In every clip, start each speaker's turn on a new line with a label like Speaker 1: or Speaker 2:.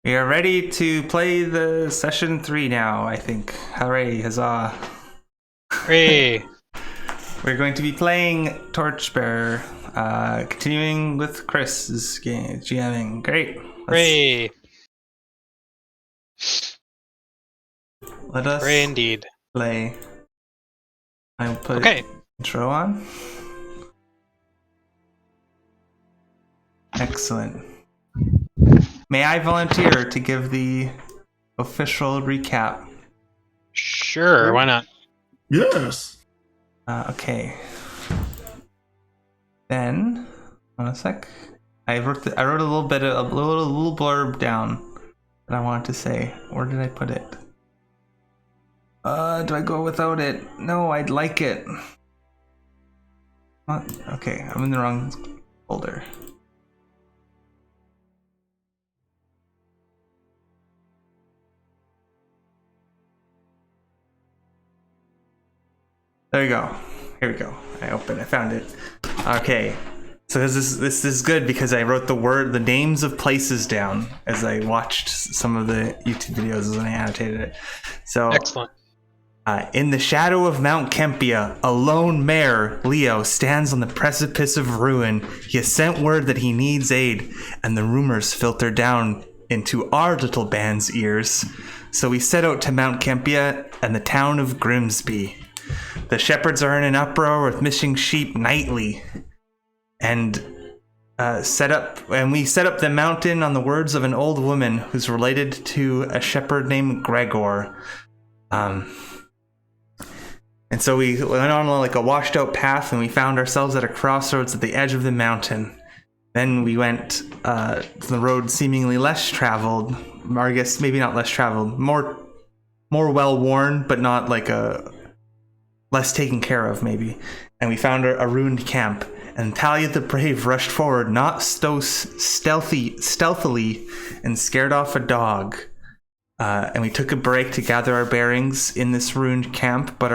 Speaker 1: We are ready to play the session 3 now, I think. Hooray, huzzah.
Speaker 2: Hooray.
Speaker 1: We're going to be playing Torchbearer, continuing with Chris's game, GMing. Great.
Speaker 2: Hooray.
Speaker 1: Let us
Speaker 2: Hooray indeed.
Speaker 1: play. I'll put
Speaker 2: Okay.
Speaker 1: intro on. Excellent. May I volunteer to give the official recap?
Speaker 2: Sure, why not?
Speaker 3: Yes.
Speaker 1: Okay. Then, hold on a sec. I wrote a little blurb down that I wanted to say. Where did I put it? Do I go without it? No, I'd like it. What? Okay, I'm in the wrong folder. There you go. Here we go. I found it. Okay. So this is good because I wrote the names of places down as I watched some of the YouTube videos and I annotated it. So
Speaker 2: Excellent.
Speaker 1: In the shadow of Mount Kempia, a lone mare, Leo, stands on the precipice of ruin. He has sent word that he needs aid, and the rumors filter down into our little band's ears. So we set out to Mount Kempia and the town of Grimsby. The shepherds are in an uproar with missing sheep nightly, and we set up the mountain on the words of an old woman who's related to a shepherd named Gregor. And so we went on like a washed out path, and we found ourselves at a crossroads at the edge of the mountain. Then we went to the road seemingly less traveled, or I guess maybe not less traveled, more well worn, but not like a less taken care of, maybe. And we found a ruined camp. And Talia the Brave rushed forward, not so stealthily, and scared off a dog. And we took a break to gather our bearings in this ruined camp, but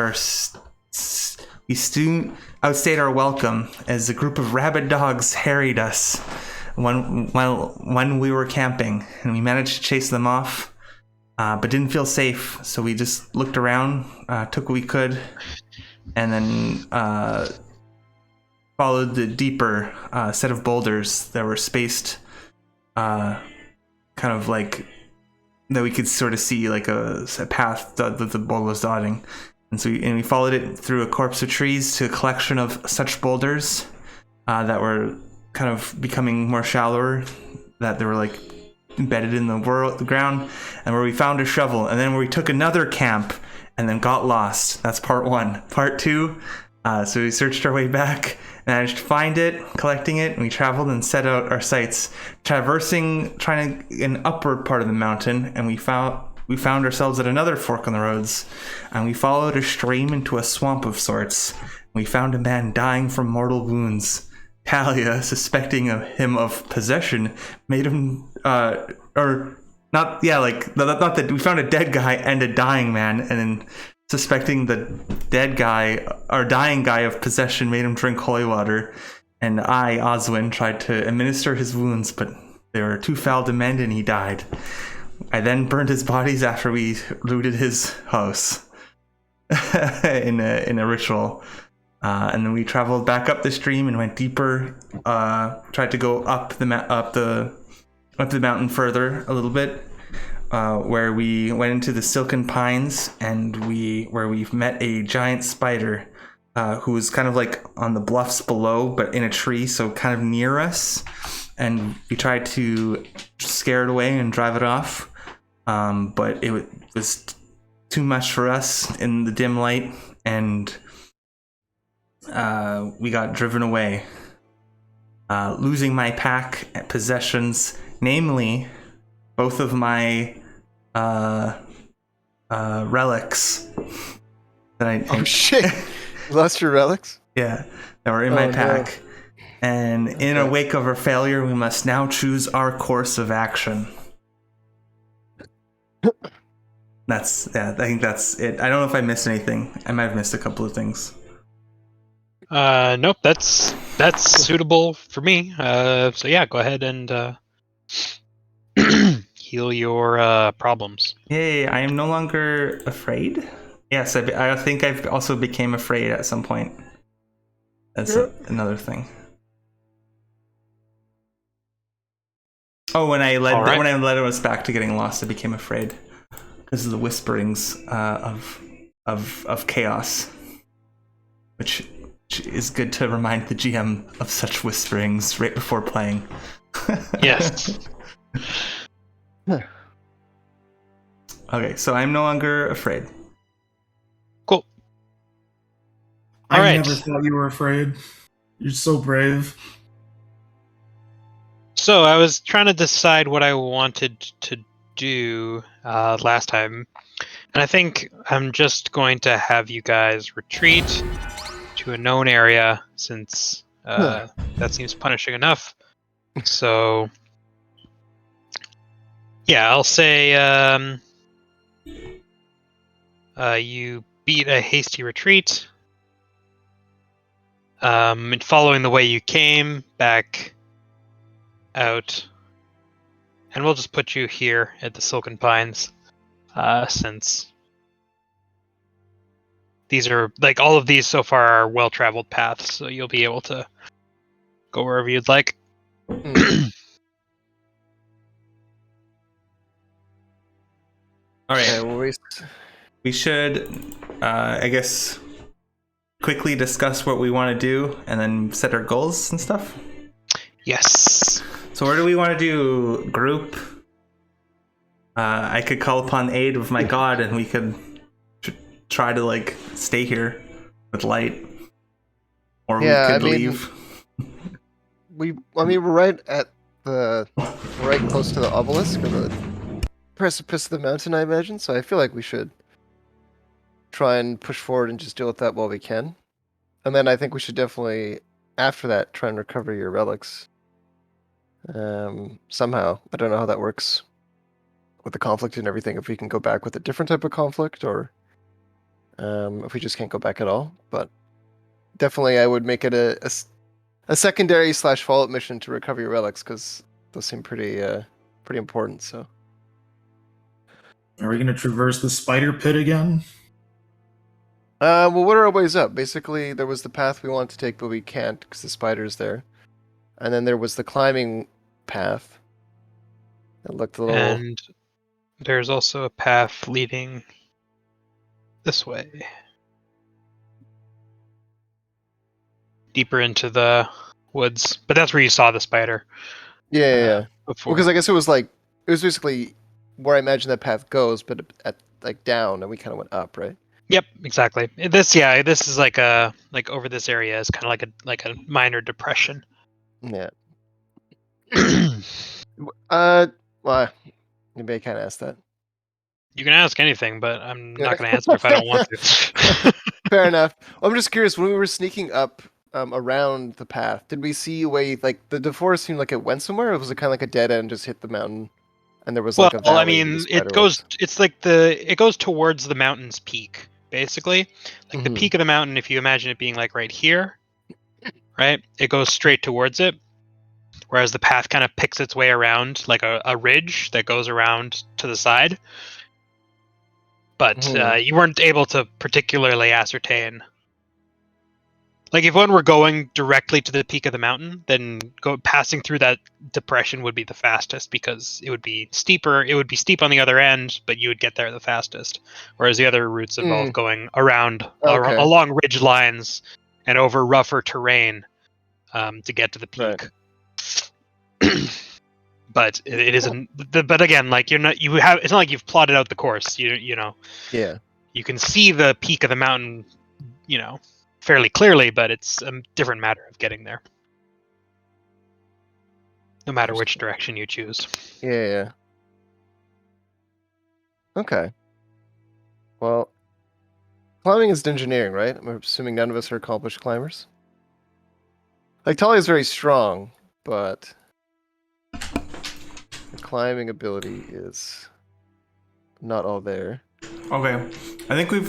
Speaker 1: we soon outstayed our welcome as a group of rabid dogs harried us when we were camping, and we managed to chase them off, but didn't feel safe. So we just looked around, took what we could, and then followed the deeper set of boulders that were spaced, kind of like that we could sort of see like a path that the boulder was dotting. And so we followed it through a corpse of trees to a collection of such boulders that were kind of becoming more shallower, that they were like embedded in the ground, and where we found a shovel, and then where we took another camp and then got lost. That's part 1. Part 2, so we searched our way back, managed to find it, collecting it, and we traveled and set out our sights, trying an upward part of the mountain, and we found ourselves at another fork on the roads, and we followed a stream into a swamp of sorts. We found a man dying from mortal wounds. Talia, suspecting him of possession, made him, not that we found a dead guy and a dying man, and then suspecting the dying guy of possession, made him drink holy water. And I, Oswin, tried to administer his wounds, but they were too foul to mend, and he died. I then burned his bodies after we looted his house in a ritual. And then we traveled back up the stream and went deeper. Tried to go up the mountain further a little bit, where we went into the silken pines, and where we met a giant spider who was kind of like on the bluffs below, but in a tree, so kind of near us. And we tried to scare it away and drive it off, but it was too much for us in the dim light, and we got driven away, losing my pack possessions, namely both of my relics that I
Speaker 4: Oh shit! You lost your relics?
Speaker 1: yeah, that were in my pack. And in a wake of our failure, we must now choose our course of action. I think that's it. I don't know if I missed anything. I might have missed a couple of things.
Speaker 2: Nope, that's suitable for me. So yeah, go ahead and heal your problems.
Speaker 1: Yay! I am no longer afraid. Yes, I think I've also became afraid at some point. That's another thing. Oh, when I led
Speaker 2: Alright.
Speaker 1: when I led us back to getting lost, I became afraid because of the whisperings of chaos, which is good to remind the GM of such whisperings right before playing.
Speaker 2: Yes.
Speaker 1: Okay, so I'm no longer afraid.
Speaker 2: Cool.
Speaker 3: I
Speaker 2: Alright.
Speaker 3: never thought you were afraid. You're so brave.
Speaker 2: So I was trying to decide what I wanted to do last time, and I think I'm just going to have you guys retreat to a known area since that seems punishing enough. So yeah, I'll say you beat a hasty retreat, and following the way you came back out, and we'll just put you here at the Silken Pines, since these are like all of these so far are well-traveled paths, so you'll be able to go wherever you'd like.
Speaker 1: All right.
Speaker 4: Okay, well,
Speaker 1: We should, I guess, quickly discuss what we want to do and then set our goals and stuff.
Speaker 2: Yes.
Speaker 1: So where do we want to do group? I could call upon aid of my god and we could try to like stay here with light. Or we could leave.
Speaker 4: we're right at right close to the obelisk or the precipice of the mountain, I imagine. So I feel like we should try and push forward and just deal with that while we can. And then I think we should definitely, after that, try and recover your relics. Somehow. I don't know how that works with the conflict and everything, if we can go back with a different type of conflict or if we just can't go back at all. But definitely I would make it a secondary / follow-up mission to recover your relics, because those seem pretty important. So
Speaker 3: Are we going to traverse the spider pit again?
Speaker 4: well, what are our ways up? Basically, there was the path we wanted to take, but we can't because the spider's there. And then there was the climbing path. It looked a little...
Speaker 2: And there's also a path leading this way. Deeper into the woods. But that's where you saw the spider.
Speaker 4: Yeah.
Speaker 2: Before.
Speaker 4: Because I guess it was basically where I imagine that path goes, but at like down, and we kind of went up, right?
Speaker 2: Yep, exactly. This is like over this area is kind of like a minor depression.
Speaker 4: Yeah. Well, maybe I can't ask that.
Speaker 2: You can ask anything, but I'm not going to answer if I don't want to.
Speaker 4: Fair enough. I'm just curious, when we were sneaking up around the path, did we see a way, like, the forest seemed like it went somewhere, or was it kind of like a dead end, just hit the mountain, and there was like a valley?
Speaker 2: Well, I mean, it goes towards the mountain's peak, basically. Like the peak of the mountain, if you imagine it being like right here, right? It goes straight towards it. Whereas the path kind of picks its way around like a ridge that goes around to the side. But you weren't able to particularly ascertain. Like if one were going directly to the peak of the mountain, then passing through that depression would be the fastest, because it would be steeper. It would be steep on the other end, but you would get there the fastest. Whereas the other routes involve going around along ridge lines and over rougher terrain to get to the peak.
Speaker 4: Right.
Speaker 2: But it isn't. But again, like it's not like you've plotted out the course. You know.
Speaker 4: Yeah.
Speaker 2: You can see the peak of the mountain, fairly clearly, but it's a different matter of getting there. No matter which direction you choose.
Speaker 4: Yeah. Okay. Well, climbing is engineering, right? I'm assuming none of us are accomplished climbers. Like, Talia's very strong, but the climbing ability is not all there.
Speaker 1: Okay, I think we've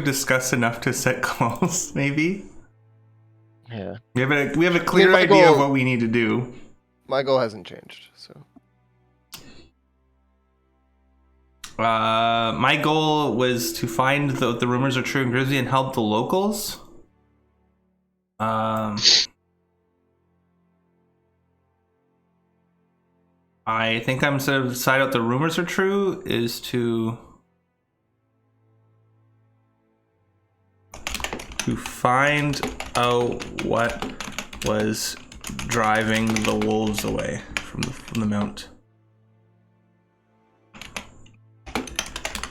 Speaker 1: discussed enough to set goals. Maybe.
Speaker 4: Yeah.
Speaker 1: We have a clear idea of what we need to do.
Speaker 4: My goal hasn't changed, so.
Speaker 1: My goal was to find the rumors are true in Grizzly and help the locals. I think I'm sort of side out the rumors are true is to find out what was driving the wolves away from the mountain.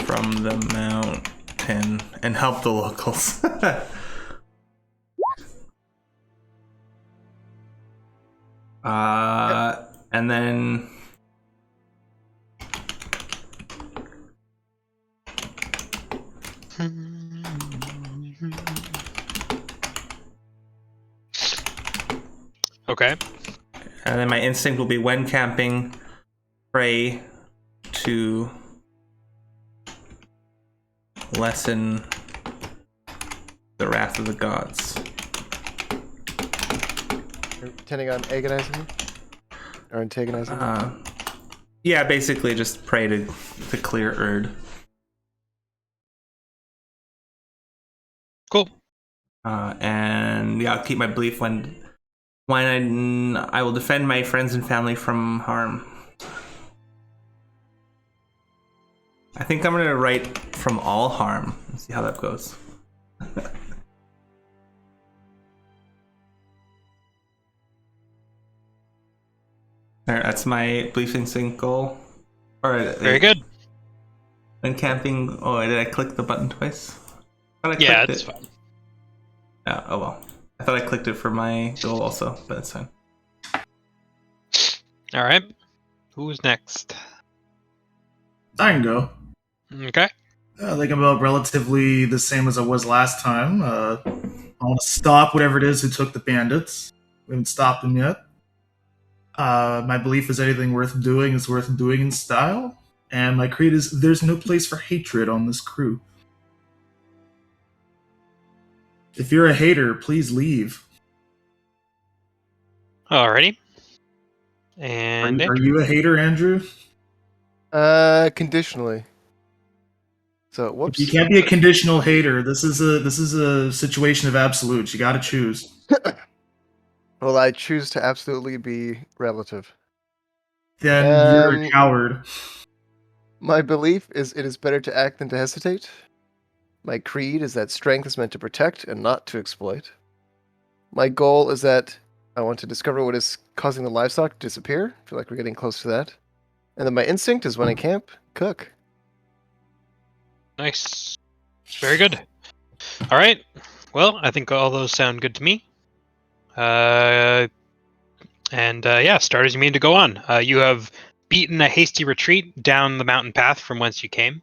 Speaker 1: From the mountain and help the locals. And then
Speaker 2: Okay.
Speaker 1: and then my instinct will be when camping, pray to lessen the wrath of the gods.
Speaker 4: You're intending on agonizing me? Or antagonizing me?
Speaker 1: Yeah, basically just pray to clear Erd.
Speaker 2: Cool.
Speaker 1: And yeah, I'll keep my belief when I will defend my friends and family from harm. I think I'm gonna write from all harm and see how that goes. There, that's my belief instinct goal. Alright.
Speaker 2: Very good.
Speaker 1: When camping, oh, did I click the button twice?
Speaker 2: Yeah, it's fine.
Speaker 1: Yeah, oh well. I thought I clicked it for my goal also, but that's fine.
Speaker 2: All right. Who's next?
Speaker 3: I can go.
Speaker 2: Okay.
Speaker 3: I think I'm about relatively the same as I was last time. I want to stop whatever it is who took the bandits. We haven't stopped them yet. My belief is anything worth doing is worth doing in style. And my creed is there's no place for hatred on this crew. If you're a hater, please leave.
Speaker 2: Alrighty. And
Speaker 3: Are you a hater, Andrew?
Speaker 4: Conditionally. So whoops.
Speaker 3: You can't be a conditional hater. This is a situation of absolutes. You got to choose.
Speaker 4: Well, I choose to absolutely be relative.
Speaker 3: Then you're a coward.
Speaker 4: My belief is it is better to act than to hesitate. My creed is that strength is meant to protect and not to exploit. My goal is that I want to discover what is causing the livestock to disappear. I feel like we're getting close to that. And then my instinct is when I camp, cook.
Speaker 2: nice. Very good. All right. Well, I think all those sound good to me. Yeah, start as you mean to go on. You have beaten a hasty retreat down the mountain path from whence you came.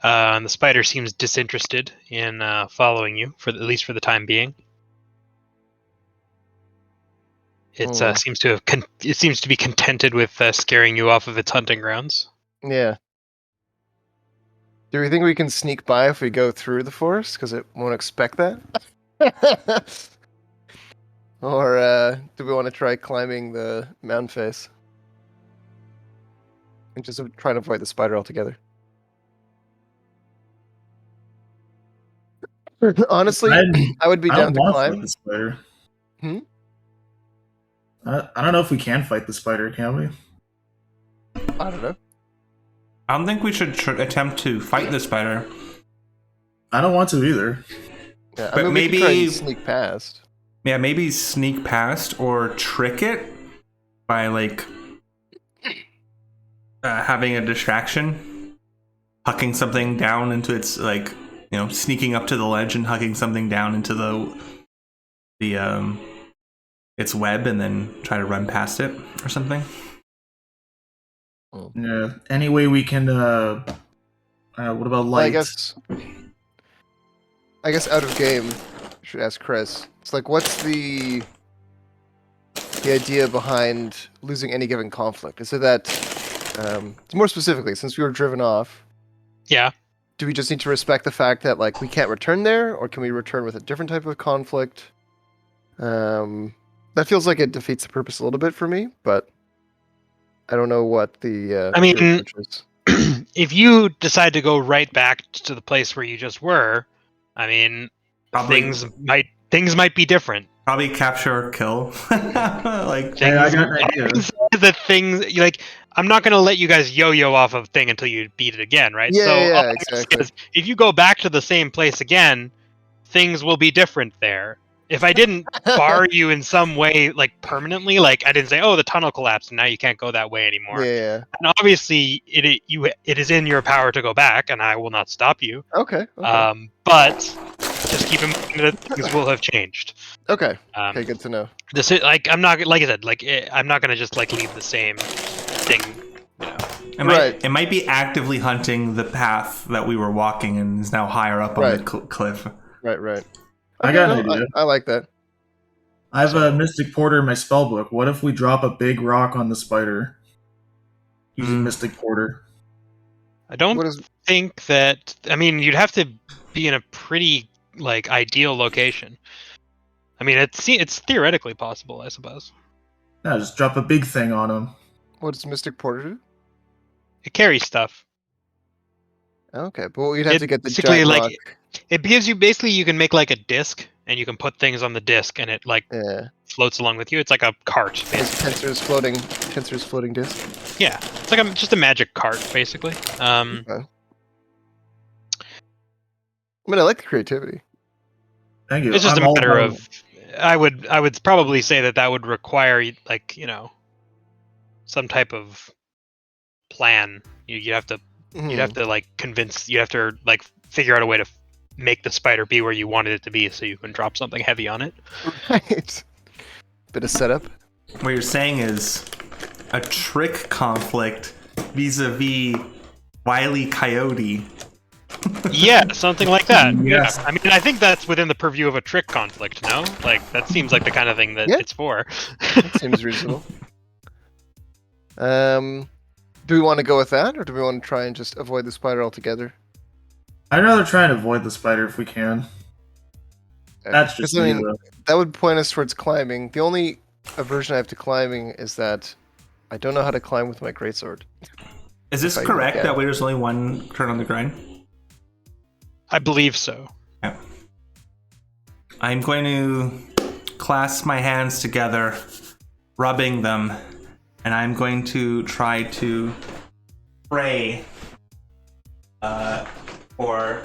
Speaker 2: And the spider seems disinterested in following you, at least for the time being. It seems to be contented with scaring you off of its hunting grounds.
Speaker 4: Yeah. Do we think we can sneak by if we go through the forest? Because it won't expect that? Or do we want to try climbing the mountain face? And just try to avoid the spider altogether. Honestly, I would be down to climb.
Speaker 3: Fight the spider.
Speaker 4: Hmm?
Speaker 3: I don't know if we can fight the spider, can we?
Speaker 4: I don't know.
Speaker 1: I don't think we should attempt to fight the spider.
Speaker 3: I don't want to either.
Speaker 4: Yeah,
Speaker 1: But
Speaker 4: I mean, we
Speaker 1: maybe-
Speaker 4: could try and sneak past.
Speaker 1: Yeah, maybe sneak past or trick it by like having a distraction, hucking something down into its like, you know, sneaking up to the ledge and hucking something down into the its web and then try to run past it or something.
Speaker 3: Yeah. Any way we can. What about light?
Speaker 4: I guess out of game, I should ask Chris. It's like, what's the idea behind losing any given conflict? Is it that, more specifically, since we were driven off,
Speaker 2: Yeah.
Speaker 4: do we just need to respect the fact that like we can't return there, or can we return with a different type of conflict? That feels like it defeats the purpose a little bit for me, but I don't know what the
Speaker 2: I mean,
Speaker 4: your approach is.
Speaker 2: if you decide to go right back to the place where you just were, I mean,
Speaker 1: Probably-
Speaker 2: things might be different.
Speaker 1: Probably capture or kill. Like,
Speaker 3: Hey, I got an idea.
Speaker 2: The things like I'm not gonna let you guys yo-yo off of thing until you beat it again, right?
Speaker 4: Yeah,
Speaker 2: so
Speaker 4: yeah,
Speaker 2: all I'm gonna say
Speaker 4: exactly.
Speaker 2: is, if you go back to the same place again, things will be different there. If I didn't bar you in some way, like permanently, like I didn't say, "Oh, the tunnel collapsed and now you can't go that way anymore."
Speaker 4: Yeah.
Speaker 2: And obviously, it is in your power to go back, and I will not stop you.
Speaker 4: Okay.
Speaker 2: But just keep in mind that things will have changed.
Speaker 4: Okay.
Speaker 2: Um,
Speaker 4: Okay. Good to know.
Speaker 2: This is like I'm not like I said, like I'm not gonna just like leave the same thing. You know.
Speaker 1: it might be actively hunting the path that we were walking and is now higher up on the cliff.
Speaker 4: Right.
Speaker 3: I got an idea.
Speaker 4: I like that.
Speaker 3: I have a Mystic Porter in my spellbook. What if we drop a big rock on the spider using Mystic Porter?
Speaker 2: I don't
Speaker 4: What is?
Speaker 2: think that. I mean, you'd have to be in a pretty like ideal location. I mean, it's theoretically possible, I suppose.
Speaker 3: Yeah, just drop a big thing on him.
Speaker 4: What does Mystic Porter do?
Speaker 2: It carries stuff.
Speaker 4: Okay, but you'd have to get the
Speaker 2: basically,
Speaker 4: giant
Speaker 2: like,
Speaker 4: rock.
Speaker 2: It gives you basically you can make like a disc, and you can put things on the disc, and it like
Speaker 4: Yeah.
Speaker 2: floats along with you. It's like a cart,
Speaker 4: It's
Speaker 2: basically.
Speaker 4: Tensor's floating disc.
Speaker 2: Yeah, it's like just a magic cart, basically.
Speaker 4: Okay. I mean, I like the creativity.
Speaker 3: Thank you.
Speaker 2: It's just
Speaker 3: I'm
Speaker 2: a
Speaker 3: all
Speaker 2: matter
Speaker 3: about
Speaker 2: of. I would probably say that would require like some type of plan. You have to you'd have to like convince you have to like figure out a way to make the spider be where you wanted it to be, so you can drop something heavy on it.
Speaker 4: Right. Bit of setup.
Speaker 1: What you're saying is a trick conflict vis-a-vis Wile E. Coyote.
Speaker 2: Yeah, something like that.
Speaker 3: Yes.
Speaker 2: Yeah, I mean, I think that's within the purview of a trick conflict. No, like that seems like the kind of thing that
Speaker 4: Yeah.
Speaker 2: it's for.
Speaker 4: That seems reasonable. Do we want to go with that, or do we want to try and just avoid the spider altogether?
Speaker 3: I'd rather try and avoid the spider if we can. That's just
Speaker 4: 'Cause, I
Speaker 3: me,
Speaker 4: mean,
Speaker 3: though.
Speaker 4: that would point us towards climbing. The only aversion I have to climbing is that I don't know how to climb with my greatsword.
Speaker 1: Is this
Speaker 4: If I
Speaker 1: correct
Speaker 4: can.
Speaker 1: that there's only one turn on the grind?
Speaker 2: I believe so.
Speaker 1: Yeah. I'm going to clasp my hands together, rubbing them, and I'm going to try to pray for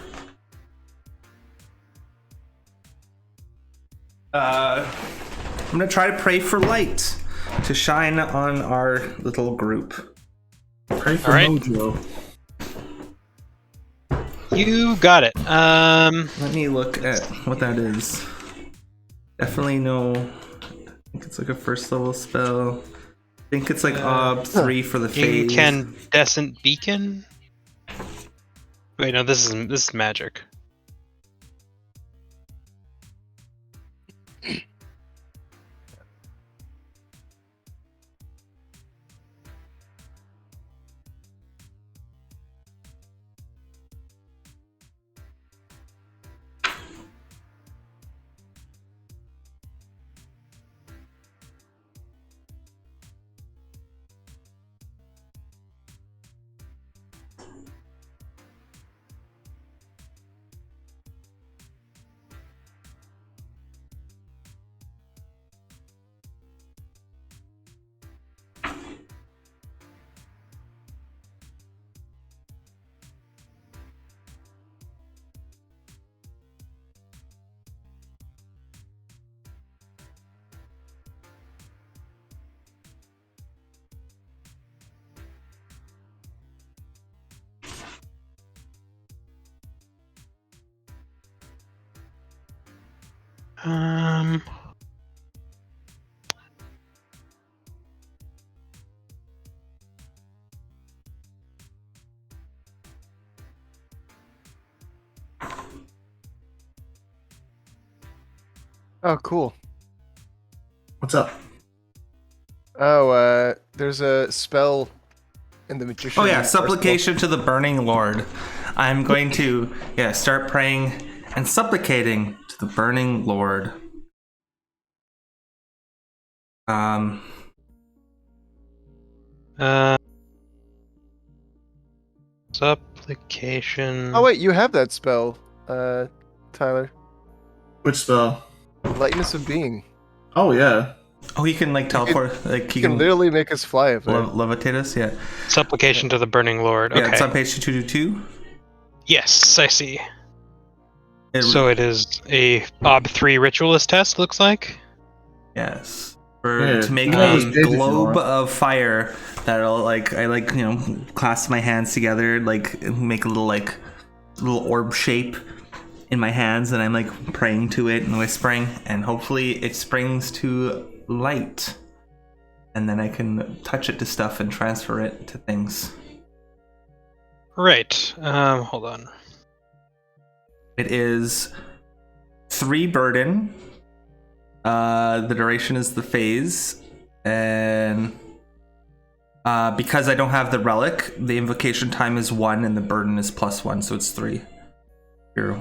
Speaker 1: I'm gonna try to pray for light to shine on our little group.
Speaker 3: Pray for
Speaker 2: All right.
Speaker 3: Mojo.
Speaker 2: You got it.
Speaker 1: Let me look at what that is. Definitely no. I think it's like a first level spell. I think it's like Ob 3 for the phase.
Speaker 2: Incandescent beacon. Wait, no, this is magic. Um.
Speaker 4: Oh, cool.
Speaker 3: What's up?
Speaker 4: Oh, there's a spell in the magician.
Speaker 1: Oh yeah,
Speaker 4: arsenal.
Speaker 1: supplication to the burning lord. I'm going to start praying and supplicating to the burning lord. Um,
Speaker 2: Supplication.
Speaker 4: Oh wait, you have that spell, Tyler.
Speaker 3: Which spell?
Speaker 4: Lightness of being.
Speaker 3: Oh yeah.
Speaker 1: oh, he can like teleport, like he
Speaker 4: You can
Speaker 1: can
Speaker 4: literally make us fly up there.
Speaker 1: levitate us. Yeah,
Speaker 2: Supplication to the Burning Lord.
Speaker 1: yeah.
Speaker 2: Okay.
Speaker 1: It's on page 222.
Speaker 2: Yes, I see.
Speaker 1: It,
Speaker 2: So it is a Ob 3 ritualist test, looks like.
Speaker 1: yes,
Speaker 3: Yeah,
Speaker 1: to make
Speaker 3: you have this
Speaker 1: a
Speaker 3: page if you
Speaker 1: globe
Speaker 3: want.
Speaker 1: of fire that'll like I like clasp my hands together, like make a little orb shape in my hands, and I'm like praying to it and whispering, and hopefully it springs to light, and then I can touch it to stuff and transfer it to things.
Speaker 2: Right. Hold on.
Speaker 1: It is 3 burden. The duration is the phase, and because I don't have the relic, the invocation time is 1 and the burden is +1, so it's 3. You're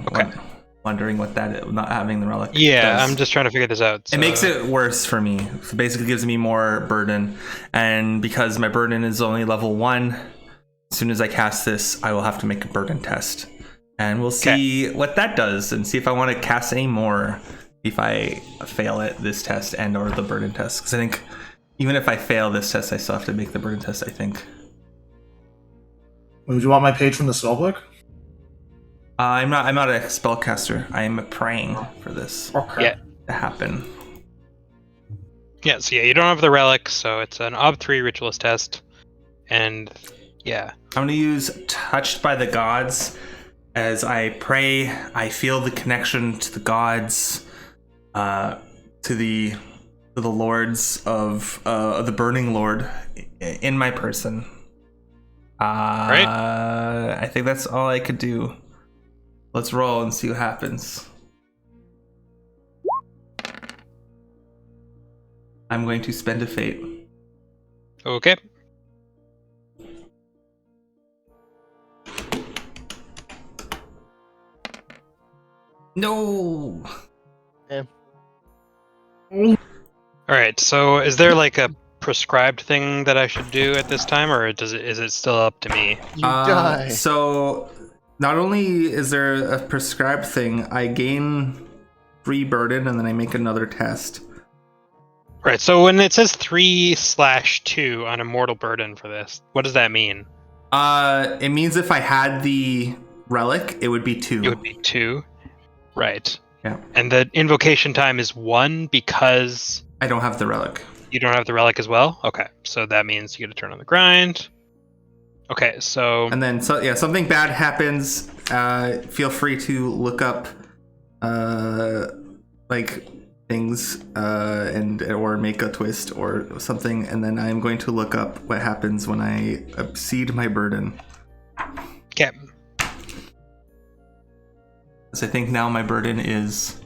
Speaker 1: wondering what that not having the relic
Speaker 2: Yeah,
Speaker 1: does.
Speaker 2: I'm just trying to figure this out.
Speaker 1: It makes it worse for me. So basically gives me more burden, and because my burden is only level 1, as soon as I cast this, I will have to make a burden test. And we'll see what that does, and see if I want to cast any more if I fail it, this test and or the burden test. Because I think even if I fail this test, I still have to make the burden test, I think.
Speaker 3: Would you want my page from the spellbook?
Speaker 1: I'm not a spellcaster. I am praying for this
Speaker 3: Okay.
Speaker 1: to happen.
Speaker 2: Yeah, so yeah, you don't have the relic, so it's an Ob 3 ritualist test. And yeah.
Speaker 1: I'm going to use Touched by the Gods. As I pray, I feel the connection to the gods, to the lords of the Burning Lord in my person.
Speaker 2: Right.
Speaker 1: I think that's all I could do. Let's roll and see what happens. I'm going to spend a fate.
Speaker 2: Okay.
Speaker 1: No.
Speaker 2: Alright, so is there like a prescribed thing that I should do at this time, or is it still up to me?
Speaker 4: You die.
Speaker 1: So not only is there a prescribed thing, I gain 3 burden and then I make another test.
Speaker 2: Right, so when it says 3/2 on Immortal Burden for this, what does that mean?
Speaker 1: It means if I had the relic, it would be 2.
Speaker 2: It would be 2. Right.
Speaker 1: Yeah.
Speaker 2: And the invocation time is 1 because
Speaker 1: I don't have the relic.
Speaker 2: you don't have the relic as well? Okay, so that means you get a turn on the grind. Okay, so...
Speaker 1: And then, something bad happens. Feel free to look up, things, and or make a twist or something. And then I'm going to look up what happens when I exceed my burden.
Speaker 2: Okay.
Speaker 1: So I think now my burden is,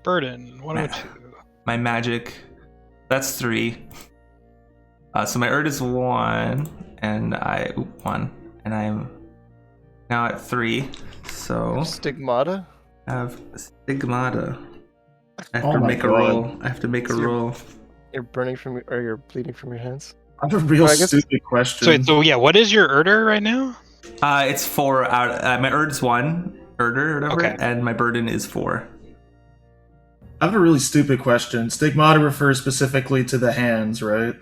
Speaker 2: Burden, 102.
Speaker 1: my magic. That's 3. So my Erd is 1, and 1, and I'm now at 3. So
Speaker 4: Stigmata?
Speaker 1: I have Stigmata. I have
Speaker 3: Oh
Speaker 1: to
Speaker 3: my
Speaker 1: make a
Speaker 3: God.
Speaker 1: roll. I have to make a roll.
Speaker 4: You're burning from or you're bleeding from your hands?
Speaker 3: I have a real
Speaker 4: Well, I guess-
Speaker 3: stupid question.
Speaker 2: So, wait, so yeah, what is your Erder right now?
Speaker 1: It's 4 out. My Erd's 1, Erder or whatever,
Speaker 2: Okay.
Speaker 1: and my burden is 4.
Speaker 3: I have a really stupid question. Stigmata refers specifically to the hands, right?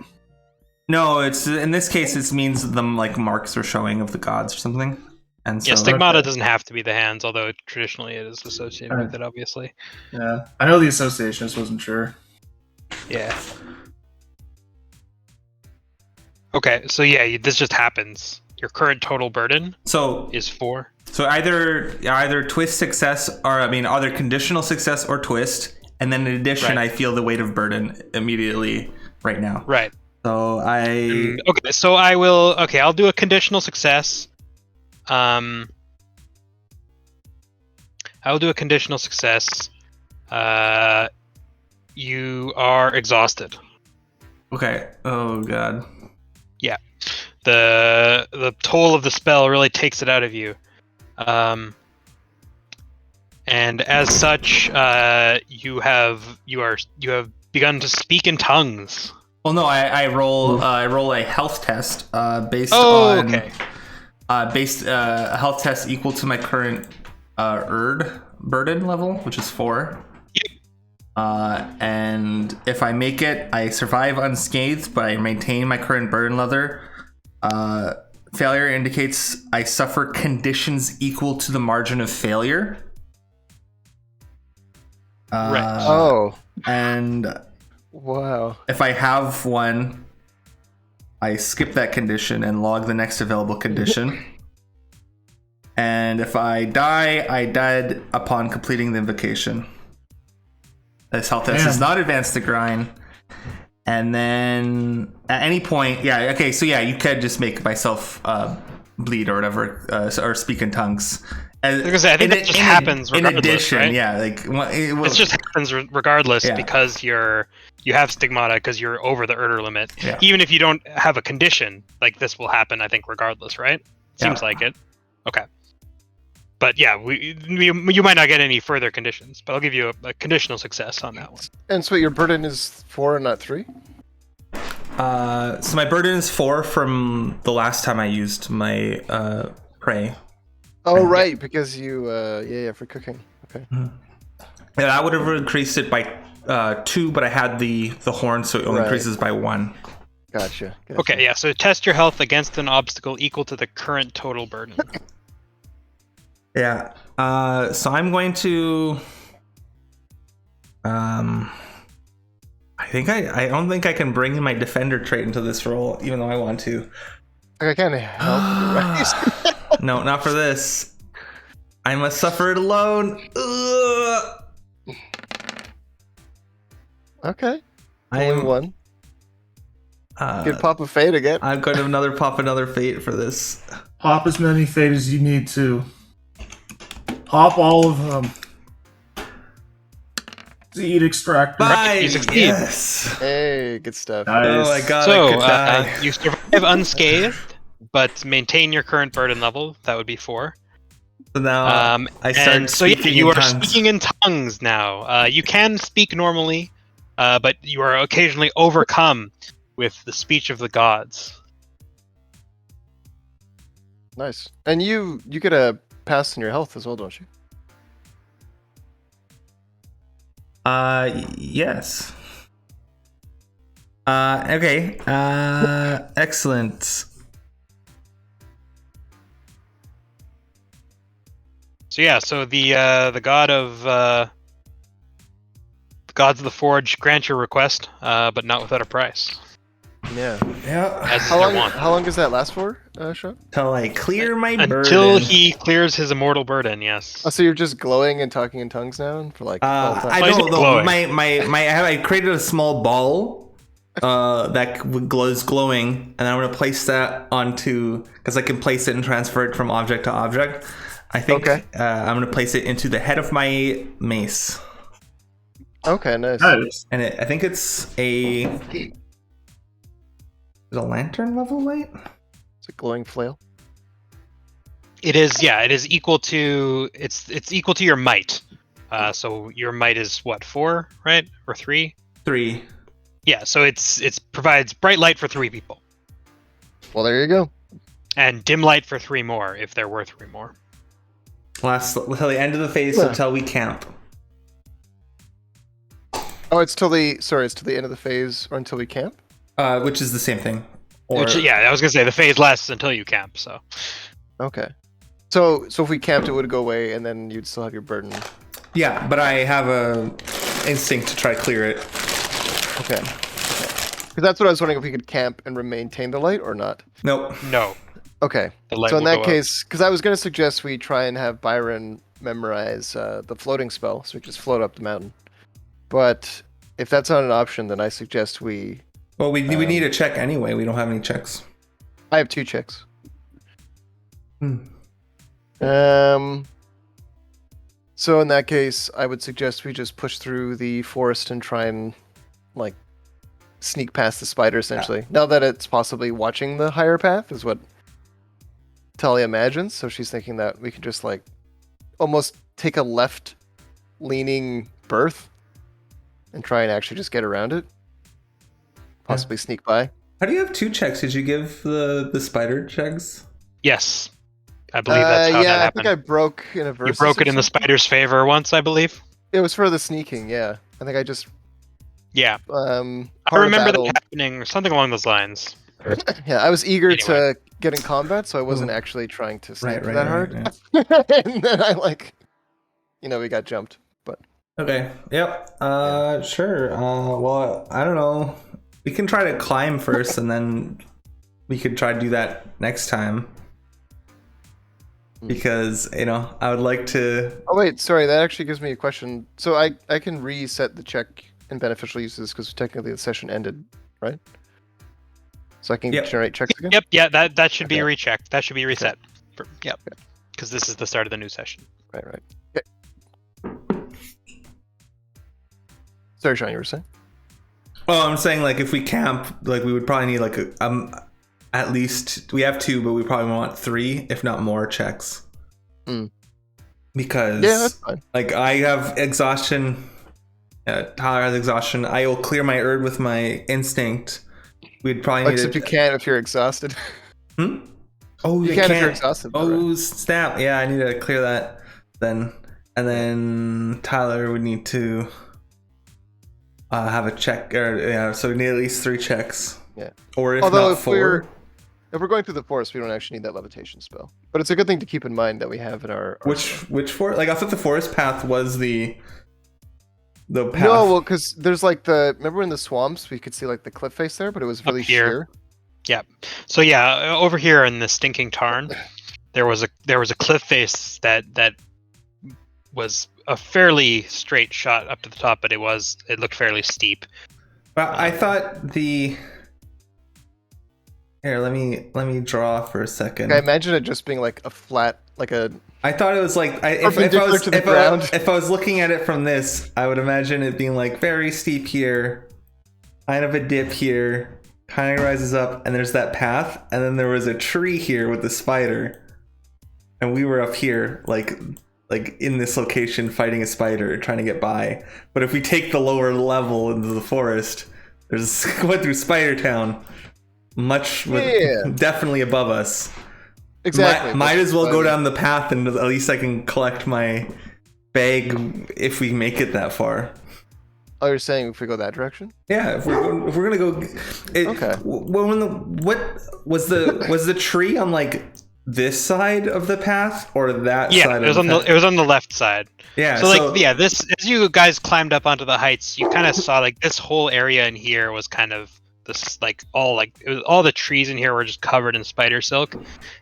Speaker 1: No, it's in this case it means them like marks are showing of the gods or something. And so
Speaker 2: Yeah, Stigmata
Speaker 3: Okay.
Speaker 2: doesn't have to be the hands, although traditionally it is associated
Speaker 3: Alright.
Speaker 2: with it, obviously.
Speaker 3: Yeah. I know the association, just wasn't sure.
Speaker 2: Yeah. Okay, so yeah, this just happens. Your current total burden
Speaker 1: so
Speaker 2: is 4.
Speaker 1: So either twist success, or either conditional success or twist, and then in addition,
Speaker 2: Right.
Speaker 1: I feel the weight of burden immediately right now.
Speaker 2: Right.
Speaker 1: So I
Speaker 2: Okay, so I will. Okay, I'll do a conditional success. I'll do a conditional success. You are exhausted.
Speaker 1: okay. Oh god.
Speaker 2: The toll of the spell really takes it out of you. and as such, you have begun to speak in tongues.
Speaker 1: Well, no, I roll a health test based
Speaker 2: Oh,
Speaker 1: on
Speaker 2: okay.
Speaker 1: a health test equal to my current burden level, which is 4. And if I make it, I survive unscathed, but I maintain my current burden level. Failure indicates I suffer conditions equal to the margin of failure.
Speaker 2: Right.
Speaker 1: And
Speaker 4: Wow.
Speaker 1: if I have one, I skip that condition and log the next available condition. And if I die, I died upon completing the invocation. This health test is not advanced to grind. And then at any point, you could just make myself bleed or whatever, or speak in tongues.
Speaker 2: Because I think that just happens regardless,
Speaker 1: in addition,
Speaker 2: right?
Speaker 1: yeah,
Speaker 2: it just happens regardless because you have stigmata because you're over the Erder limit.
Speaker 1: Yeah.
Speaker 2: Even if you don't have a condition, like this will happen, I think, regardless, right? Seems like it. Okay. But yeah, you might not get any further conditions, but I'll give you a conditional success on that one.
Speaker 4: And so your burden is 4 and not 3?
Speaker 1: So my burden is 4 from the last time I used my prey.
Speaker 4: Oh, right, because you, for cooking. Okay.
Speaker 1: Yeah, that would have increased it by 2, but I had the horn, so it only increases by 1.
Speaker 4: Gotcha.
Speaker 2: Okay, yeah, so test your health against an obstacle equal to the current total burden.
Speaker 1: Yeah. So I'm going to. I don't think I can bring my defender trait into this roll, even though I want to.
Speaker 4: I can't help.
Speaker 1: No, not for this. I must suffer it alone.
Speaker 4: Okay.
Speaker 1: I
Speaker 4: Only
Speaker 1: am
Speaker 4: one. Good pop of fate again.
Speaker 1: I'm going to pop another fate for this.
Speaker 3: Pop as many fate as you need to. Pop all of them. Seed extractor.
Speaker 1: Bye.
Speaker 2: You succeed.
Speaker 1: Yes.
Speaker 4: Hey, good stuff.
Speaker 3: Nice.
Speaker 1: Oh my god.
Speaker 2: So
Speaker 1: I could die.
Speaker 2: you survive unscathed, but maintain your current burden level. That would be 4.
Speaker 1: So now I start speaking
Speaker 2: you
Speaker 1: in
Speaker 2: are
Speaker 1: tongues.
Speaker 2: speaking in tongues now. You can speak normally, but you are occasionally overcome with the speech of the gods.
Speaker 4: Nice. And you get a pass in your health as well, don't you?
Speaker 1: Yes. Okay. Excellent.
Speaker 2: So yeah, so the god of the gods of the forge grant your request, but not without a price.
Speaker 4: Yeah.
Speaker 1: Yeah.
Speaker 2: As
Speaker 4: How
Speaker 2: their
Speaker 4: long?
Speaker 2: want.
Speaker 4: How long does that last for, Sean?
Speaker 1: Till I clear my burden.
Speaker 2: Until he clears his immortal burden. Yes.
Speaker 4: Oh, so you're just glowing and talking in tongues now for like all time?
Speaker 1: I
Speaker 2: Why is
Speaker 1: don't
Speaker 2: it
Speaker 1: know.
Speaker 2: glowing?
Speaker 1: I created a small ball that glows glowing, and I'm gonna place that onto because I can place it and transfer it from object to object. I think
Speaker 4: Okay.
Speaker 1: I'm gonna place it into the head of my mace,
Speaker 4: Okay, nice.
Speaker 3: Nice.
Speaker 1: and I think it's a lantern level light.
Speaker 4: It's a glowing flail.
Speaker 2: It is. Yeah. It is equal to. It's equal to your might. So your might is what, 4, right, or 3?
Speaker 1: 3.
Speaker 2: Yeah. So it's provides bright light for 3 people,
Speaker 4: Well, there you go.
Speaker 2: and dim light for 3 more if there were 3 more.
Speaker 1: Last till the end of the phase until we camp.
Speaker 4: Oh, it's till the end of the phase or until we camp.
Speaker 1: Which is the same thing. Or
Speaker 2: Which, yeah, I was gonna say the phase lasts until you camp. So
Speaker 4: Okay. So if we camped, it would go away, and then you'd still have your burden.
Speaker 1: yeah, but I have a instinct to try to clear it.
Speaker 4: Okay. Because that's what I was wondering, if we could camp and maintain the light or not.
Speaker 1: Nope.
Speaker 2: no,
Speaker 4: Okay.
Speaker 2: the light
Speaker 4: So in
Speaker 2: will
Speaker 4: that
Speaker 2: go out.
Speaker 4: case, because I was going to suggest we try and have Byron memorize the floating spell, so we just float up the mountain. But if that's not an option, then I suggest we.
Speaker 1: Well, we need a check anyway. We don't have any checks.
Speaker 4: I have 2 checks.
Speaker 1: Hmm.
Speaker 4: So in that case, I would suggest we just push through the forest and try and like sneak past the spider. Essentially, now that it's possibly watching the higher path, is what Talia imagines. So she's thinking that we can just like almost take a left-leaning berth and try and actually just get around it. Possibly sneak by.
Speaker 1: How do you have 2 checks? Did you give the spider checks?
Speaker 2: Yes, I believe that's how that
Speaker 4: I
Speaker 2: happened.
Speaker 4: think I broke in a versus.
Speaker 2: You broke it
Speaker 4: or
Speaker 2: in the
Speaker 4: something.
Speaker 2: spider's favor once, I believe.
Speaker 4: It was for the sneaking. Yeah, I think I just.
Speaker 2: Yeah,
Speaker 4: I
Speaker 2: I remember that happening, or something along those lines.
Speaker 4: Yeah, I was eager
Speaker 2: Anyway.
Speaker 4: to get in combat, so I wasn't
Speaker 1: Ooh.
Speaker 4: actually trying to sneak
Speaker 1: Right,
Speaker 4: that hard. And then I we got jumped. But
Speaker 1: Okay. Yep. Sure. Well, I don't know. We can try to climb first, and then we could try to do that next time. Because I would like to.
Speaker 4: Oh wait, sorry. That actually gives me a question. So I can reset the check in beneficial uses because technically the session ended, right? So I can generate checks again.
Speaker 2: Yep. Yeah. That should be
Speaker 4: Okay.
Speaker 2: rechecked. That should be reset. Yep. Because this is the start of the new session.
Speaker 4: Right. Okay. Sorry, Sean, you were saying?
Speaker 1: Oh, I'm saying like if we camp, like we would probably need like at least we have 2, but we probably want 3, if not more checks. Because
Speaker 4: that's fine.
Speaker 1: like I have exhaustion. Tyler has exhaustion. I will clear my Erd with my instinct. We'd probably need
Speaker 4: Except you can't if you're exhausted.
Speaker 1: Oh,
Speaker 4: You can't if you're exhausted.
Speaker 1: Oh, snap. Yeah, I need to clear that then. And then Tyler would need to have a check. So we need at least 3 checks.
Speaker 4: Yeah.
Speaker 1: Or if
Speaker 4: Although
Speaker 1: not 4.
Speaker 4: if we're going through the forest, we don't actually need that levitation spell. But it's a good thing to keep in mind that we have in our
Speaker 1: Which forest? Like I thought the forest path was the path.
Speaker 4: No, well, because there's like remember in the swamps we could see like the cliff face there, but it was really sheer.
Speaker 2: Yeah. So yeah, over here in the stinking tarn, there was a cliff face that was a fairly straight shot up to the top, but it looked fairly steep.
Speaker 1: But I thought the. Here, let me draw for a second.
Speaker 4: I imagine it just being like a flat, like a.
Speaker 1: I thought it was like if I was looking at it from this, I would imagine it being like very steep here, kind of a dip here, kind of rises up, and there's that path, and then there was a tree here with the spider, and we were up here like in this location fighting a spider trying to get by. But if we take the lower level into the forest, there's going through Spider Town, definitely above us.
Speaker 4: Exactly.
Speaker 1: Might as well go down the path, and at least I can collect my bag if we make it that far.
Speaker 4: Oh, you're saying if we go that direction?
Speaker 1: Yeah, if we're gonna go.
Speaker 4: Okay.
Speaker 1: What was the tree on like this side of the path or that side?
Speaker 2: Yeah, it was on the left side.
Speaker 1: Yeah.
Speaker 2: So this as you guys climbed up onto the heights, you kind of saw like this whole area in here was kind of this all the trees in here were just covered in spider silk,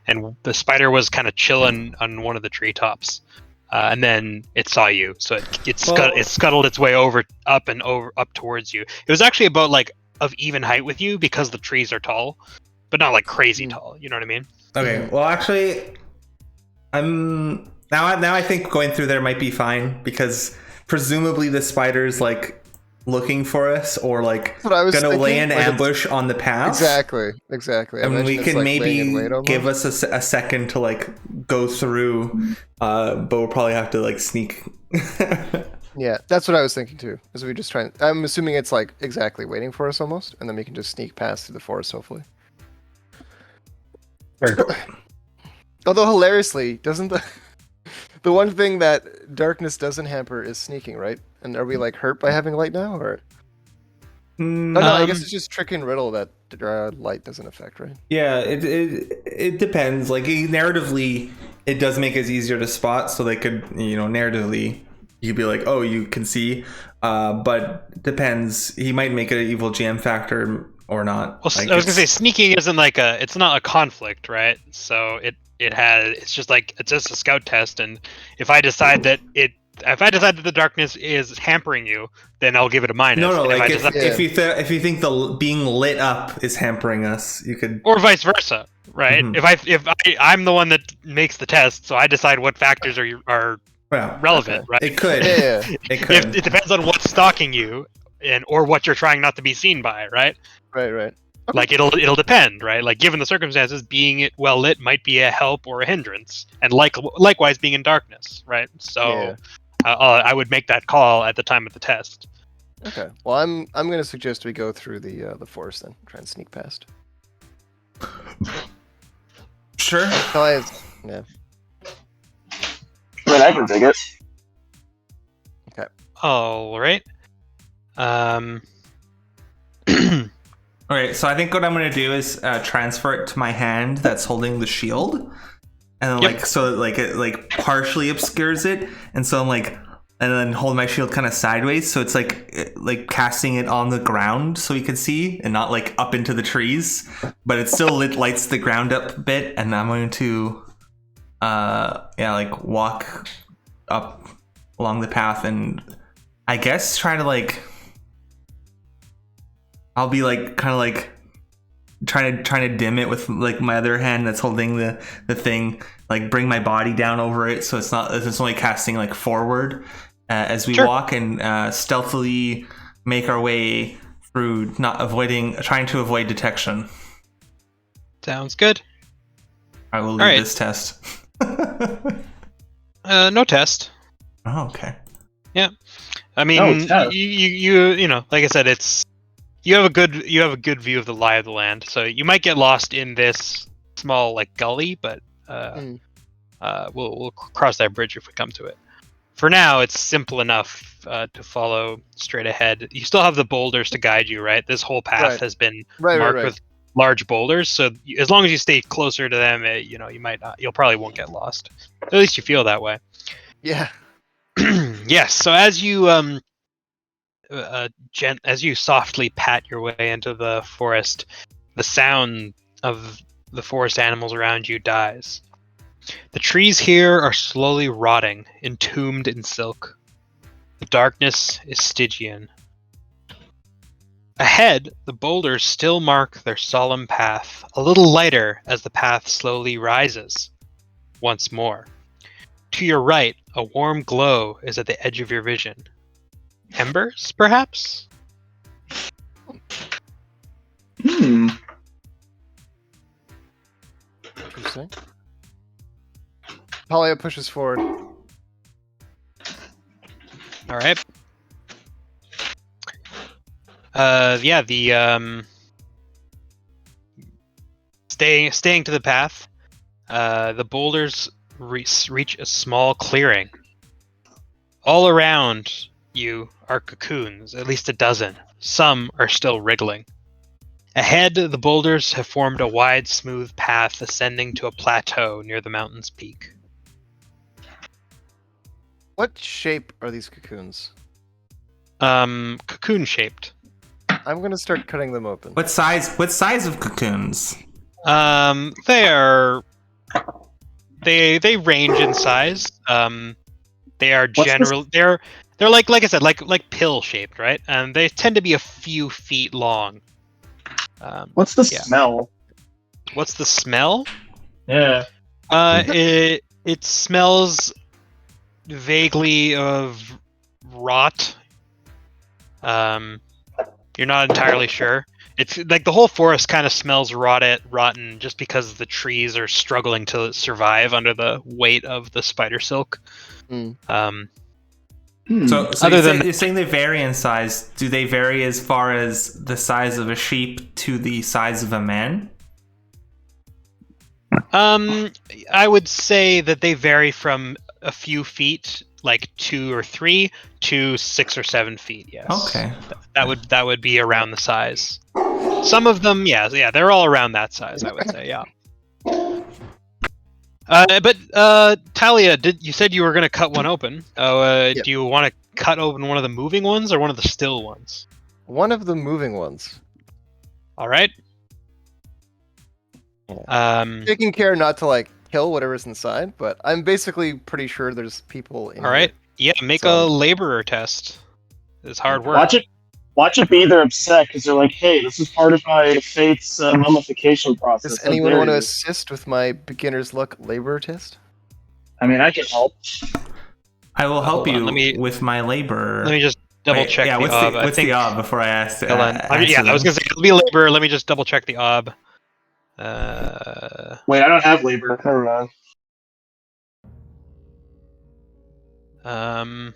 Speaker 2: and the spider was kind of chilling on one of the treetops, and then it saw you, so it scuttled its way up towards you. It was actually about like of even height with you because the trees are tall, but not like crazy tall. You know what I mean?
Speaker 1: Okay. Well, actually, now I think going through there might be fine because presumably the spider's like looking for us or like gonna lay an ambush on the path.
Speaker 4: Exactly.
Speaker 1: I mean, we can maybe give us a second to like go through, but we'll probably have to like sneak.
Speaker 4: Yeah, that's what I was thinking too. Is we just trying? I'm assuming it's like exactly waiting for us almost, and then we can just sneak past through the forest hopefully. Although hilariously, doesn't the one thing that darkness doesn't hamper is sneaking, right? And are we like hurt by having light now, or? No, I guess it's just trick and riddle that light doesn't affect, right?
Speaker 1: Yeah, it depends. Like narratively, it does make it easier to spot, so they could narratively you'd be like, oh, you can see, but depends. He might make it an evil GM factor or not.
Speaker 2: Well, I was gonna say sneaking isn't like it's not a conflict, right? So it's just a scout test, and if I decide that the darkness is hampering you, then I'll give it a minus.
Speaker 1: No, like if you think the being lit up is hampering us, you could,
Speaker 2: or vice versa, right?
Speaker 1: Mm-hmm.
Speaker 2: If I'm the one that makes the test, so I decide what factors are relevant, right?
Speaker 1: It could.
Speaker 4: Yeah.
Speaker 1: It could.
Speaker 2: It depends on what's stalking you, or what you're trying not to be seen by, right?
Speaker 4: Right.
Speaker 2: Like it'll depend, right? Like given the circumstances, being it well lit might be a help or a hindrance, and likewise being in darkness, right? So I would make that call at the time of the test.
Speaker 4: Okay. Well, I'm going to suggest we go through the forest then. Try and sneak past.
Speaker 1: Sure.
Speaker 4: Yeah.
Speaker 5: I mean, I can dig it.
Speaker 2: All right.
Speaker 1: Okay, so I think what I'm gonna do is transfer it to my hand that's holding the shield, and then, it partially obscures it, and so I'm like, and then hold my shield kind of sideways, so it's like casting it on the ground so you can see, and not like up into the trees, but it still lights the ground up a bit, and I'm going to, walk up along the path, and I guess try to I'll be trying to dim it with my other hand that's holding the thing, bring my body down over it so it's only casting forward as we walk, and stealthily make our way through, trying to avoid detection.
Speaker 2: Sounds good.
Speaker 1: I will leave this test.
Speaker 2: No test.
Speaker 1: Oh, okay.
Speaker 2: Yeah, I mean, you know, like I said, you have a good view of the lie of the land, so you might get lost in this small gully, but we'll cross that bridge if we come to it. For now, it's simple enough to follow straight ahead. You still have the boulders to guide you, right? This whole path has been marked with large boulders, so as long as you stay closer to them, you'll probably won't get lost. At least you feel that way.
Speaker 4: Yeah.
Speaker 2: Yes. So as you as you softly pat your way into the forest, the sound of the forest animals around you dies. The trees here are slowly rotting, entombed in silk. The darkness is Stygian. Ahead, the boulders still mark their solemn path, a little lighter as the path slowly rises. Once more. To your right, a warm glow is at the edge of your vision. Embers, perhaps?
Speaker 5: Hmm.
Speaker 4: Interesting. Talia pushes forward.
Speaker 2: All right. Staying to the path, the boulders reach a small clearing. All around you are cocoons, at least a dozen. Some are still wriggling. Ahead, the boulders have formed a wide, smooth path ascending to a plateau near the mountain's peak.
Speaker 4: What shape are these cocoons?
Speaker 2: Cocoon shaped.
Speaker 4: I'm gonna start cutting them open.
Speaker 1: What size of cocoons?
Speaker 2: They range in size. They are they're like I said, like pill shaped, right? And they tend to be a few feet long.
Speaker 5: What's the smell?
Speaker 2: What's the smell?
Speaker 5: Yeah.
Speaker 2: It smells vaguely of rot. You're not entirely sure. It's like the whole forest kind of smells rotten just because the trees are struggling to survive under the weight of the spider silk.
Speaker 1: So you're saying they vary in size. Do they vary as far as the size of a sheep to the size of a man?
Speaker 2: I would say that they vary from a few feet, like 2 or 3, to 6 or 7 feet. Yes.
Speaker 1: Okay.
Speaker 2: That would be around the size. Some of them, they're all around that size. I would say, yeah. But Talia, you said you were going to cut one open.
Speaker 4: Yep.
Speaker 2: Do you want to cut open one of the moving ones or one of the still ones?
Speaker 4: One of the moving ones.
Speaker 2: All right.
Speaker 4: Taking care not to kill whatever's inside, but I'm basically pretty sure there's people in
Speaker 2: all right.
Speaker 4: here.
Speaker 2: Yeah, make a laborer test. It's hard work.
Speaker 5: Watch it be they're upset because they're like, hey, this is part of my fate's mummification process.
Speaker 4: Does anyone want to assist with my beginner's luck laborer test?
Speaker 5: I mean, I can help.
Speaker 1: I will help
Speaker 2: Hold on,
Speaker 1: you with my labor.
Speaker 2: Let me just double
Speaker 1: Wait,
Speaker 2: check
Speaker 1: yeah,
Speaker 2: the
Speaker 1: what's
Speaker 2: ob.
Speaker 1: the
Speaker 2: I
Speaker 1: what's
Speaker 2: think.
Speaker 1: the ob before I asked?
Speaker 2: Hold on.
Speaker 1: Answer
Speaker 2: I was
Speaker 1: them?
Speaker 2: gonna say it'll be labor. Let me just double check the ob.
Speaker 5: Wait, I don't have labor. Never mind.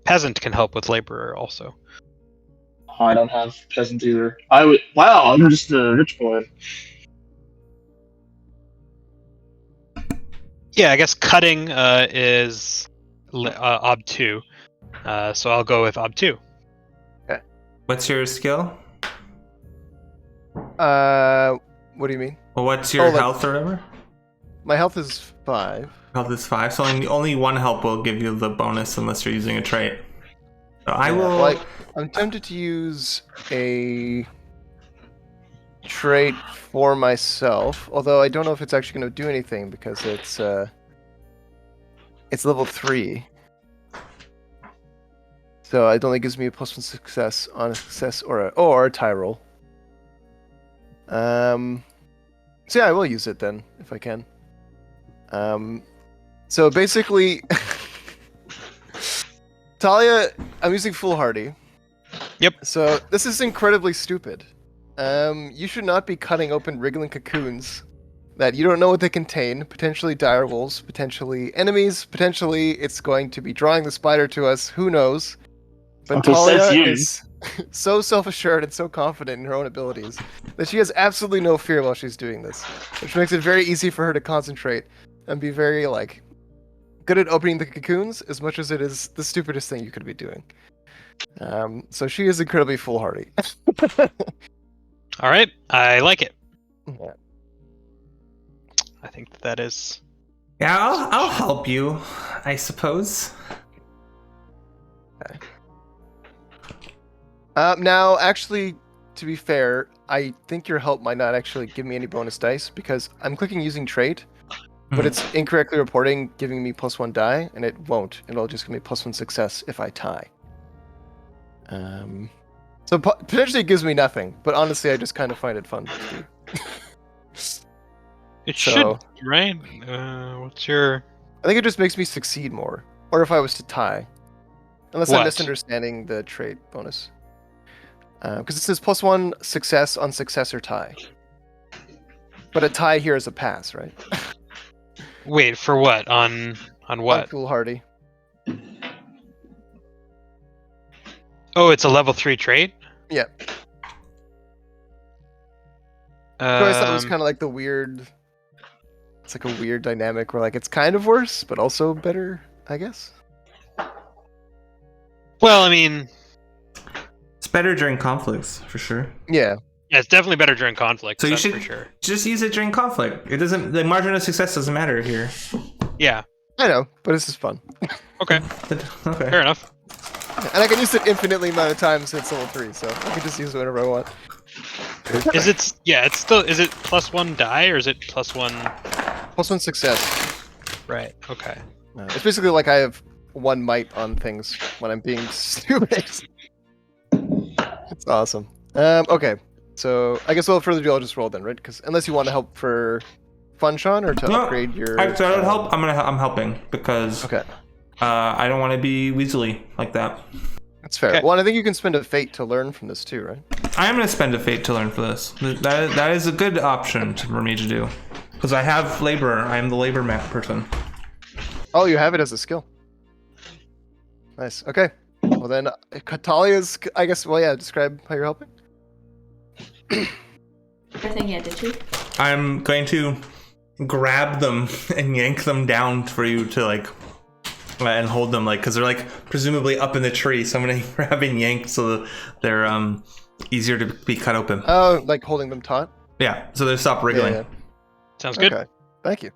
Speaker 2: Peasant can help with laborer also.
Speaker 5: Oh, I don't have peasant either. I would. Wow, I'm just a rich boy.
Speaker 2: Yeah, I guess cutting is ob 2. So I'll go with ob 2.
Speaker 1: What's your skill?
Speaker 4: What do you mean?
Speaker 1: Well, what's your
Speaker 4: like-
Speaker 1: health or whatever?
Speaker 4: My health is 5.
Speaker 1: Health is 5, so only one help will give you the bonus unless you're using a trait. So I
Speaker 4: Yeah,
Speaker 1: will.
Speaker 4: well, I'm tempted to use a trait for myself, although I don't know if it's actually going to do anything because it's level 3. So it only gives me a +1 success on a success or a tie roll. So yeah, I will use it then if I can. So basically, Talia, I'm using foolhardy.
Speaker 2: Yep.
Speaker 4: So this is incredibly stupid. You should not be cutting open wriggling cocoons that you don't know what they contain. Potentially dire wolves, potentially enemies, potentially it's going to be drawing the spider to us. Who knows? But
Speaker 5: Okay, says
Speaker 4: Talia
Speaker 5: you.
Speaker 4: is so self-assured and so confident in her own abilities that she has absolutely no fear while she's doing this, which makes it very easy for her to concentrate and be very good at opening the cocoons as much as it is the stupidest thing you could be doing. So she is incredibly foolhardy.
Speaker 2: All right, I like it.
Speaker 4: Yeah.
Speaker 2: I think that is.
Speaker 1: Yeah, I'll help you, I suppose.
Speaker 4: Now, actually, to be fair, I think your help might not actually give me any bonus dice because I'm clicking using trait, but it's incorrectly reporting giving me +1 die, and it won't. It'll just give me +1 success if I tie. So potentially it gives me nothing, but honestly, I just kind of find it fun to do.
Speaker 2: It
Speaker 4: So-
Speaker 2: should, right? What's your.
Speaker 4: I think it just makes me succeed more, or if I was to tie, unless I'm
Speaker 2: What?
Speaker 4: misunderstanding the trait bonus. Because it says +1 success on success or tie. But a tie here is a pass, right?
Speaker 2: Wait, for what? On
Speaker 4: On
Speaker 2: what?
Speaker 4: foolhardy.
Speaker 2: Oh, it's a level 3 trait?
Speaker 4: Yeah. So I thought it was kind of like the weird. It's like a weird dynamic where it's kind of worse, but also better, I guess.
Speaker 2: Well, I mean,
Speaker 1: It's better during conflicts for sure.
Speaker 4: Yeah.
Speaker 2: yeah, it's definitely better during conflict.
Speaker 1: So you
Speaker 2: that's
Speaker 1: should
Speaker 2: for sure.
Speaker 1: just use it during conflict. It doesn't. The margin of success doesn't matter here.
Speaker 2: Yeah.
Speaker 4: I know, but this is fun.
Speaker 2: Okay.
Speaker 1: Okay.
Speaker 2: Fair enough.
Speaker 4: And I can use it infinitely amount of times since level 3, so I can just use it whenever I want.
Speaker 2: Is it? Yeah, it's still. Is it +1 die or is it +1?
Speaker 4: +1 success.
Speaker 2: Right. Okay.
Speaker 4: It's basically like I have 1 might on things when I'm being stupid. It's awesome. Okay. So I guess without further ado, I'll just roll then, right? Because unless you want to help for fun, Sean, or to
Speaker 1: No,
Speaker 4: upgrade your.
Speaker 1: So I would help. I'm helping because
Speaker 4: Okay,
Speaker 1: I don't want to be weaselly like that.
Speaker 4: that's fair.
Speaker 2: Okay.
Speaker 4: Well, and I think you can spend a fate to learn from this too, right?
Speaker 1: I am going to spend a fate to learn for this. That is a good option for me to do because I have laborer. I am the labor map person.
Speaker 4: Oh, you have it as a skill. Nice. Okay. Well then, Catalia's. I guess. Well, yeah. Describe how you're helping.
Speaker 6: Everything, yeah, did you?
Speaker 1: I'm going to grab them and yank them down for you to and hold them because they're presumably up in the tree. So I'm gonna grab and yank so that they're easier to be cut open.
Speaker 4: Oh, like holding them taut.
Speaker 1: Yeah, so they stop wriggling.
Speaker 4: Yeah.
Speaker 2: Sounds good.
Speaker 4: Okay. Thank you.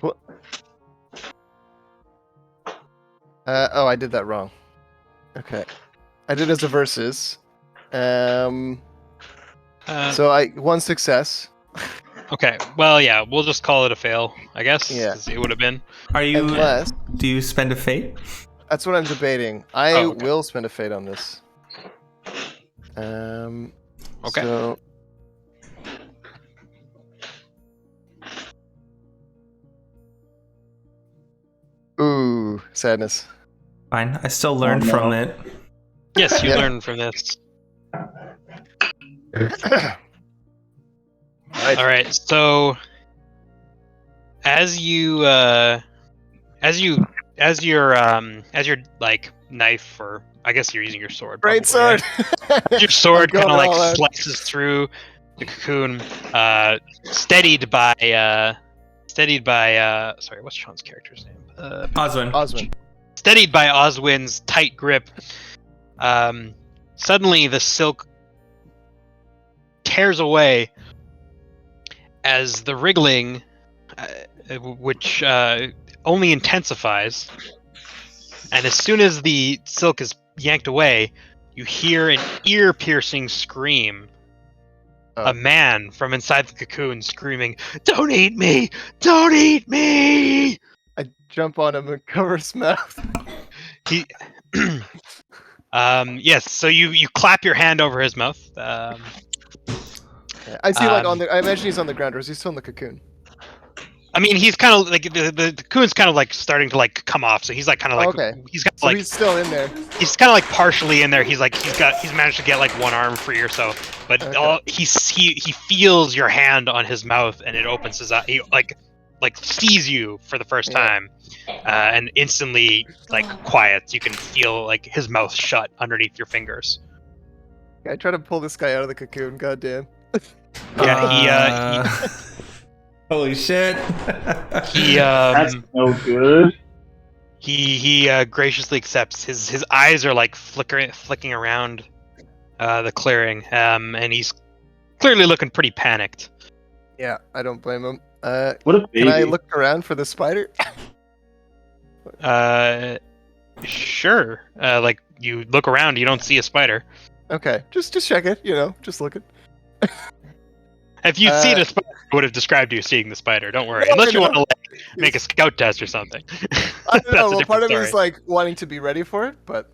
Speaker 4: Well, oh, I did that wrong. Okay. I did it as a versus. So I 1 success.
Speaker 2: Okay. Well, yeah, we'll just call it a fail, I guess.
Speaker 4: Yeah.
Speaker 2: 'Cause it would have been.
Speaker 1: Are you?
Speaker 4: Unless
Speaker 1: Do you spend a fate?
Speaker 4: that's what I'm debating. I
Speaker 2: Oh, okay.
Speaker 4: will spend a fate on this.
Speaker 2: Okay.
Speaker 4: So ooh, sadness.
Speaker 1: Fine. I still learned
Speaker 5: no.
Speaker 1: from it.
Speaker 2: Yes, you
Speaker 4: Yeah.
Speaker 2: learn from this.
Speaker 4: Right.
Speaker 2: All right. So as you as your like knife, or I guess you're using your sword.
Speaker 4: Great
Speaker 2: probably,
Speaker 4: sword.
Speaker 2: right? Your sword
Speaker 4: I'm
Speaker 2: kind of
Speaker 4: going
Speaker 2: like
Speaker 4: all out.
Speaker 2: slices through the cocoon, steadied by sorry, what's Sean's character's name?
Speaker 1: Oswin.
Speaker 4: Osmond.
Speaker 2: Steadied by Oswin's tight grip. Suddenly the silk tears away as the wriggling, which only intensifies. And as soon as the silk is yanked away, you hear an ear-piercing scream.
Speaker 4: Oh.
Speaker 2: A man from inside the cocoon screaming, "Don't eat me! Don't eat me!"
Speaker 4: I jump on him and cover his mouth.
Speaker 2: He, yes. So you clap your hand over his mouth.
Speaker 4: Yeah, I see, like,
Speaker 2: Um,
Speaker 4: I imagine he's on the ground, or is he still in the cocoon?
Speaker 2: I mean, he's kind of like the cocoon's kind of like starting to like come off. So he's like kind of like
Speaker 4: Okay.
Speaker 2: he's got
Speaker 4: So
Speaker 2: like
Speaker 4: he's still in there.
Speaker 2: he's kind of like partially in there. He's managed to get like one arm free or so, but
Speaker 4: Okay.
Speaker 2: he feels your hand on his mouth, and it opens his eye. He like sees you for the first
Speaker 4: Yeah.
Speaker 2: time, and instantly like quiets. You can feel like his mouth shut underneath your fingers.
Speaker 4: I try to pull this guy out of the cocoon. Goddamn.
Speaker 2: Yeah,
Speaker 1: Holy shit.
Speaker 2: he
Speaker 5: That's no good.
Speaker 2: he graciously accepts. His eyes are like flicking around the clearing, and he's clearly looking pretty panicked.
Speaker 4: Yeah, I don't blame him.
Speaker 5: What a baby.
Speaker 4: Can I look around for the spider?
Speaker 2: Sure. Like you look around, you don't see a spider.
Speaker 4: Okay, just check it. Just looking.
Speaker 2: If you'd seen a spider, I would have described you seeing the spider. Don't worry,
Speaker 4: No,
Speaker 2: unless you
Speaker 4: no.
Speaker 2: want to like, make a scout test or something.
Speaker 4: I don't know.
Speaker 2: That's a
Speaker 4: Well,
Speaker 2: different
Speaker 4: part of me
Speaker 2: story.
Speaker 4: is like wanting to be ready for it, but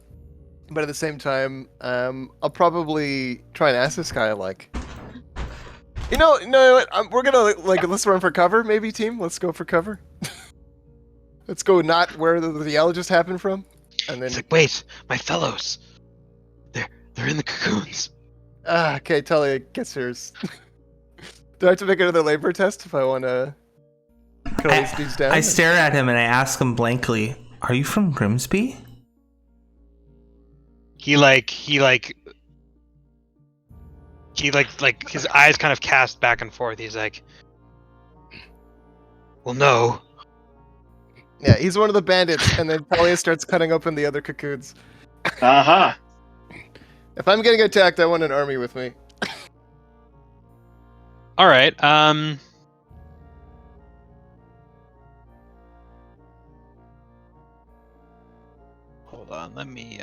Speaker 4: at the same time, I'll probably try and ask this guy, like, no, we're gonna like, let's run for cover, maybe, team. Let's go for cover. Let's go not where the yell just happened from, and then.
Speaker 2: He's like, wait, my fellows, they're in the cocoons.
Speaker 4: Okay, Talia gets hers. Do I have to make another labor test if I want to cut all these dudes down?
Speaker 1: I stare at him and I ask him blankly, "Are you from Grimsby?"
Speaker 2: He his eyes kind of cast back and forth. He's like, well, no.
Speaker 4: Yeah, he's one of the bandits, and then Talia starts cutting open the other cocoons.
Speaker 5: Aha.
Speaker 4: If I'm getting attacked, I want an army with me.
Speaker 2: All right. Hold on. Let me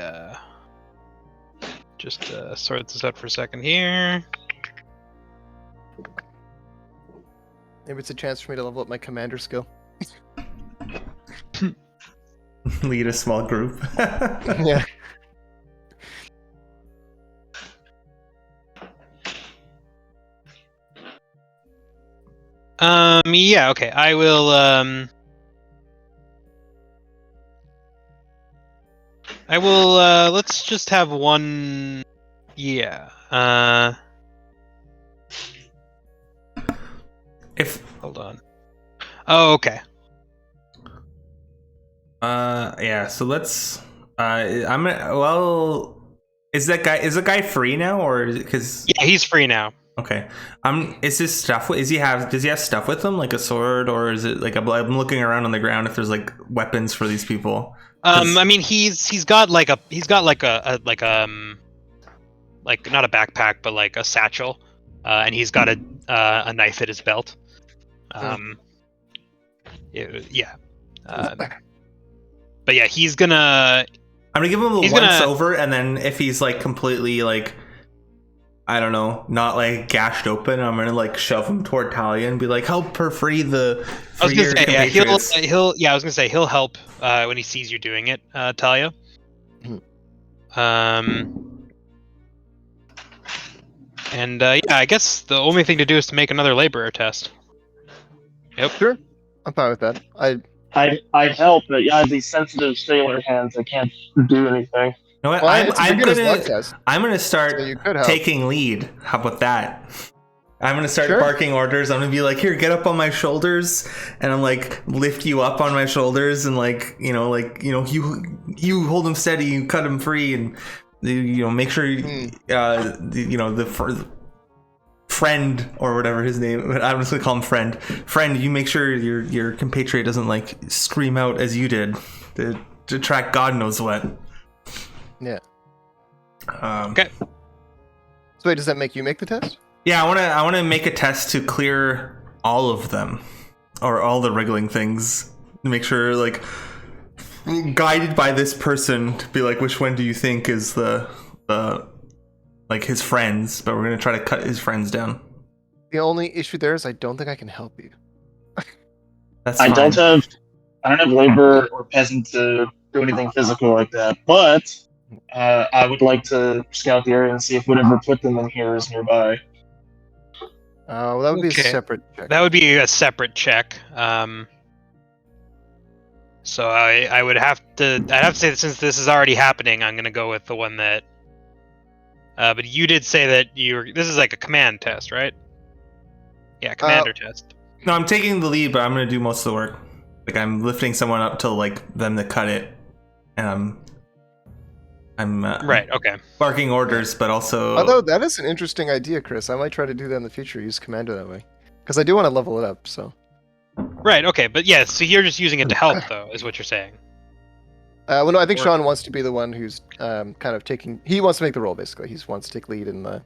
Speaker 2: just sort this out for a second here.
Speaker 4: Maybe it's a chance for me to level up my commander skill.
Speaker 1: Lead a small group.
Speaker 4: Yeah.
Speaker 2: Yeah, okay. I will let's just have one. Yeah. Hold on. Oh, okay.
Speaker 1: Yeah, so let's is the guy free now, or is it because
Speaker 2: Yeah, he's free now.
Speaker 1: okay. Is his stuff does he have stuff with him, like a sword, or is it like I'm looking around on the ground if there's like weapons for these people?
Speaker 2: I mean, he's got like a like not a backpack, but like a satchel, and he's got a knife at his belt. Yeah. But yeah, I'm
Speaker 1: gonna give him a
Speaker 2: he's
Speaker 1: once
Speaker 2: gonna-
Speaker 1: over, and then if he's like completely like, I don't know, not like gashed open, I'm gonna like shove him toward Talia and be like, help her free
Speaker 2: I was
Speaker 1: your
Speaker 2: gonna say, yeah,
Speaker 1: compatriots.
Speaker 2: I was gonna say he'll help when he sees you doing it, Talia. And yeah, I guess the only thing to do is to make another laborer test. Yep.
Speaker 4: Sure. I'm fine with that.
Speaker 5: I help, but I have these sensitive sailor hands. I can't do anything.
Speaker 1: You know what?
Speaker 4: Well, it's a beginner's luck test.
Speaker 1: I'm gonna start
Speaker 4: So you could help.
Speaker 1: taking lead. How about that? I'm gonna start
Speaker 4: Sure.
Speaker 1: barking orders. I'm gonna be like, here, get up on my shoulders, and I'm like lift you up on my shoulders, and you hold him steady, you cut him free, and make sure the friend or whatever his name. I'm just gonna call him friend. Friend, you make sure your compatriot doesn't like scream out as you did to attract God knows what.
Speaker 4: Yeah.
Speaker 2: Okay.
Speaker 4: So wait, does that make you make the test?
Speaker 1: Yeah, I want to make a test to clear all of them, or all the wriggling things. Make sure, like, guided by this person, to be like, which one do you think is the like his friends? But we're gonna try to cut his friends down.
Speaker 4: The only issue there is I don't think I can help you.
Speaker 1: That's
Speaker 5: I
Speaker 1: fine.
Speaker 5: don't have labor or peasant to do anything physical like that, but I would like to scout the area and see if whatever put them in here is nearby.
Speaker 4: Well, that would be a
Speaker 2: Okay.
Speaker 4: separate check.
Speaker 2: That would be a separate check. So I would have to. I'd have to say that since this is already happening, I'm gonna go with the one that. But you did say that this is like a command test, right? Yeah, commander test.
Speaker 1: No, I'm taking the lead, but I'm gonna do most of the work. Like, I'm lifting someone up to like them to cut it, and I'm
Speaker 2: Right. Okay.
Speaker 1: barking orders, but also.
Speaker 4: Although that is an interesting idea, Chris. I might try to do that in the future. Use commander that way, because I do want to level it up. So.
Speaker 2: Right. Okay. But yeah, so you're just using it to help, though, is what you're saying.
Speaker 4: Well, no, I think
Speaker 2: Or-
Speaker 4: Sean wants to be the one who's kind of taking. He wants to make the role basically. He wants to take lead in the.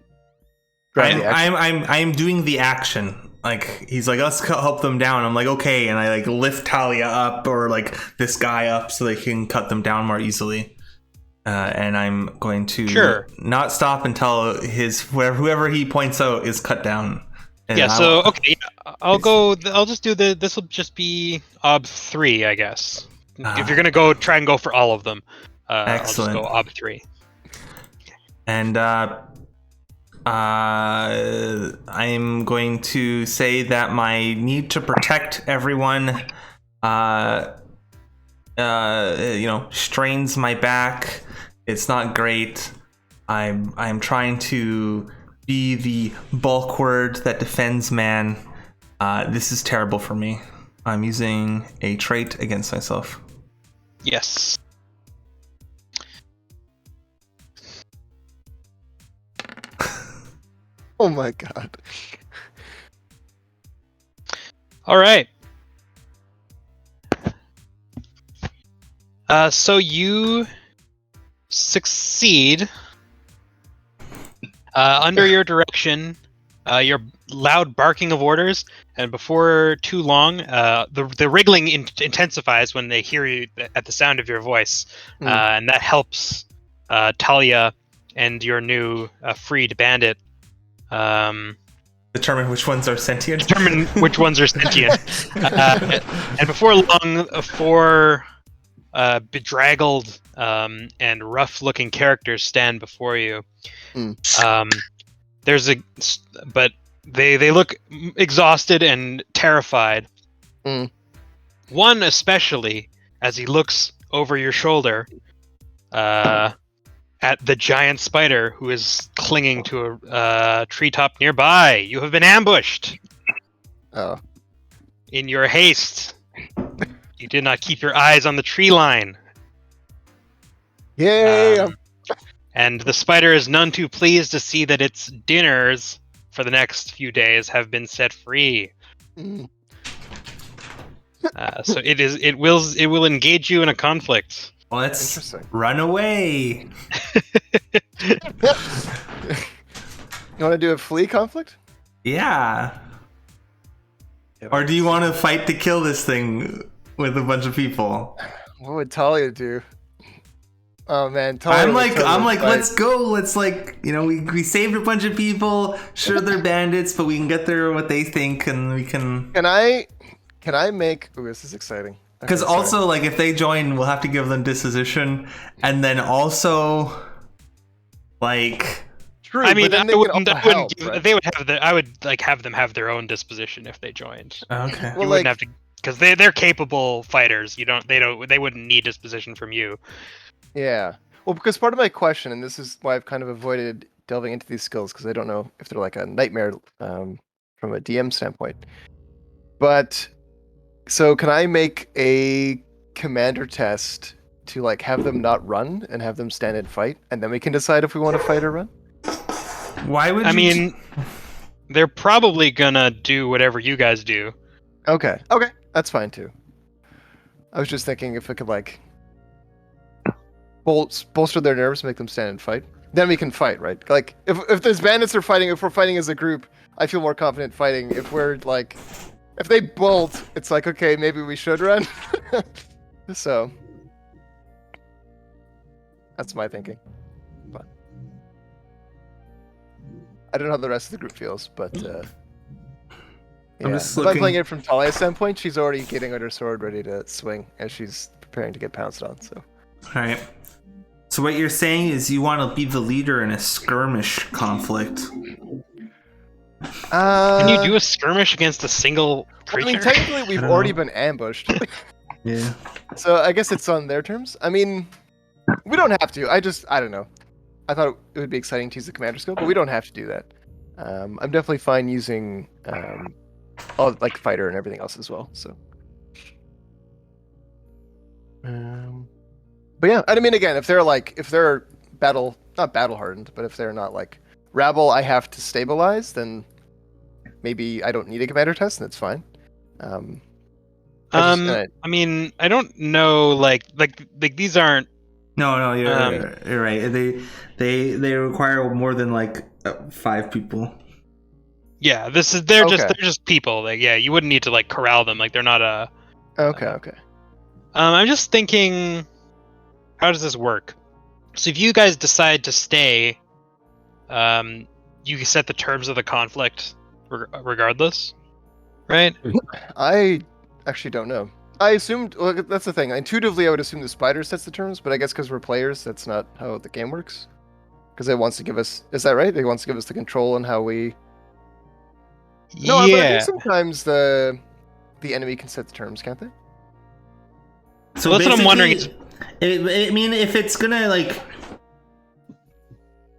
Speaker 1: I'm doing the action. Like, he's like, let's help them down. I'm like, okay, and I like lift Talia up, or like this guy up, so they can cut them down more easily. And I'm going to not stop until whoever he points out is cut down. And
Speaker 2: Yeah. So okay, I'll go. I'll just do the. This will just be ob 3, I guess. If you're gonna try and go for all of them,
Speaker 1: Excellent.
Speaker 2: I'll just go ob 3.
Speaker 1: And I'm going to say that my need to protect everyone, strains my back. It's not great. I'm trying to be the bulwark that defends man. This is terrible for me. I'm using a trait against myself.
Speaker 2: Yes.
Speaker 4: Oh my god.
Speaker 2: All right. So you succeed. Under your direction, your loud barking of orders, and before too long, the wriggling intensifies when they hear you at the sound of your voice, and that helps Talia and your new freed bandit
Speaker 1: Determine which ones are sentient.
Speaker 2: determine which ones are sentient. And before long, 4 bedraggled and rough-looking characters stand before you. But they look exhausted and terrified. One especially, as he looks over your shoulder, at the giant spider who is clinging to a treetop nearby. You have been ambushed.
Speaker 4: Oh.
Speaker 2: In your haste, you did not keep your eyes on the tree line.
Speaker 4: Yay!
Speaker 2: And the spider is none too pleased to see that its dinners for the next few days have been set free. So it will engage you in a conflict.
Speaker 1: Let's
Speaker 4: Interesting.
Speaker 1: run away.
Speaker 4: You want to do a flee conflict?
Speaker 1: Yeah. Or do you want to fight to kill this thing with a bunch of people?
Speaker 4: What would Talia do? Oh man, Talia
Speaker 1: I'm
Speaker 4: would totally
Speaker 1: like,
Speaker 4: fight.
Speaker 1: let's go. Let's we saved a bunch of people. Sure, they're bandits, but we can get there what they think, and we can.
Speaker 4: Can I make? Ooh, this is exciting.
Speaker 1: Because
Speaker 4: Okay, sorry.
Speaker 1: also, like, if they join, we'll have to give them disposition, and then also, like.
Speaker 4: True,
Speaker 2: I mean,
Speaker 4: but then they
Speaker 2: I
Speaker 4: can
Speaker 2: wouldn't
Speaker 4: also help,
Speaker 2: give,
Speaker 4: right?
Speaker 2: they would have I would like have them have their own disposition if they joined.
Speaker 1: Okay.
Speaker 4: Well,
Speaker 2: You wouldn't
Speaker 4: like,
Speaker 2: have to because they're capable fighters. They wouldn't need disposition from you.
Speaker 4: Yeah. Well, because part of my question, and this is why I've kind of avoided delving into these skills, because I don't know if they're like a nightmare from a DM standpoint. But so can I make a commander test to like have them not run and have them stand and fight, and then we can decide if we want to fight or run?
Speaker 1: Why would
Speaker 2: I
Speaker 1: you?
Speaker 2: mean, they're probably gonna do whatever you guys do.
Speaker 4: Okay, that's fine too. I was just thinking if it could like bolster their nerves, make them stand and fight. Then we can fight, right? Like if there's bandits are fighting, if we're fighting as a group, I feel more confident fighting. If we're like, if they bolt, it's like okay, maybe we should run. So that's my thinking. But I don't know how the rest of the group feels, but yeah.
Speaker 1: I'm just
Speaker 4: If I'm
Speaker 1: looking.
Speaker 4: playing it from Talia's standpoint, she's already getting out her sword ready to swing as she's preparing to get pounced on. So
Speaker 1: All right. So what you're saying is you want to be the leader in a skirmish conflict.
Speaker 2: Can you do a skirmish against a single
Speaker 4: I
Speaker 2: creature?
Speaker 4: mean, technically,
Speaker 1: I
Speaker 4: we've
Speaker 1: don't
Speaker 4: already
Speaker 1: know.
Speaker 4: been ambushed.
Speaker 1: Yeah.
Speaker 4: So I guess it's on their terms. I mean, we don't have to. I don't know. I thought it would be exciting to use the commander skill, but we don't have to do that. I'm definitely fine using all like fighter and everything else as well. So, but yeah, I mean, again, if they're not battle hardened, but if they're not like rabble, I have to stabilize, then maybe I don't need a commander test, and it's fine.
Speaker 2: I mean, I don't know. Like these aren't.
Speaker 1: No, you're right. They require more than like 5 people.
Speaker 2: Yeah, they're
Speaker 4: Okay.
Speaker 2: just people. Like, yeah, you wouldn't need to like corral them. Like they're not a.
Speaker 4: Okay.
Speaker 2: I'm just thinking, how does this work? So if you guys decide to stay, you set the terms of the conflict regardless, right?
Speaker 4: I actually don't know. I assumed, well, that's the thing. Intuitively, I would assume the spider sets the terms, but I guess because we're players, that's not how the game works. Because it wants to give us, is that right? It wants to give us the control on how we. No, but I
Speaker 2: yeah.
Speaker 4: think sometimes the enemy can set the terms, can't they?
Speaker 1: So
Speaker 2: Well, that's what I'm wondering
Speaker 1: basically, I mean, if it's gonna like,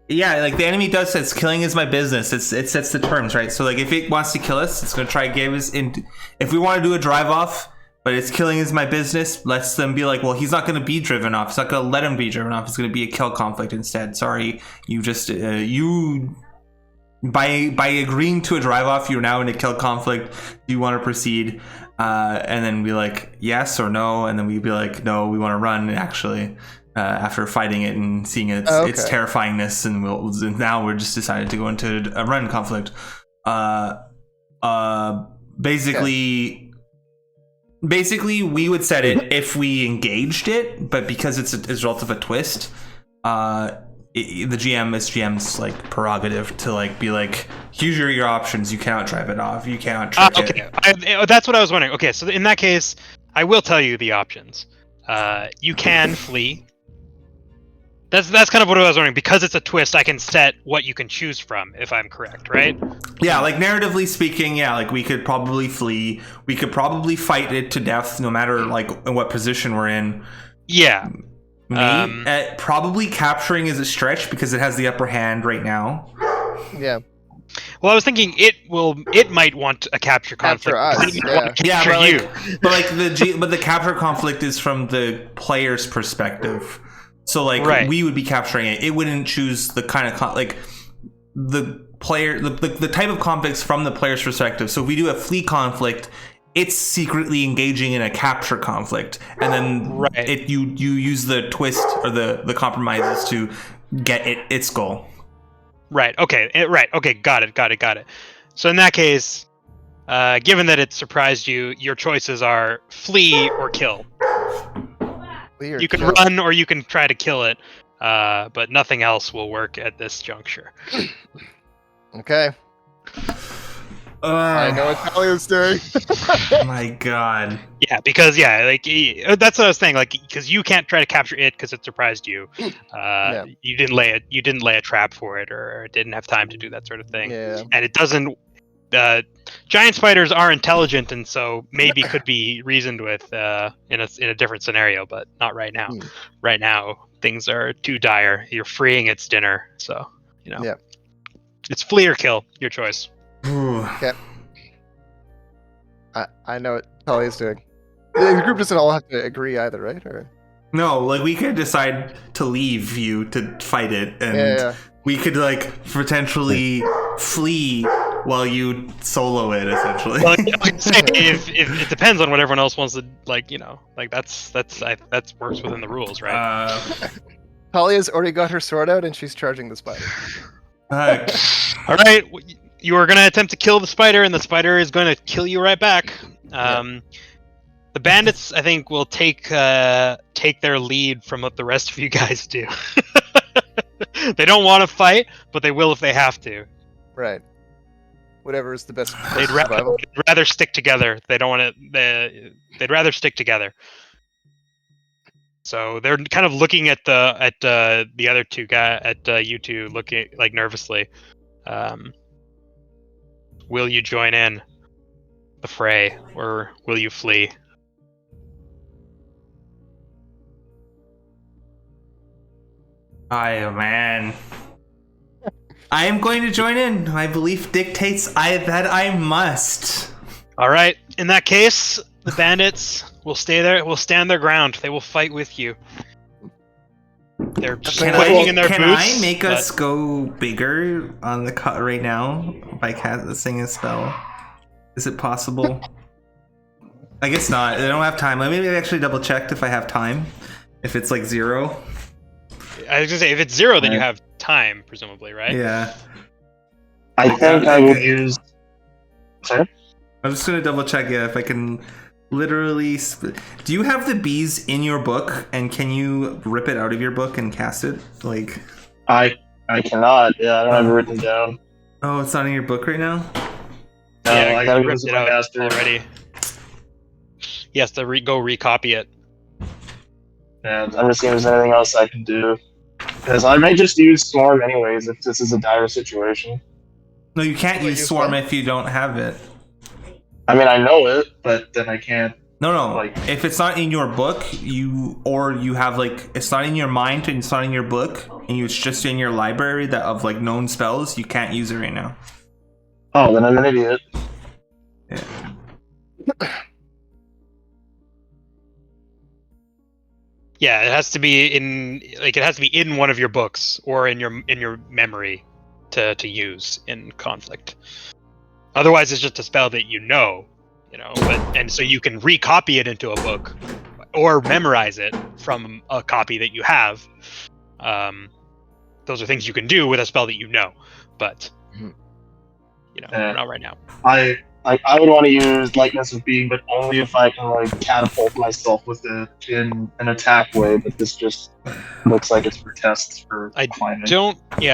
Speaker 1: yeah, like the enemy does says killing is my business. It sets the terms, right? So like if it wants to kill us, it's gonna try to give us in. If we want to do a drive off, but it's killing is my business, let's them be like, well, he's not gonna be driven off. It's not gonna let him be driven off. It's gonna be a kill conflict instead. Sorry, you just you. By agreeing to a drive off, you're now in a kill conflict. Do you want to proceed? And then be like yes or no, and then we'd be like no, we want to run. Actually, after fighting it and seeing its terrifyingness, and now we're just decided to go into a run conflict. Basically, we would set it if we engaged it, but because it's a result of a twist, the GM's like prerogative to like be like, here's your options. You cannot drive it off. You cannot trick it.
Speaker 2: That's what I was wondering. Okay, so in that case, I will tell you the options. You can flee. That's kind of what I was wondering. Because it's a twist, I can set what you can choose from, if I'm correct, right?
Speaker 1: Yeah, like narratively speaking, yeah, like we could probably flee. We could probably fight it to death, no matter like what position we're in.
Speaker 2: Yeah.
Speaker 1: Probably capturing is a stretch because it has the upper hand right now.
Speaker 4: Yeah.
Speaker 2: Well, I was thinking it might want a capture conflict.
Speaker 4: Capture us,
Speaker 2: It might want to
Speaker 1: Yeah,
Speaker 2: capture
Speaker 1: but the capture conflict is from the player's perspective. So like
Speaker 2: Right.
Speaker 1: we would be capturing it. It wouldn't choose the kind of like the player the type of conflicts from the player's perspective. So if we do a flee conflict, it's secretly engaging in a capture conflict, and then you use the twist or the compromises to get its goal.
Speaker 2: Right. Okay. Okay. Got it. So in that case, given that it surprised you, your choices are flee or kill. You can run or you can try to kill it, but nothing else will work at this juncture.
Speaker 4: Okay. I know what Talia's doing.
Speaker 1: My God.
Speaker 2: Yeah, because that's what I was saying. Like, because you can't try to capture it because it surprised you. You didn't lay a trap for it, or it didn't have time to do that sort of thing.
Speaker 4: Yeah.
Speaker 2: And it doesn't. giant spiders are intelligent, and so maybe could be reasoned with in a different scenario, but not right now. Right now, things are too dire. You're freeing its dinner, so
Speaker 4: Yeah.
Speaker 2: it's flee or kill. Your choice.
Speaker 4: Okay. I know what Talia's doing. The group doesn't all have to agree either, right? Or
Speaker 1: No, like we could decide to leave you to fight it, and
Speaker 4: yeah.
Speaker 1: we could like potentially flee while you solo it, essentially.
Speaker 2: Well, if it depends on what everyone else wants to that works within the rules, right?
Speaker 4: Talia's already got her sword out and she's charging the spider.
Speaker 2: All right, you are going to attempt to kill the spider, and the spider is going to kill you right back. The bandits, I think, will take their lead from what the rest of you guys do. They don't want to fight, but they will if they have to.
Speaker 4: Right. Whatever is the best.
Speaker 2: They'd rather stick together. They don't want to. They'd rather stick together. So they're kind of looking at the other two guys, at you two, looking like nervously. Will you join in the fray, or will you flee?
Speaker 1: Man. I am going to join in. My belief dictates that I must.
Speaker 2: All right. In that case, the bandits will stay there. Will stand their ground. They will fight with you. They're swinging in their boots.
Speaker 1: Can I make us go bigger on the cut right now by casting a spell? Is it possible? I guess not. I don't have time. Maybe I actually double checked if I have time. If it's like 0.
Speaker 2: I was gonna say, if it's 0, then you have time, presumably, right?
Speaker 1: Yeah.
Speaker 5: I think I would use. Sorry?
Speaker 1: I'm just gonna double check if I can literally. Do you have the bees in your book, and can you rip it out of your book and cast it? Like,
Speaker 5: I cannot. Yeah, I don't have it written down.
Speaker 1: oh, it's not in your book right now.
Speaker 5: No,
Speaker 2: Yeah,
Speaker 5: I gotta
Speaker 2: ripped
Speaker 5: use
Speaker 2: it
Speaker 5: my
Speaker 2: out
Speaker 5: master.
Speaker 2: already. He has to go recopy it.
Speaker 5: Yeah, I'm just seeing if there's anything else I can do. Because I might just use Swarm anyways if this is a dire situation.
Speaker 1: No, you can't use Swarm if you don't have it.
Speaker 5: I mean, I know it, but then I can't.
Speaker 1: No.
Speaker 5: Like,
Speaker 1: if it's not in your book, you have like it's not in your mind and it's not in your book, and it's just in your library that of like known spells, you can't use it right now.
Speaker 5: oh, then I'm an idiot.
Speaker 1: Yeah.
Speaker 2: Yeah, it has to be in one of your books or in your memory to use in conflict. Otherwise, it's just a spell that you know. And so you can recopy it into a book or memorize it from a copy that you have. Those are things you can do with a spell that you know, but not right now.
Speaker 5: I would want to use Lightness of Being, but only if I can like catapult myself with it in an attack way. But this just looks like it's for tests for climbing.
Speaker 2: I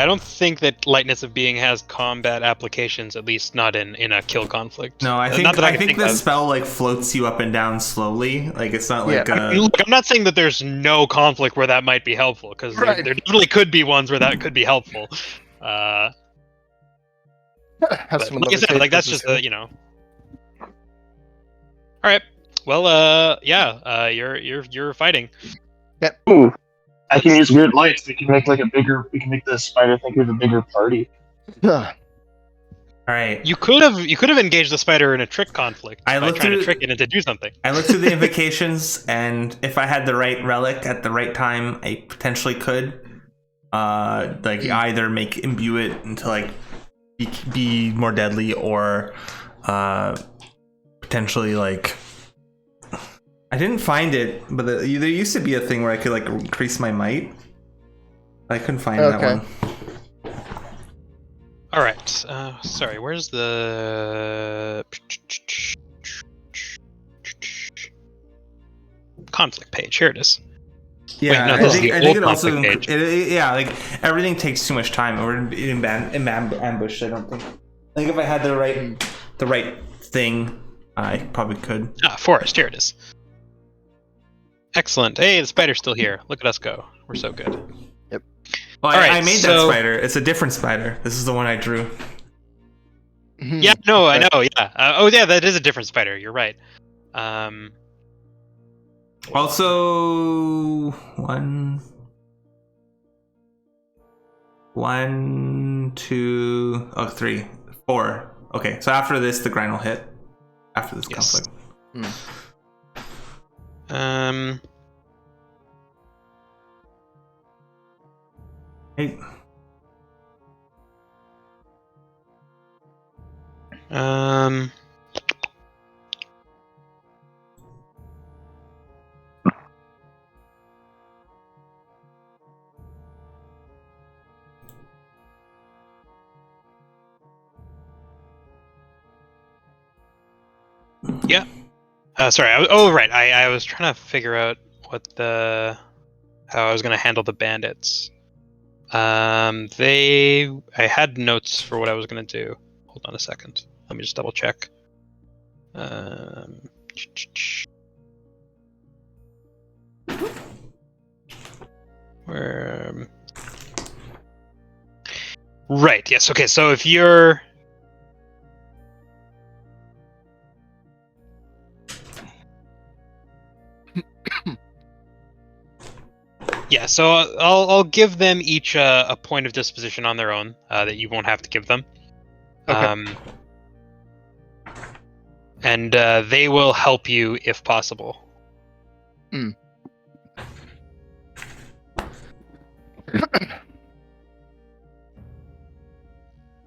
Speaker 2: don't think that Lightness of Being has combat applications, at least not in a kill conflict.
Speaker 1: No, I think the spell like floats you up and down slowly. Like it's not like.
Speaker 2: Look, I'm not saying that there's no conflict where that might be helpful, because there definitely could be ones where that could be helpful. Like I said, like that's just All right. Well, you're fighting.
Speaker 4: Yep.
Speaker 5: Ooh, I can use weird lights. We can make the spider think we have a bigger party.
Speaker 1: All right.
Speaker 2: You could have engaged the spider in a trick conflict by trying to trick it into do something.
Speaker 1: I looked through the invocations, and if I had the right relic at the right time, I potentially could, either imbue it into like be more deadly, or potentially like. I didn't find it, but there used to be a thing where I could like increase my might. I couldn't find that one.
Speaker 2: All right. Sorry. Where's the conflict page? Here it is.
Speaker 1: Yeah,
Speaker 2: wait, no,
Speaker 1: I think it also
Speaker 2: page.
Speaker 1: like everything takes too much time. We're in ambush. I don't think. I think if I had the right thing, I probably could.
Speaker 2: Forest. Here it is. Excellent. Hey, the spider's still here. Look at us go. We're so good.
Speaker 4: Yep.
Speaker 1: Oh, I made that spider. It's a different spider. This is the one I drew.
Speaker 2: Yeah, no, I know. Yeah. Oh, yeah, that is a different spider. You're right.
Speaker 1: Also, one, two, oh, three, four. Okay, so after this, the grind will hit. After this conflict. Hey.
Speaker 2: Yeah. Sorry. Right. I was trying to figure out how I was going to handle the bandits. I had notes for what I was going to do. Hold on a second. Let me just double check. Where? Right. Yes. Okay. So if you're yeah, so I'll give them each a point of disposition on their own that you won't have to give them.
Speaker 4: Okay.
Speaker 2: And they will help you if possible.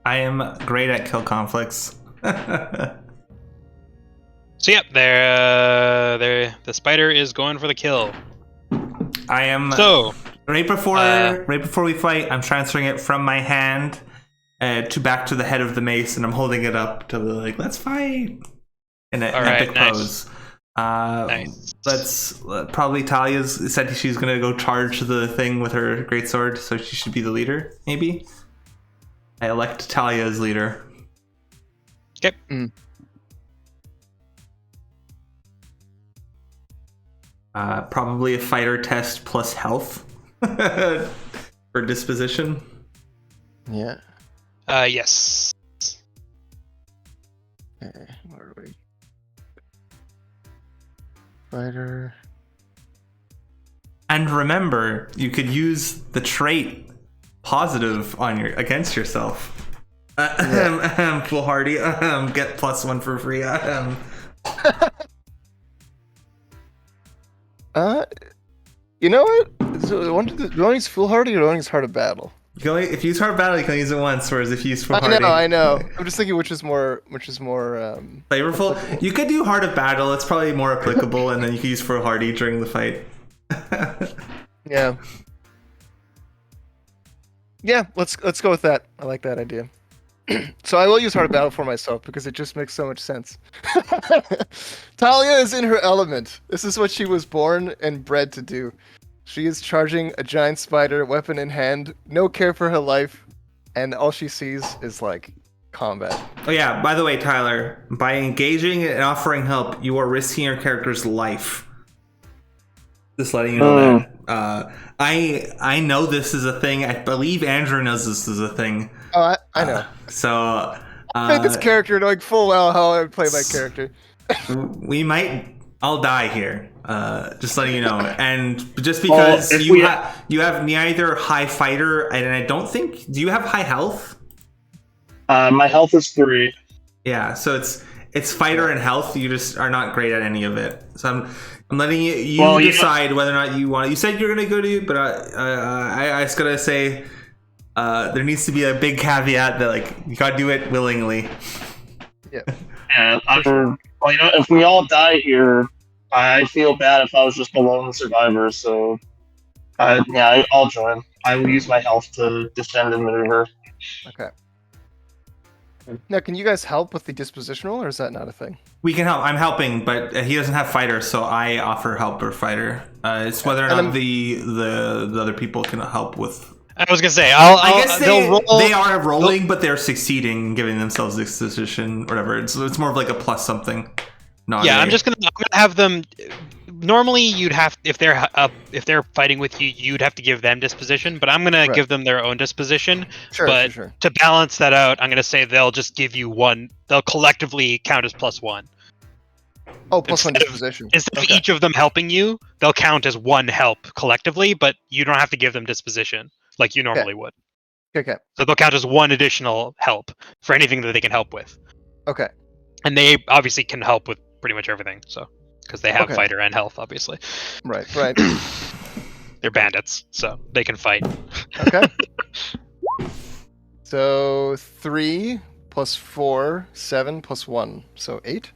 Speaker 1: I am great at kill conflicts.
Speaker 2: So yep, the spider is going for the kill.
Speaker 1: I am right before we fight. I'm transferring it from my hand back to the head of the mace, and I'm holding it up to like, let's fight in an epic pose.
Speaker 2: Nice.
Speaker 1: Let's probably Talia's said she's gonna go charge the thing with her greatsword, so she should be the leader. Maybe I elect Talia as leader.
Speaker 2: Yep.
Speaker 1: Probably a fighter test plus health for disposition.
Speaker 4: Yeah.
Speaker 2: Yes.
Speaker 4: Where are we? Fighter.
Speaker 1: And remember, you could use the trait positive on against yourself. Foolhardy. Get +1 for free.
Speaker 4: You know what? So do you want to use foolhardy or do you want to use heart of battle?
Speaker 1: If you use heart of battle, you can use it once, whereas if you use foolhardy,
Speaker 4: I know. I'm just thinking which is more
Speaker 1: flavorful. You could do heart of battle. It's probably more applicable, and then you can use foolhardy during the fight.
Speaker 4: Yeah. Yeah, let's go with that. I like that idea. So I will use Heart of Battle for myself because it just makes so much sense. Talia is in her element. This is what she was born and bred to do. She is charging a giant spider, weapon in hand, no care for her life, and all she sees is like combat.
Speaker 1: Oh yeah, by the way, Tyler, by engaging and offering help, you are risking your character's life. Just letting you know that. I know this is a thing. I believe Andrew knows this is a thing.
Speaker 4: Oh, I know.
Speaker 1: So
Speaker 4: I played this character knowing full well how I would play my character.
Speaker 1: We might all die here. Just letting you know. And just because you have neither high fighter, and I don't think, do you have high health?
Speaker 5: My health is 3.
Speaker 1: Yeah, so it's fighter and health. You just are not great at any of it. So I'm letting you decide whether or not you want it. You said you're gonna go to, but I just gotta say, there needs to be a big caveat that like you gotta do it willingly.
Speaker 4: Yeah.
Speaker 5: Yeah. Well, if we all die here, I feel bad if I was just a lone survivor. So, I'll join. I will use my health to defend and maneuver.
Speaker 4: Okay. Now, can you guys help with the dispositional, or is that not a thing?
Speaker 1: We can help. I'm helping, but he doesn't have fighter, so I offer help or fighter. It's whether or not the other people can help with.
Speaker 2: I was gonna say,
Speaker 1: I guess they are rolling, but they're succeeding, giving themselves this position, whatever. It's more of like a plus something.
Speaker 2: I'm gonna have them normally you'd have if they're fighting with you, you'd have to give them disposition. But I'm gonna
Speaker 4: Right.
Speaker 2: give them their own disposition.
Speaker 4: Sure,
Speaker 2: but
Speaker 4: sure.
Speaker 2: to balance that out, I'm gonna say they'll just give you one. They'll collectively count as +1.
Speaker 4: Oh, plus one
Speaker 2: Instead of-
Speaker 4: disposition.
Speaker 2: Instead of
Speaker 4: Okay.
Speaker 2: each of them helping you, they'll count as one help collectively, but you don't have to give them disposition like you normally would.
Speaker 4: Okay.
Speaker 2: So they'll count as one additional help for anything that they can help with.
Speaker 4: Okay.
Speaker 2: And they obviously can help with pretty much everything, so because they have
Speaker 4: Okay.
Speaker 2: fighter and health, obviously.
Speaker 4: Right. Right.
Speaker 2: They're bandits, so they can fight.
Speaker 4: Okay. So 3 plus 4, 7 plus 1, so 8.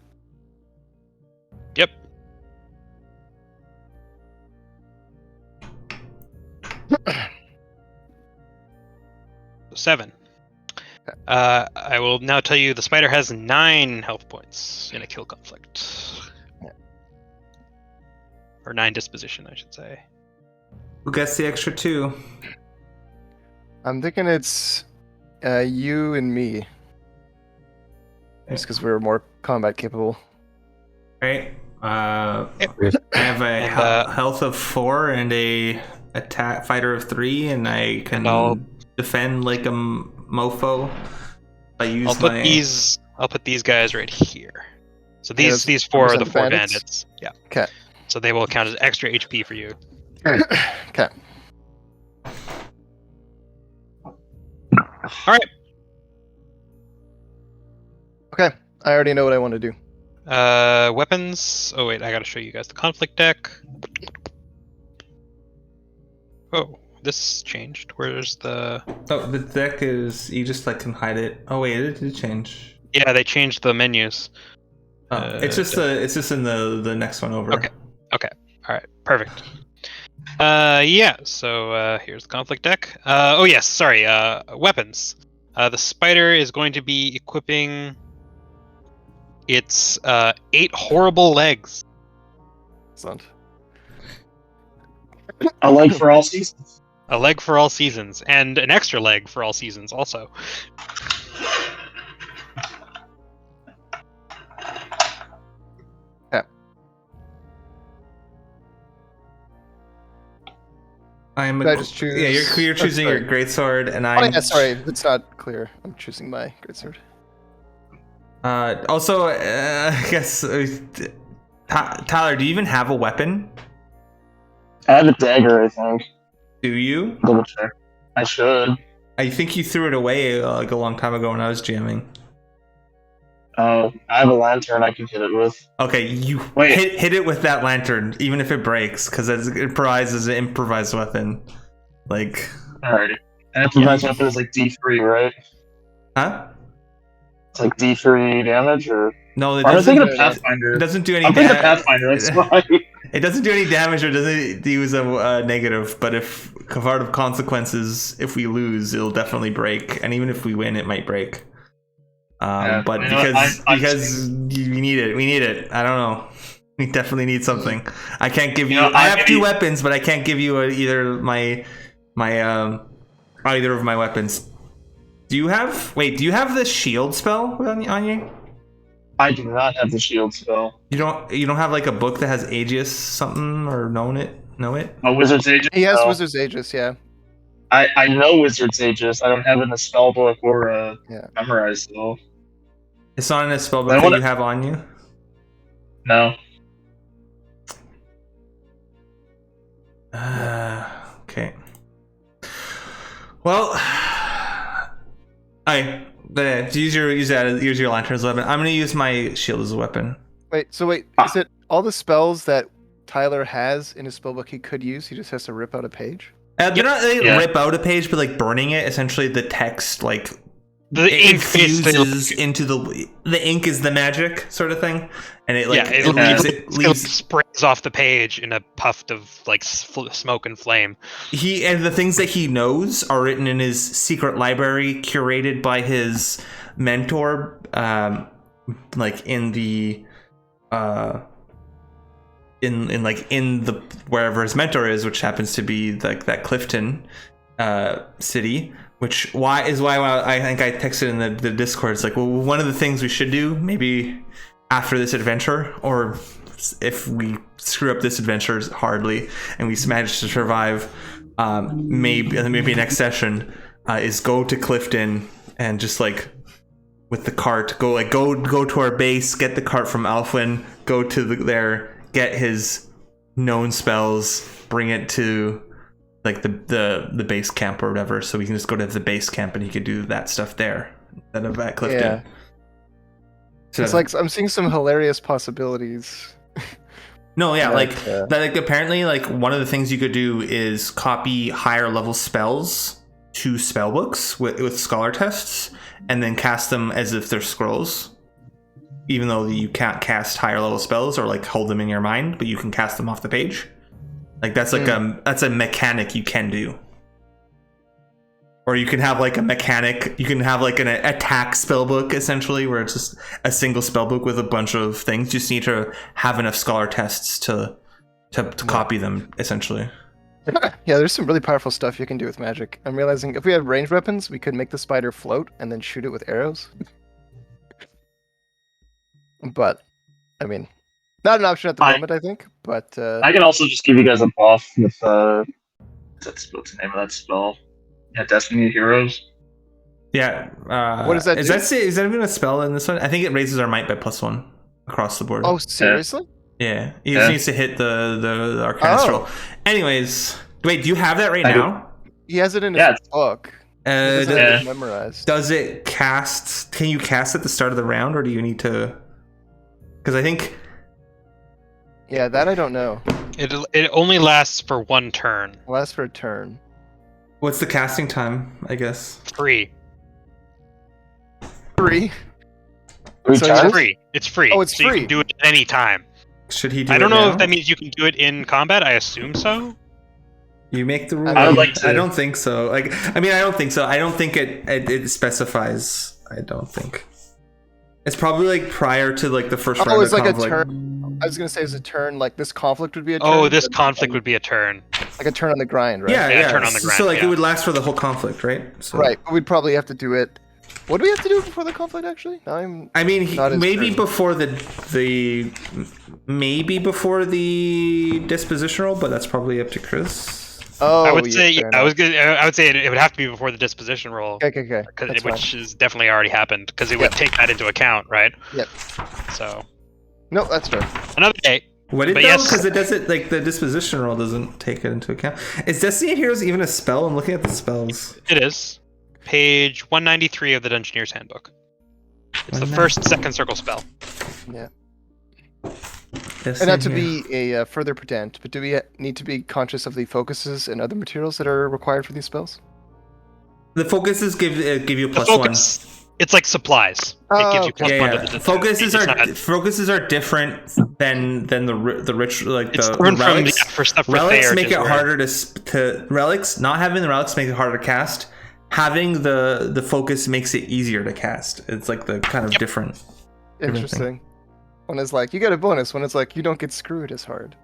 Speaker 2: Yep. So 7.
Speaker 4: Okay.
Speaker 2: I will now tell you the spider has 9 health points in a kill conflict.
Speaker 4: Yeah.
Speaker 2: Or 9 disposition, I should say.
Speaker 1: Who gets the extra 2?
Speaker 4: I'm thinking it's you and me. Just because we're more combat capable.
Speaker 1: Right. I
Speaker 2: Yep.
Speaker 1: have a
Speaker 2: And,
Speaker 1: health of 4 and a attack fighter of 3, and I can
Speaker 2: And I'll-
Speaker 1: defend like a mofo. I use
Speaker 2: I'll put
Speaker 1: my
Speaker 2: these guys right here. So
Speaker 4: Yeah,
Speaker 2: these
Speaker 4: those
Speaker 2: 4 are the
Speaker 4: represent
Speaker 2: 4
Speaker 4: bandits?
Speaker 2: bandits. Yeah.
Speaker 4: Okay.
Speaker 2: So they will count as extra HP for you.
Speaker 4: Okay.
Speaker 2: All right.
Speaker 4: Okay. I already know what I want to do.
Speaker 2: Weapons. Oh wait, I gotta show you guys the conflict deck. Oh, this changed. Where's the?
Speaker 1: Oh, the deck is you just like can hide it. Oh wait, it did change.
Speaker 2: Yeah, they changed the menus.
Speaker 1: Oh, it's just in the next one over.
Speaker 2: Okay. All right. Perfect. Yeah. So here's the conflict deck. Oh yes. Sorry. Weapons. The spider is going to be equipping its 8 horrible legs.
Speaker 4: Excellent.
Speaker 5: A leg for all seasons.
Speaker 2: A leg for all seasons, and an extra leg for all seasons also.
Speaker 1: I'm.
Speaker 4: Did I just choose?
Speaker 1: Yeah, you're
Speaker 4: Oh,
Speaker 1: choosing your
Speaker 4: sorry.
Speaker 1: greatsword, and
Speaker 4: Oh
Speaker 1: I'm.
Speaker 4: yeah, sorry, it's not clear. I'm choosing my greatsword.
Speaker 1: Also, I guess Tyler, do you even have a weapon?
Speaker 5: I have a dagger, I think.
Speaker 1: Do you?
Speaker 5: Double check. I should.
Speaker 1: I think you threw it away like a long time ago when I was jamming.
Speaker 5: I have a lantern I can hit it with.
Speaker 1: Okay, you
Speaker 5: Wait.
Speaker 1: hit it with that lantern, even if it breaks, because it improvises an improvised weapon. Like,
Speaker 5: Alrighty. And improvised weapon is like D3, right?
Speaker 1: huh?
Speaker 5: It's like D3 damage, or?
Speaker 1: No, it
Speaker 5: I'm
Speaker 1: doesn't.
Speaker 5: thinking of Pathfinder.
Speaker 1: It doesn't do any
Speaker 5: I'm thinking of
Speaker 1: damage.
Speaker 5: Pathfinder, that's why.
Speaker 1: It doesn't do any damage or doesn't use a negative, but if part of consequences, if we lose, it'll definitely break, and even if we win, it might break.
Speaker 5: Yeah,
Speaker 1: But
Speaker 5: you know what,
Speaker 1: because we need it. I don't know. We definitely need something. I can't give you.
Speaker 5: You know,
Speaker 1: I have
Speaker 5: maybe-
Speaker 1: 2 weapons, but I can't give you either either of my weapons. Do you have? Wait, do you have the shield spell on you?
Speaker 5: I do not have the shield spell.
Speaker 1: You don't have like a book that has Aegis something or know it?
Speaker 5: A Wizard's Aegis?
Speaker 4: He has
Speaker 5: No.
Speaker 4: Wizard's Aegis, yeah.
Speaker 5: I know Wizard's Aegis. I don't have it in a spell book or
Speaker 4: Yeah.
Speaker 5: memorized, though.
Speaker 1: It's not in a spell
Speaker 5: I
Speaker 1: book that
Speaker 5: wanna-
Speaker 1: you have on you.
Speaker 5: No.
Speaker 1: Okay. Well, use your lantern as a weapon. I'm gonna use my shield as a weapon.
Speaker 4: Wait, is it all the spells that Tyler has in his spellbook he could use? He just has to rip out a page?
Speaker 1: They're not
Speaker 5: Yeah.
Speaker 1: rip out a page, but like burning it. Essentially, the text like
Speaker 2: The
Speaker 1: it
Speaker 2: ink basically
Speaker 1: infuses into the ink is the magic sort of thing, and it like
Speaker 2: yeah,
Speaker 1: it
Speaker 2: it
Speaker 1: leaves
Speaker 2: sprays off the page in a puff of like smoke and flame.
Speaker 1: and the things that he knows are written in his secret library, curated by his mentor, like in the in the wherever his mentor is, which happens to be like that Clifton city. Which why I think I texted in the Discord. It's like, well, one of the things we should do maybe after this adventure or if we screw up this adventure hardly and we manage to survive, maybe next session is go to Clifton and just like with the cart go to our base, get the cart from Alfwin, go to there, get his known spells, bring it to like the base camp or whatever, so we can just go to the base camp and he could do that stuff there instead of at Clifton.
Speaker 4: Yeah.
Speaker 1: So
Speaker 4: It's like I'm seeing some hilarious possibilities.
Speaker 1: no, yeah,
Speaker 4: that,
Speaker 1: like apparently like one of the things you could do is copy higher level spells to spell books with scholar tests and then cast them as if they're scrolls, even though you can't cast higher level spells or like hold them in your mind, but you can cast them off the page. Like that's like that's a mechanic you can do. Or you can have like a mechanic, you can have like an attack spellbook essentially, where it's just a single spellbook with a bunch of things. You just need to have enough scholar tests to copy them essentially.
Speaker 4: Yeah, there's some really powerful stuff you can do with magic. I'm realizing if we had ranged weapons, we could make the spider float and then shoot it with arrows. But, I mean, not an option at the moment, I think. But
Speaker 5: I can also just give you guys a buff with what's the name of that spell? Yeah, Destiny Heroes.
Speaker 1: Yeah.
Speaker 4: What does that
Speaker 1: is
Speaker 4: do?
Speaker 1: Is that even a spell in this one? I think it raises our might by +1 across the board.
Speaker 4: Oh, seriously?
Speaker 1: Yeah. He just needs to hit the Arcanist roll. Anyways, wait, do you have that right now?
Speaker 4: He has it in his book. He doesn't have it memorized.
Speaker 1: Does it cast? Can you cast at the start of the round, or do you need to? Because I think.
Speaker 4: Yeah, that I don't know.
Speaker 2: It only lasts for 1 turn.
Speaker 4: It lasts for a turn.
Speaker 1: What's the casting time? I guess
Speaker 2: 3.
Speaker 4: 3.
Speaker 5: So
Speaker 2: It's free. It's free.
Speaker 4: Oh, it's
Speaker 2: so
Speaker 4: free.
Speaker 2: You can do it at any time.
Speaker 1: Should he do
Speaker 2: I don't
Speaker 1: it
Speaker 2: know
Speaker 1: now?
Speaker 2: if that means you can do it in combat. I assume so.
Speaker 1: You make the rule.
Speaker 5: I would like to.
Speaker 1: I don't think so. I don't think so. I don't think it specifies. I don't think. It's probably like prior to like the first round.
Speaker 4: Oh, it's
Speaker 1: of
Speaker 4: like a
Speaker 1: conflict.
Speaker 4: turn. I was gonna say it's a turn. Like this conflict would be a turn.
Speaker 2: Oh, this
Speaker 4: but
Speaker 2: conflict would be a turn.
Speaker 4: like a turn on the grind, right?
Speaker 1: Yeah.
Speaker 2: turn on the grind,
Speaker 1: So like
Speaker 2: yeah.
Speaker 1: it would last for the whole conflict, right? So.
Speaker 4: Right. But we'd probably have to do it. What do we have to do before the conflict? Actually,
Speaker 1: I mean,
Speaker 4: not his
Speaker 1: maybe
Speaker 4: turn.
Speaker 1: before before the disposition roll, but that's probably up to Chris.
Speaker 4: Oh,
Speaker 2: I would say
Speaker 4: fair
Speaker 2: I
Speaker 4: enough.
Speaker 2: would say it would have to be before the disposition roll,
Speaker 4: Okay. That's
Speaker 2: which
Speaker 4: fine.
Speaker 2: has definitely already happened because it would take that into account, right?
Speaker 4: Yep.
Speaker 2: So
Speaker 4: No, that's fair.
Speaker 2: another day.
Speaker 1: Would it
Speaker 2: But
Speaker 1: though?
Speaker 2: yes.
Speaker 1: Because it doesn't like the disposition roll doesn't take it into account. Is Destiny of Heroes even a spell? I'm looking at the spells.
Speaker 2: It is page 193 of the Dungeoneer's Handbook. It's the first second circle spell.
Speaker 4: Yeah.
Speaker 1: Destiny
Speaker 4: And not to
Speaker 1: of Heroes.
Speaker 4: be a further pedant, but do we need to be conscious of the focuses and other materials that are required for these spells?
Speaker 1: The focuses give you a
Speaker 2: The
Speaker 1: +1.
Speaker 2: focus, it's like supplies.
Speaker 4: Oh,
Speaker 2: It gives you
Speaker 4: okay.
Speaker 2: +1
Speaker 1: Yeah.
Speaker 2: to the
Speaker 1: Focuses
Speaker 2: it's
Speaker 1: are
Speaker 2: not-
Speaker 1: focuses are different than the rich like
Speaker 2: It's
Speaker 1: the
Speaker 2: different from
Speaker 1: relics.
Speaker 2: for stuff for
Speaker 1: Relics
Speaker 2: Thayard
Speaker 1: make
Speaker 2: is
Speaker 1: it
Speaker 2: where-
Speaker 1: harder to relics. Not having the relics make it harder to cast. Having the focus makes it easier to cast. It's like the kind of different.
Speaker 4: Interesting. One is like, you get a bonus. One is like, you don't get screwed as hard.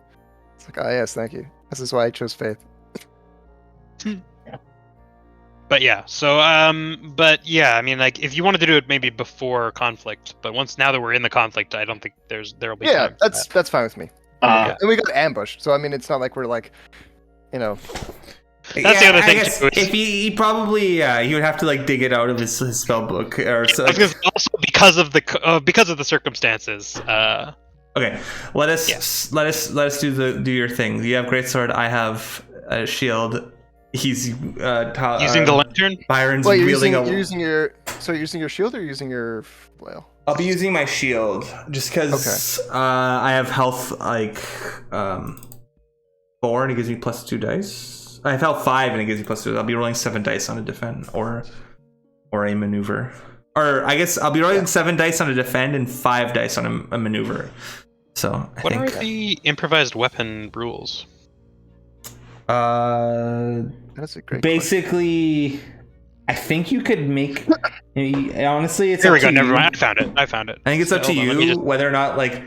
Speaker 4: It's like, yes, thank you. This is why I chose Faith.
Speaker 2: But yeah, so but yeah, I mean, like if you wanted to do it maybe before conflict, but now that we're in the conflict, I don't think there'll be
Speaker 4: Yeah,
Speaker 2: time for
Speaker 4: that's fine with me. And we got ambushed, so I mean, it's not like we're like, you know.
Speaker 2: That's the other
Speaker 1: I
Speaker 2: thing,
Speaker 1: guess
Speaker 2: too, is-
Speaker 1: if he probably he would have to like dig it out of his spell book or so.
Speaker 2: I was gonna say, also because of the circumstances.
Speaker 1: Okay, let us do your thing. You have greatsword. I have a shield. He's
Speaker 2: Using the lantern.
Speaker 1: Byron's
Speaker 4: Wait,
Speaker 1: wielding
Speaker 4: you're using your shield or you're using your flail?
Speaker 1: I'll be using my shield just because I have health like 4 and it gives me +2 dice. I have health 5 and it gives me +2. I'll be rolling 7 dice on a defend or a maneuver. Or I guess I'll be rolling 7 dice on a defend and 5 dice on a maneuver. So I
Speaker 2: What
Speaker 1: think
Speaker 2: are the improvised weapon rules?
Speaker 4: That's a great
Speaker 1: basically I think you could make honestly it's
Speaker 2: There
Speaker 1: up
Speaker 2: we go.
Speaker 1: to
Speaker 2: Never
Speaker 1: you.
Speaker 2: mind. I found it.
Speaker 1: I think it's up to
Speaker 2: Hold on, let me
Speaker 1: you
Speaker 2: just-
Speaker 1: whether or not like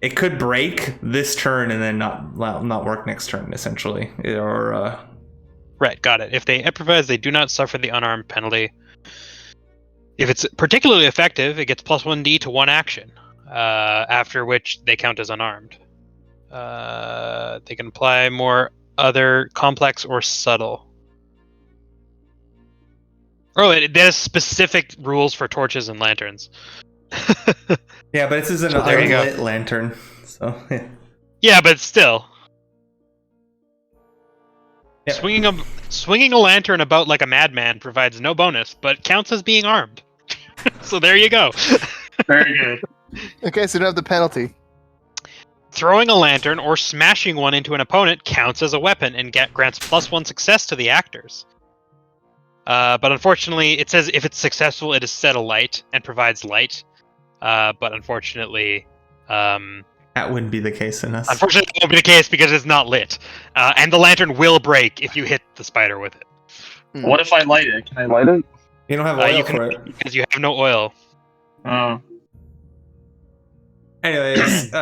Speaker 1: it could break this turn and then not work next turn essentially, or
Speaker 2: Right, got it. If they improvise, they do not suffer the unarmed penalty. If it's particularly effective, it gets +1d to 1 action. after which they count as unarmed. They can apply more other complex or subtle. Oh, there's specific rules for torches and lanterns.
Speaker 1: Yeah, but this is an
Speaker 2: So there you go.
Speaker 1: unlit lantern. So yeah.
Speaker 2: Yeah, but still.
Speaker 1: Yeah.
Speaker 2: Swinging a lantern about like a madman provides no bonus, but counts as being armed. So there you go.
Speaker 5: Very good.
Speaker 4: Okay, so you don't have the penalty.
Speaker 2: Throwing a lantern or smashing one into an opponent counts as a weapon and grants +1 success to the actors. But unfortunately, it says if it's successful, it is set alight and provides light. But unfortunately,
Speaker 1: That wouldn't be the case in us.
Speaker 2: unfortunately, it won't be the case because it's not lit. And the lantern will break if you hit the spider with it.
Speaker 5: What if I light it? Can I light it?
Speaker 1: You don't have oil
Speaker 2: You
Speaker 1: for
Speaker 2: can
Speaker 1: it.
Speaker 2: because you have no oil.
Speaker 5: Oh.
Speaker 1: Anyways,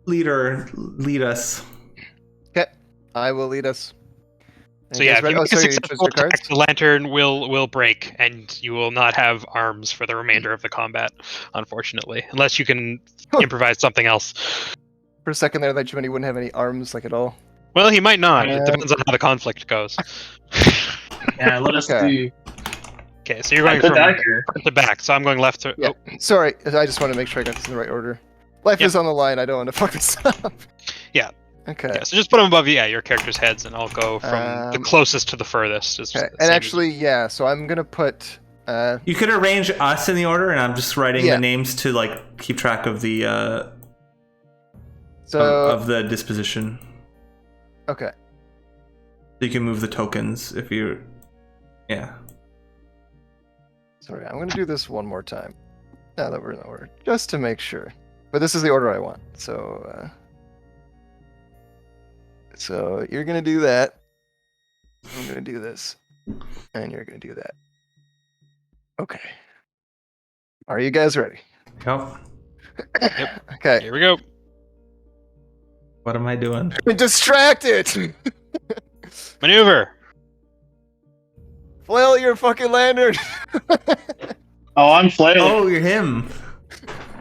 Speaker 1: leader, lead us.
Speaker 4: Okay, I will lead us.
Speaker 2: So
Speaker 4: You
Speaker 2: yeah,
Speaker 4: guys
Speaker 2: if
Speaker 4: ready?
Speaker 2: you
Speaker 4: Oh,
Speaker 2: make a
Speaker 4: sorry, you chose
Speaker 2: successful
Speaker 4: your
Speaker 2: attack,
Speaker 4: cards?
Speaker 2: the lantern will break, and you will not have arms for the remainder of the combat, unfortunately, unless you can improvise something else.
Speaker 4: For a second there, I thought you meant he wouldn't have any arms, like at all.
Speaker 2: Well, he might not. It
Speaker 4: Um,
Speaker 2: depends on how the conflict goes.
Speaker 5: Yeah, let us
Speaker 4: Okay.
Speaker 5: see.
Speaker 2: Okay, so you're
Speaker 5: I
Speaker 2: going
Speaker 5: put
Speaker 2: from
Speaker 5: that here.
Speaker 2: front to back, so I'm going left to.
Speaker 4: Yeah.
Speaker 2: Oh,
Speaker 4: Sorry, I just want to make sure I got this in the right order. Life
Speaker 2: Yep.
Speaker 4: is on the line. I don't want to fuck this up.
Speaker 2: Yeah.
Speaker 4: Okay.
Speaker 2: yeah, so just put them above your characters' heads, and I'll go from the closest to the furthest. It's
Speaker 4: Okay.
Speaker 2: the
Speaker 4: And
Speaker 2: same
Speaker 4: actually, yeah. So I'm gonna put.
Speaker 1: You could arrange us in the order, and I'm just writing
Speaker 4: Yeah.
Speaker 1: the names to like keep track of the
Speaker 4: So
Speaker 1: of the disposition.
Speaker 4: okay.
Speaker 1: You can move the tokens if you. Yeah.
Speaker 4: Sorry, I'm gonna do this one more time. Now that we're in order, just to make sure. But this is the order I want. So. So you're gonna do that. I'm gonna do this, and you're gonna do that. Okay. Are you guys ready?
Speaker 1: Yep.
Speaker 4: Okay.
Speaker 2: Here we go.
Speaker 1: What am I doing?
Speaker 4: Distracted.
Speaker 2: Maneuver.
Speaker 4: Flail your fucking lantern.
Speaker 5: Oh, I'm flailing.
Speaker 1: Oh, you're him.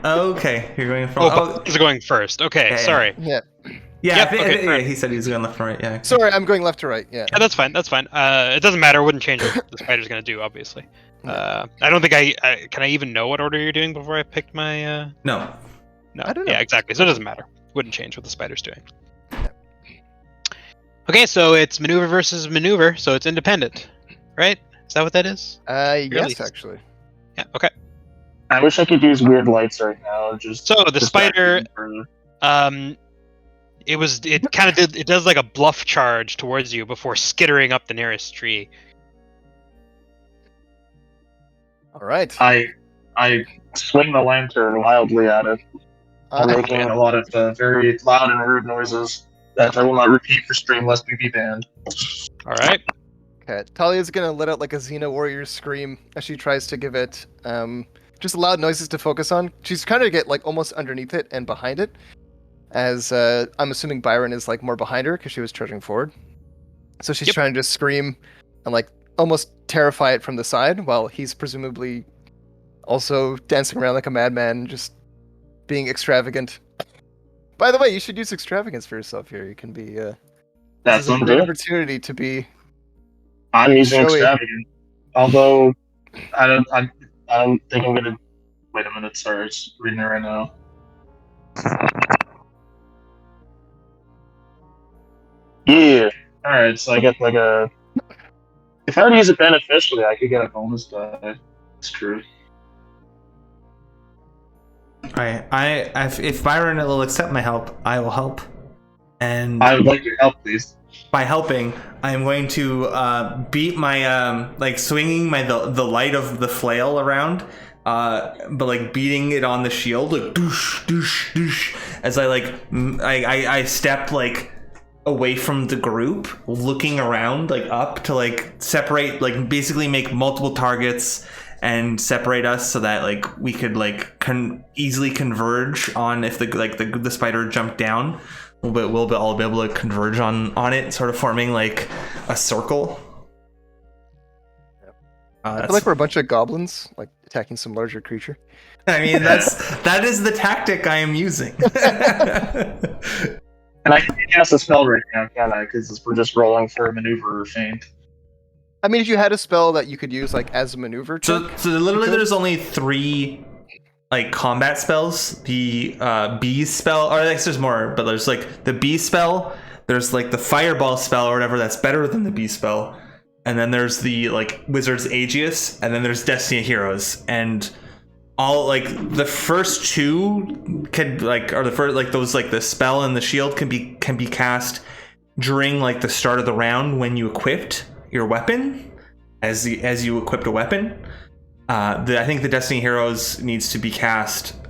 Speaker 1: Okay, you're going from.
Speaker 2: Oh, he's going first. Okay,
Speaker 1: Yeah, yeah.
Speaker 2: sorry.
Speaker 4: Yeah.
Speaker 1: Yeah,
Speaker 2: Yep,
Speaker 1: I think,
Speaker 2: okay,
Speaker 1: yeah,
Speaker 2: right.
Speaker 1: he said he was going left and right. Yeah.
Speaker 4: Sorry, I'm going left to right. Yeah.
Speaker 2: Yeah, that's fine. That's fine. It doesn't matter. It wouldn't change what the spider's gonna do, obviously. I don't think can I even know what order you're doing before I picked my.
Speaker 1: No.
Speaker 2: No.
Speaker 4: I don't know.
Speaker 2: Yeah, exactly. So it doesn't matter. Wouldn't change what the spider's doing. Okay, so it's maneuver versus maneuver, so it's independent, right? Is that what that is?
Speaker 4: Yes,
Speaker 2: least.
Speaker 4: actually.
Speaker 2: Yeah. Okay.
Speaker 5: I wish I could use weird lights right now. Just
Speaker 2: So the
Speaker 5: distract
Speaker 2: spider,
Speaker 5: me further.
Speaker 2: it does like a bluff charge towards you before skittering up the nearest tree.
Speaker 4: All right.
Speaker 5: I swing the lantern wildly at it, making a lot of very loud and rude noises that I will not repeat for stream lest we be banned.
Speaker 2: All right.
Speaker 4: Okay. Talia's gonna let out like a Xena warrior scream as she tries to give it just loud noises to focus on. She's trying to get like almost underneath it and behind it, as I'm assuming Byron is like more behind her because she was charging forward. So she's
Speaker 2: Yep.
Speaker 4: trying to just scream and like almost terrify it from the side while he's presumably also dancing around like a madman, just being extravagant. By the way, you should use extravagance for yourself here. You can be this
Speaker 5: That's
Speaker 4: is a
Speaker 5: what I'm
Speaker 4: great
Speaker 5: doing.
Speaker 4: opportunity to be.
Speaker 5: I'm using
Speaker 4: Showy.
Speaker 5: extravagant. Although I don't think I'm gonna wait a minute, sorry, I'm just reading it right now. Yeah. Alright, so I get like a if I were to use it beneficially, I could get a bonus die. That's true.
Speaker 1: If Byron will accept my help, I will help. And
Speaker 5: I would like your help, please.
Speaker 1: by helping, I'm going to beat my like swinging the light of the flail around, but like beating it on the shield, like doosh doosh doosh, as I step like away from the group, looking around like up to like separate, like basically make multiple targets and separate us so that like we could like easily converge on if the spider jumped down. We'll all be able to converge on it, sort of forming like a circle.
Speaker 4: I feel like we're a bunch of goblins, like attacking some larger creature.
Speaker 1: I mean, that is the tactic I am using.
Speaker 5: And I can't cast a spell right now, can I? Because we're just rolling for a maneuver or feint.
Speaker 4: I mean, if you had a spell that you could use like as a maneuver check,
Speaker 1: So literally, there's only 3 like combat spells. The bee spell, or I guess there's more, but there's like the bee spell. There's like the fireball spell or whatever that's better than the bee spell, and then there's the like wizard's Aegis, and then there's Destiny of Heroes, and all like the first 2 could like, or the first like those like the spell and the shield can be cast during like the start of the round when you equipped your weapon, as you equipped a weapon. I think the Destiny Heroes needs to be cast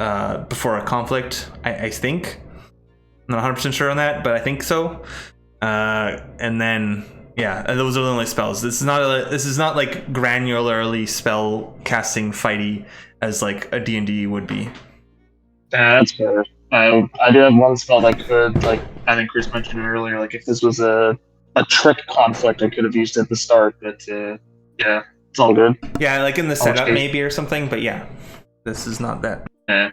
Speaker 1: before a conflict. I think. I'm not 100% sure on that, but I think so. And then those are the only spells. This is not like granularly spell casting fighty as like a D&D would be.
Speaker 5: That's better. I do have one spell that could, like I think Chris mentioned earlier, like if this was a trick conflict, I could have used it at the start, but yeah, it's all good.
Speaker 1: Yeah, like in the setup maybe or something, but yeah, this is not that.
Speaker 5: Yeah.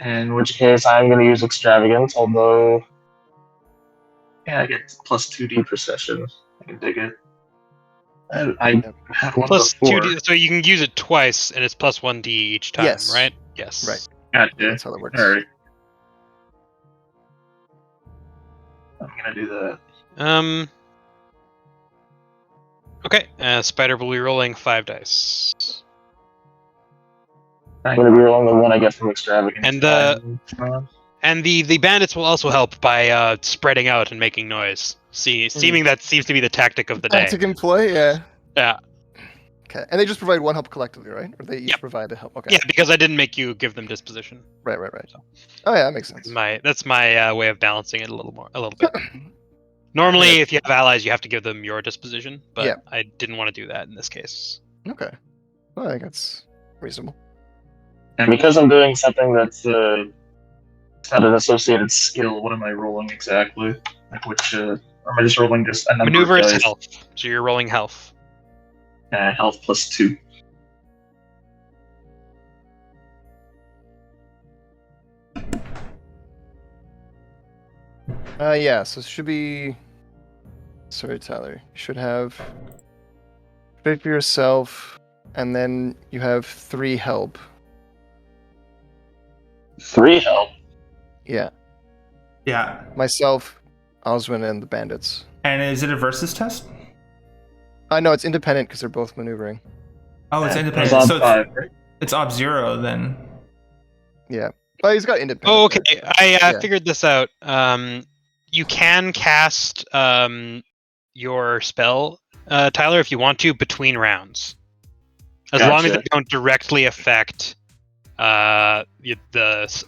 Speaker 5: In which case, I'm going to use Extravagance, although I get plus 2d per session. I can dig it. I had one
Speaker 2: Plus
Speaker 5: before.
Speaker 2: 2d, so you can use it twice, and it's plus 1d each time,
Speaker 4: Yes.
Speaker 2: right? Yes.
Speaker 4: right?
Speaker 5: Gotcha.
Speaker 4: That's how that works.
Speaker 5: Alright. I'm going to do that.
Speaker 2: Okay, Spider will be rolling 5 dice.
Speaker 5: I'm going to be rolling the one I get from Extravagance.
Speaker 2: And the bandits will also help by spreading out and making noise. Seeming that seems to be the tactic of the day.
Speaker 4: Tactic in play, yeah.
Speaker 2: Yeah.
Speaker 4: Okay, and they just provide 1 help collectively, right? Or they each provide a help. Okay.
Speaker 2: Yeah, because I didn't make you give them disposition.
Speaker 4: Right. Oh yeah, that makes sense.
Speaker 2: That's my way of balancing it a little bit. Normally, if you have allies, you have to give them your disposition, but I didn't want to do that in this case.
Speaker 4: Okay. Well, I think that's reasonable.
Speaker 5: And because I'm doing something that's not an associated skill, what am I rolling exactly? Like which, or am I just rolling just a number
Speaker 2: Maneuver
Speaker 5: of
Speaker 2: is
Speaker 5: dice?
Speaker 2: health, so you're rolling health.
Speaker 5: Health plus 2.
Speaker 4: Yeah, so it should be... Sorry, Tyler. You should have... Protect for yourself, and then you have 3 help.
Speaker 5: 3 help.
Speaker 4: Yeah.
Speaker 1: Yeah.
Speaker 4: Myself, Oswin, and the bandits.
Speaker 1: And is it a versus test?
Speaker 4: No, it's independent because they're both maneuvering.
Speaker 1: Oh, it's
Speaker 5: It's
Speaker 1: independent.
Speaker 5: on
Speaker 1: So
Speaker 5: 5, right?
Speaker 1: it's Ob 0 then.
Speaker 4: Yeah. Oh, he's got independent.
Speaker 2: Oh, okay.
Speaker 4: right?
Speaker 2: I figured this out. You can cast your spell, Tyler, if you want to, between rounds, as long as
Speaker 5: Gotcha.
Speaker 2: they don't directly affect the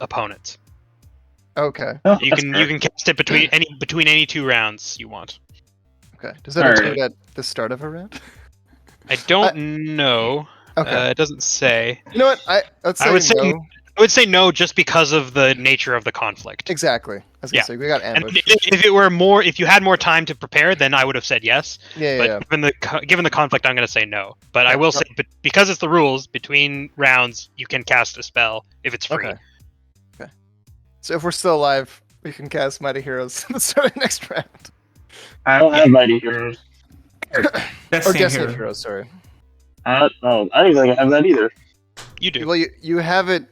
Speaker 2: opponent.
Speaker 4: Okay.
Speaker 5: Oh,
Speaker 2: You
Speaker 5: that's
Speaker 2: can
Speaker 5: fair.
Speaker 2: cast it between any 2 rounds you want.
Speaker 4: Okay. Does that
Speaker 5: Alright.
Speaker 4: include at the start of a round?
Speaker 2: I don't know.
Speaker 4: Okay.
Speaker 2: It doesn't say.
Speaker 4: You know what? Let's say
Speaker 2: I would say
Speaker 4: no.
Speaker 2: I would say no, just because of the nature of the conflict.
Speaker 4: Exactly. I was gonna
Speaker 2: Yeah.
Speaker 4: say we got
Speaker 2: And
Speaker 4: ambushed.
Speaker 2: if you had more time to prepare, then I would have said yes.
Speaker 4: Yeah.
Speaker 2: But given the conflict, I'm going to say no. But I will say, because it's the rules, between rounds, you can cast a spell if it's free.
Speaker 4: Okay. So if we're still alive, we can cast Mighty Heroes at the start of the next round.
Speaker 5: I don't have Mighty Heroes.
Speaker 1: That's
Speaker 4: Or
Speaker 1: same
Speaker 4: Destiny
Speaker 1: here.
Speaker 4: Heroes, sorry.
Speaker 5: No, I don't think I have that either.
Speaker 2: You do.
Speaker 4: Well, you have it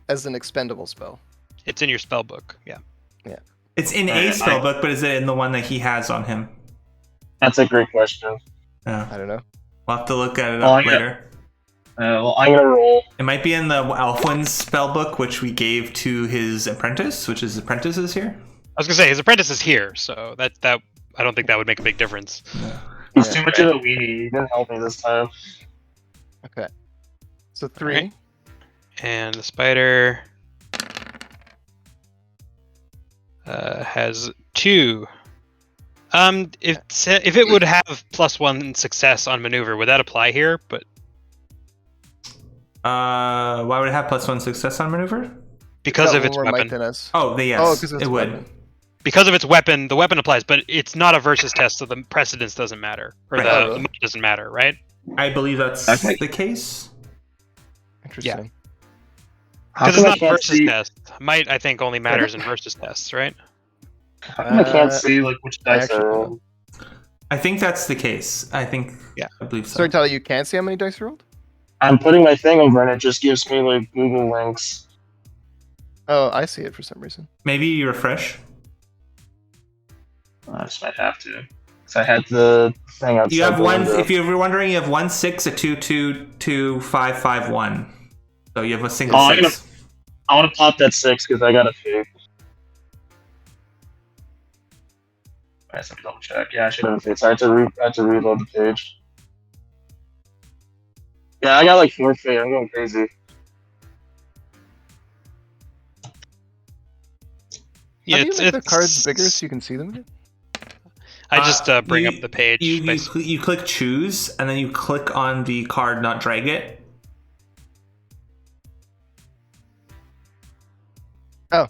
Speaker 4: as an expendable spell.
Speaker 2: It's in your spell book. Yeah.
Speaker 1: It's in a
Speaker 5: I-
Speaker 1: spellbook, but is it in the one that he has on him?
Speaker 5: That's a great question.
Speaker 1: Yeah.
Speaker 4: I don't know.
Speaker 1: We'll have to look at it
Speaker 5: Oh,
Speaker 1: up
Speaker 5: yeah.
Speaker 1: later.
Speaker 5: Well, I'm gonna roll.
Speaker 1: It might be in the Alfwin's spellbook, which we gave to his apprentice, which his apprentice is here.
Speaker 2: I was going to say, his apprentice is here, so that I don't think that would make a big difference.
Speaker 5: He's
Speaker 4: Yeah.
Speaker 5: too much of a weenie. He didn't help me this time.
Speaker 4: Okay. So 3.
Speaker 2: Alright. And the spider has 2. If it would have +1 success on maneuver, would that apply here? But
Speaker 1: Why would it have +1 success on maneuver?
Speaker 2: because
Speaker 4: Got
Speaker 2: of
Speaker 4: one
Speaker 2: its
Speaker 4: more might
Speaker 2: weapon.
Speaker 4: than us.
Speaker 1: Oh, yes,
Speaker 4: 'cause of its
Speaker 1: it would.
Speaker 4: weapon.
Speaker 2: Because of its weapon, the weapon applies, but it's not a versus test, so the precedence doesn't matter, or
Speaker 1: Right.
Speaker 2: the
Speaker 4: Oh, really?
Speaker 2: doesn't matter, right?
Speaker 1: I believe that's
Speaker 5: Okay.
Speaker 1: the case.
Speaker 4: Interesting.
Speaker 5: How
Speaker 2: Because
Speaker 5: come
Speaker 2: it's
Speaker 5: I
Speaker 2: not
Speaker 5: can't
Speaker 2: versus
Speaker 5: see?
Speaker 2: test. Might, I think, only matters in versus tests, right?
Speaker 5: How come I can't
Speaker 4: Uh,
Speaker 5: see like which
Speaker 4: I
Speaker 5: dice
Speaker 4: actually
Speaker 5: are
Speaker 4: don't know.
Speaker 5: rolled?
Speaker 1: I think that's the case. I believe so.
Speaker 4: Sorry, Tyler, you can't see how many dice you rolled?
Speaker 5: I'm putting my thing over and it just gives me like Google links.
Speaker 4: Oh, I see it for some reason.
Speaker 1: Maybe you refresh.
Speaker 5: I just might have to. Because I had the thing outside
Speaker 1: You have
Speaker 5: the
Speaker 1: one.
Speaker 5: window.
Speaker 1: If you're wondering, you have 1 6, a 2 2, 2 5 5 1. So you have a single
Speaker 5: Oh,
Speaker 1: six.
Speaker 5: I want to pop that 6 because I got a fake. I have to double check. Yeah, I should have a fake. So I had to reload the page. Yeah, I got like 4 fake. I'm going crazy.
Speaker 2: Yeah,
Speaker 4: How do you make the
Speaker 2: it's-
Speaker 4: cards bigger so you can see them again?
Speaker 2: I just bring
Speaker 1: you-
Speaker 2: up the page.
Speaker 1: You click choose, and then you click on the card, not drag it.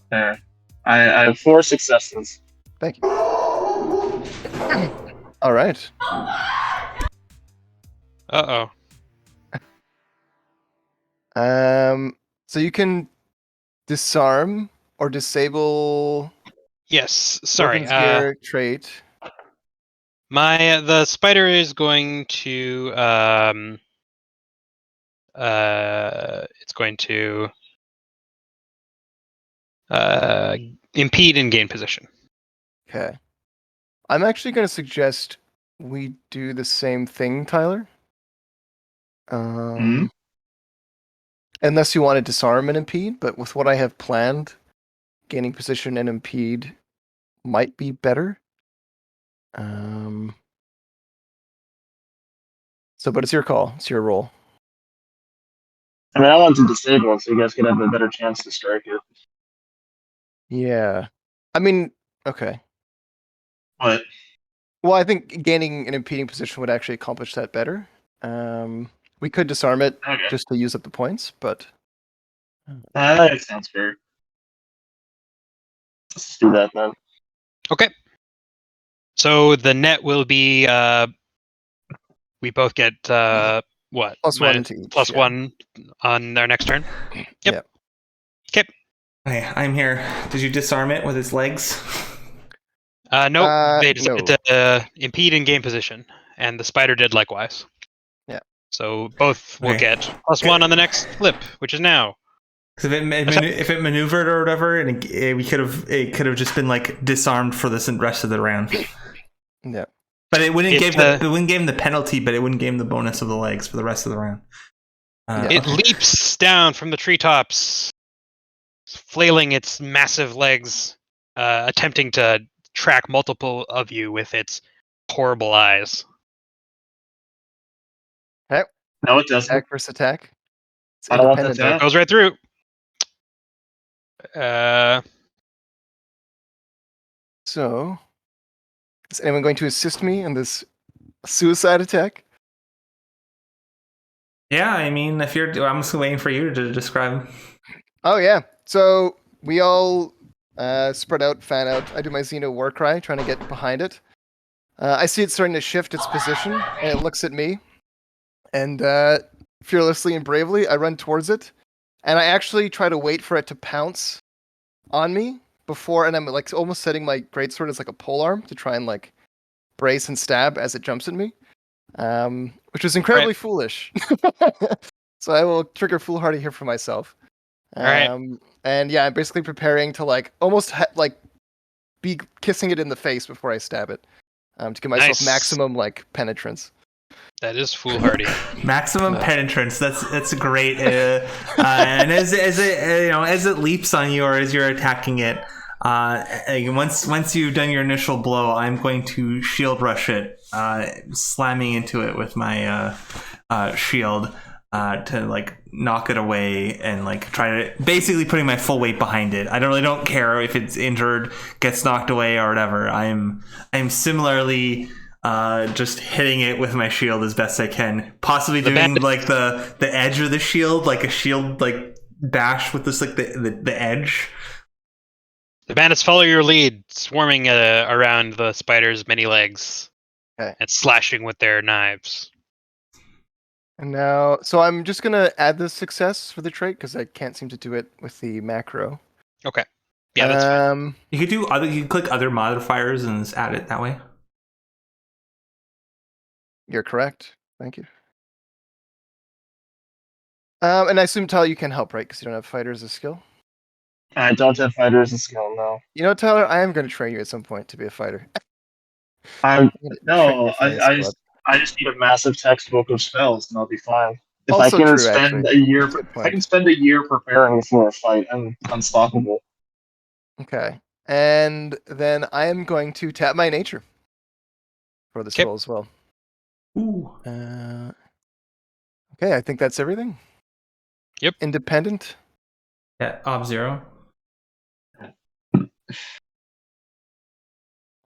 Speaker 5: There. I have 4 successes.
Speaker 4: Thank you. All right.
Speaker 2: Uh-oh.
Speaker 4: So you can disarm or disable
Speaker 2: Yes, sorry.
Speaker 4: weapons gear trait.
Speaker 2: The spider is going to it's going to impede and gain position.
Speaker 4: Okay. I'm actually going to suggest we do the same thing, Tyler. Unless you want to disarm and impede, but with what I have planned, gaining position and impede might be better. But it's your call. It's your roll.
Speaker 5: I mean, I want to disable it so you guys could have a better chance to strike it.
Speaker 4: Yeah. I mean, okay.
Speaker 5: But
Speaker 4: Well, I think gaining an impeding position would actually accomplish that better. We could disarm it
Speaker 5: okay,
Speaker 4: just to use up the points, but
Speaker 5: that sounds fair. Let's do that then.
Speaker 2: Okay. So the net will be we both get what?
Speaker 4: +1 to each.
Speaker 2: Plus
Speaker 4: yeah.
Speaker 2: 1 on our next turn. Yep. Okay.
Speaker 1: Hey, I'm here. Did you disarm it with its legs?
Speaker 2: Nope. They decided
Speaker 4: no.
Speaker 2: to impede and gain position, and the spider did likewise.
Speaker 4: Yeah.
Speaker 2: So both will
Speaker 1: Okay.
Speaker 2: get +1 on the next flip, which is now.
Speaker 1: Because if it maneuvered or whatever, and it could have just been like disarmed for the rest of the round.
Speaker 4: Yeah.
Speaker 1: But it wouldn't give
Speaker 2: the
Speaker 1: the penalty, but it wouldn't give the bonus of the legs for the rest of the round.
Speaker 2: It leaps down from the treetops, flailing its massive legs, attempting to track multiple of you with its horrible eyes.
Speaker 5: No, it doesn't.
Speaker 4: Attack versus attack. It's
Speaker 5: I don't want that
Speaker 4: independent.
Speaker 5: to
Speaker 2: Goes right through.
Speaker 4: So, is anyone going to assist me in this suicide attack?
Speaker 1: Yeah, I mean, I'm just waiting for you to describe.
Speaker 4: Oh yeah. So we all spread out, fan out. I do my Xeno war cry, trying to get behind it. I see it starting to shift its position, and it looks at me. And fearlessly and bravely, I run towards it, and I actually try to wait for it to pounce on me before, and I'm like almost setting my greatsword as like a polearm to try and like brace and stab as it jumps at me, which was incredibly foolish. So I will trigger foolhardy here for myself.
Speaker 2: Alright.
Speaker 4: And yeah, I'm basically preparing to like almost be kissing it in the face before I stab it, to give myself
Speaker 2: Nice.
Speaker 4: maximum like penetrance.
Speaker 2: That is foolhardy.
Speaker 1: Maximum penetrance. That's great. And as it leaps on you or as you're attacking it, once you've done your initial blow, I'm going to shield rush it, slamming into it with my shield to like knock it away and like try to basically putting my full weight behind it. I don't care if it's injured, gets knocked away or whatever. I'm similarly just hitting it with my shield as best I can, possibly doing like the edge of the shield, like a shield like bash with this like the edge.
Speaker 2: The bandits follow your lead, swarming around the spider's many legs and slashing with their knives.
Speaker 4: And now, so I'm just gonna add the success for the trait because I can't seem to do it with the macro.
Speaker 2: Okay. Yeah, that's fine.
Speaker 1: You could do other. You can click other modifiers and just add it that way.
Speaker 4: You're correct. Thank you. And I assume Tyler, you can help, right? Because you don't have fighter as a skill.
Speaker 5: I don't have fighter as a skill, no.
Speaker 4: You know, Tyler, I am going to train you at some point to be a fighter.
Speaker 5: I'm
Speaker 4: I'm gonna train
Speaker 5: no,
Speaker 4: your fighting squad.
Speaker 5: I just need a massive textbook of spells and I'll be fine. If
Speaker 4: Also
Speaker 5: I can
Speaker 4: true,
Speaker 5: spend
Speaker 4: actually.
Speaker 5: a year,
Speaker 4: Good
Speaker 5: if I
Speaker 4: point.
Speaker 5: can spend a year preparing for a fight, I'm unstoppable.
Speaker 4: Okay. And then I am going to tap my nature for this
Speaker 2: Okay.
Speaker 4: roll as well.
Speaker 1: Ooh.
Speaker 4: Okay, I think that's everything.
Speaker 2: Yep.
Speaker 4: Independent.
Speaker 1: Yeah. Ob 0.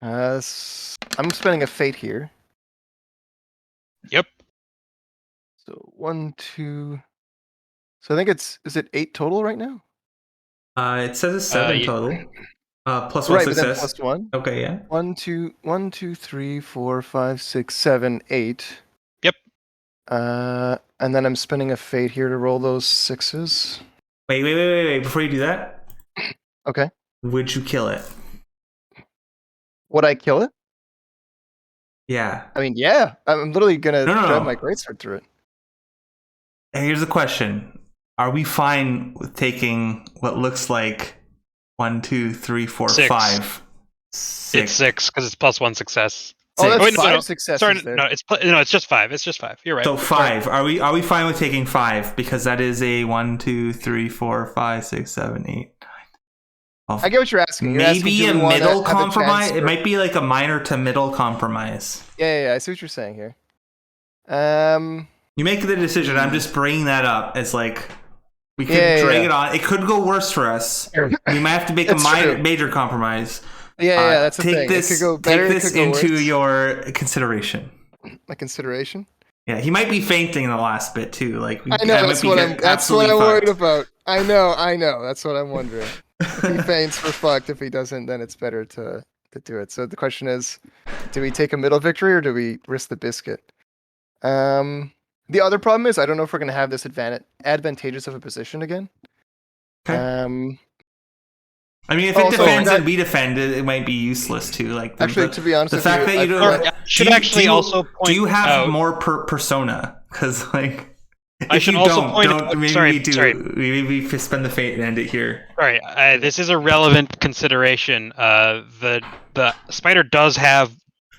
Speaker 4: I'm spending a fate here.
Speaker 2: Yep.
Speaker 4: So 1, 2. So I think is it 8 total right now?
Speaker 1: It says it's 7
Speaker 2: yeah.
Speaker 1: total. Plus 1
Speaker 4: Right, but then
Speaker 1: success.
Speaker 4: plus 1.
Speaker 1: Okay, yeah.
Speaker 4: 1, 2, 3, 4, 5, 6, 7, 8.
Speaker 2: Yep.
Speaker 4: And then I'm spending a fate here to roll those 6s.
Speaker 1: Wait. Before you do that,
Speaker 4: Okay.
Speaker 1: would you kill it?
Speaker 4: Would I kill it?
Speaker 1: Yeah.
Speaker 4: I mean, yeah. I'm literally gonna
Speaker 1: No.
Speaker 4: drive my greatsword through it.
Speaker 1: And here's the question: are we fine with taking what looks like 1, 2, 3, 4,
Speaker 2: 6.
Speaker 1: 5?
Speaker 2: It's 6 because it's plus 1 success.
Speaker 4: Oh, that's
Speaker 2: Wait, no,
Speaker 4: 5 successes
Speaker 2: Sorry,
Speaker 4: there.
Speaker 2: no, it's just 5. It's just 5. You're right.
Speaker 1: So
Speaker 2: Sorry.
Speaker 1: 5. Are we fine with taking 5? Because that is a 1, 2, 3, 4, 5, 6, 7, 8, 9.
Speaker 4: I get what you're asking. You're asking,
Speaker 1: Maybe
Speaker 4: do
Speaker 1: a
Speaker 4: we wanna
Speaker 1: middle
Speaker 4: have a
Speaker 1: compromise.
Speaker 4: chance
Speaker 1: It
Speaker 4: for-
Speaker 1: might be like a minor to middle compromise.
Speaker 4: Yeah, I see what you're saying here.
Speaker 1: You make the decision. I'm just bringing that up as like we could
Speaker 4: Yeah.
Speaker 1: drag it on. It could go worse for us. We might have to make a
Speaker 4: It's true.
Speaker 1: major compromise.
Speaker 4: Yeah, that's the
Speaker 1: take
Speaker 4: thing.
Speaker 1: This,
Speaker 4: It could go better,
Speaker 1: take
Speaker 4: it
Speaker 1: this
Speaker 4: could go
Speaker 1: into
Speaker 4: worse.
Speaker 1: your consideration.
Speaker 4: My consideration.
Speaker 1: Yeah, he might be fainting in the last bit too. Like
Speaker 4: I know that's what I'm worried about. I know. That's what I'm wondering. If he faints, we're fucked. If he doesn't, then it's better to do it. So the question is, do we take a middle victory or do we risk the biscuit? The other problem is I don't know if we're gonna have this advantageous of a position again.
Speaker 1: Okay. I mean, if it defends and we defend, it might be useless too. Like
Speaker 4: actually, to be honest,
Speaker 1: the
Speaker 4: with
Speaker 1: fact
Speaker 4: you,
Speaker 1: that you don't
Speaker 2: should actually also point
Speaker 1: do you have
Speaker 2: out,
Speaker 1: more persona? Because like.
Speaker 2: I should also point out.
Speaker 1: Maybe we spend the fate and end it here.
Speaker 2: Sorry, this is a relevant consideration. The spider does have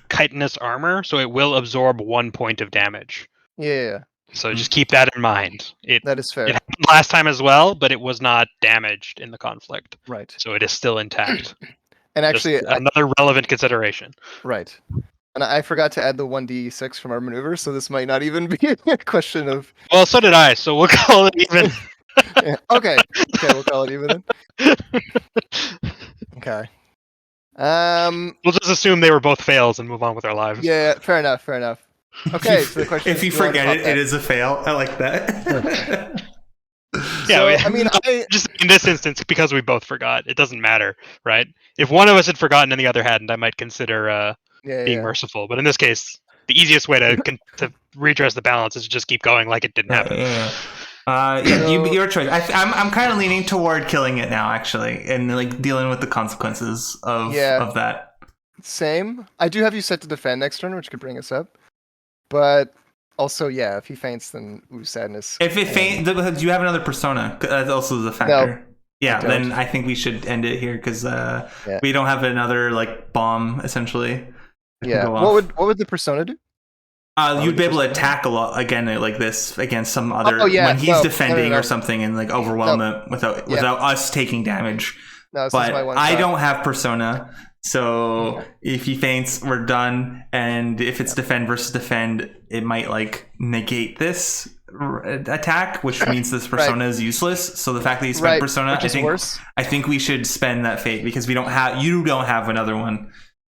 Speaker 2: chitinous armor, so it will absorb 1 point of damage.
Speaker 4: Yeah.
Speaker 2: So just keep that in mind.
Speaker 4: That is fair.
Speaker 2: It happened last time as well, but it was not damaged in the conflict.
Speaker 4: Right.
Speaker 2: So it is still intact.
Speaker 4: And actually,
Speaker 2: another relevant consideration.
Speaker 4: Right. And I forgot to add the 1d6 from our maneuver, so this might not even be a question of...
Speaker 2: Well, so did I, so we'll call it even.
Speaker 4: Yeah. Okay, we'll call it even then. Okay.
Speaker 2: We'll just assume they were both fails and move on with our lives.
Speaker 4: Yeah, fair enough. Okay, so the question
Speaker 1: if
Speaker 4: is...
Speaker 1: you forget it, it is a fail. I like that.
Speaker 2: Yeah,
Speaker 4: so, I mean,
Speaker 2: just in this instance, because we both forgot, it doesn't matter, right? If one of us had forgotten and the other hadn't, I might consider... being merciful, but in this case, the easiest way to redress the balance is to just keep going like it didn't happen.
Speaker 1: Your choice. I'm kind of leaning toward killing it now, actually, and like dealing with the consequences of that.
Speaker 4: Same. I do have you set to defend next turn, which could bring us up, but also, if he faints, then sadness.
Speaker 1: If it faints, do you have another persona? That also is a factor.
Speaker 4: No.
Speaker 1: Yeah, then I think we should end it here because we don't have another like bomb essentially.
Speaker 4: Yeah. What would the persona do?
Speaker 1: You'd be able to attack a lot again like this against some other when he's defending or something and like overwhelm it without us taking damage.
Speaker 4: No,
Speaker 1: but I don't have persona, so if he faints, we're done. And if it's defend versus defend, it might like negate this attack, which means this persona is useless. So the fact that you spent persona, I think we should spend that fate because you don't have another one.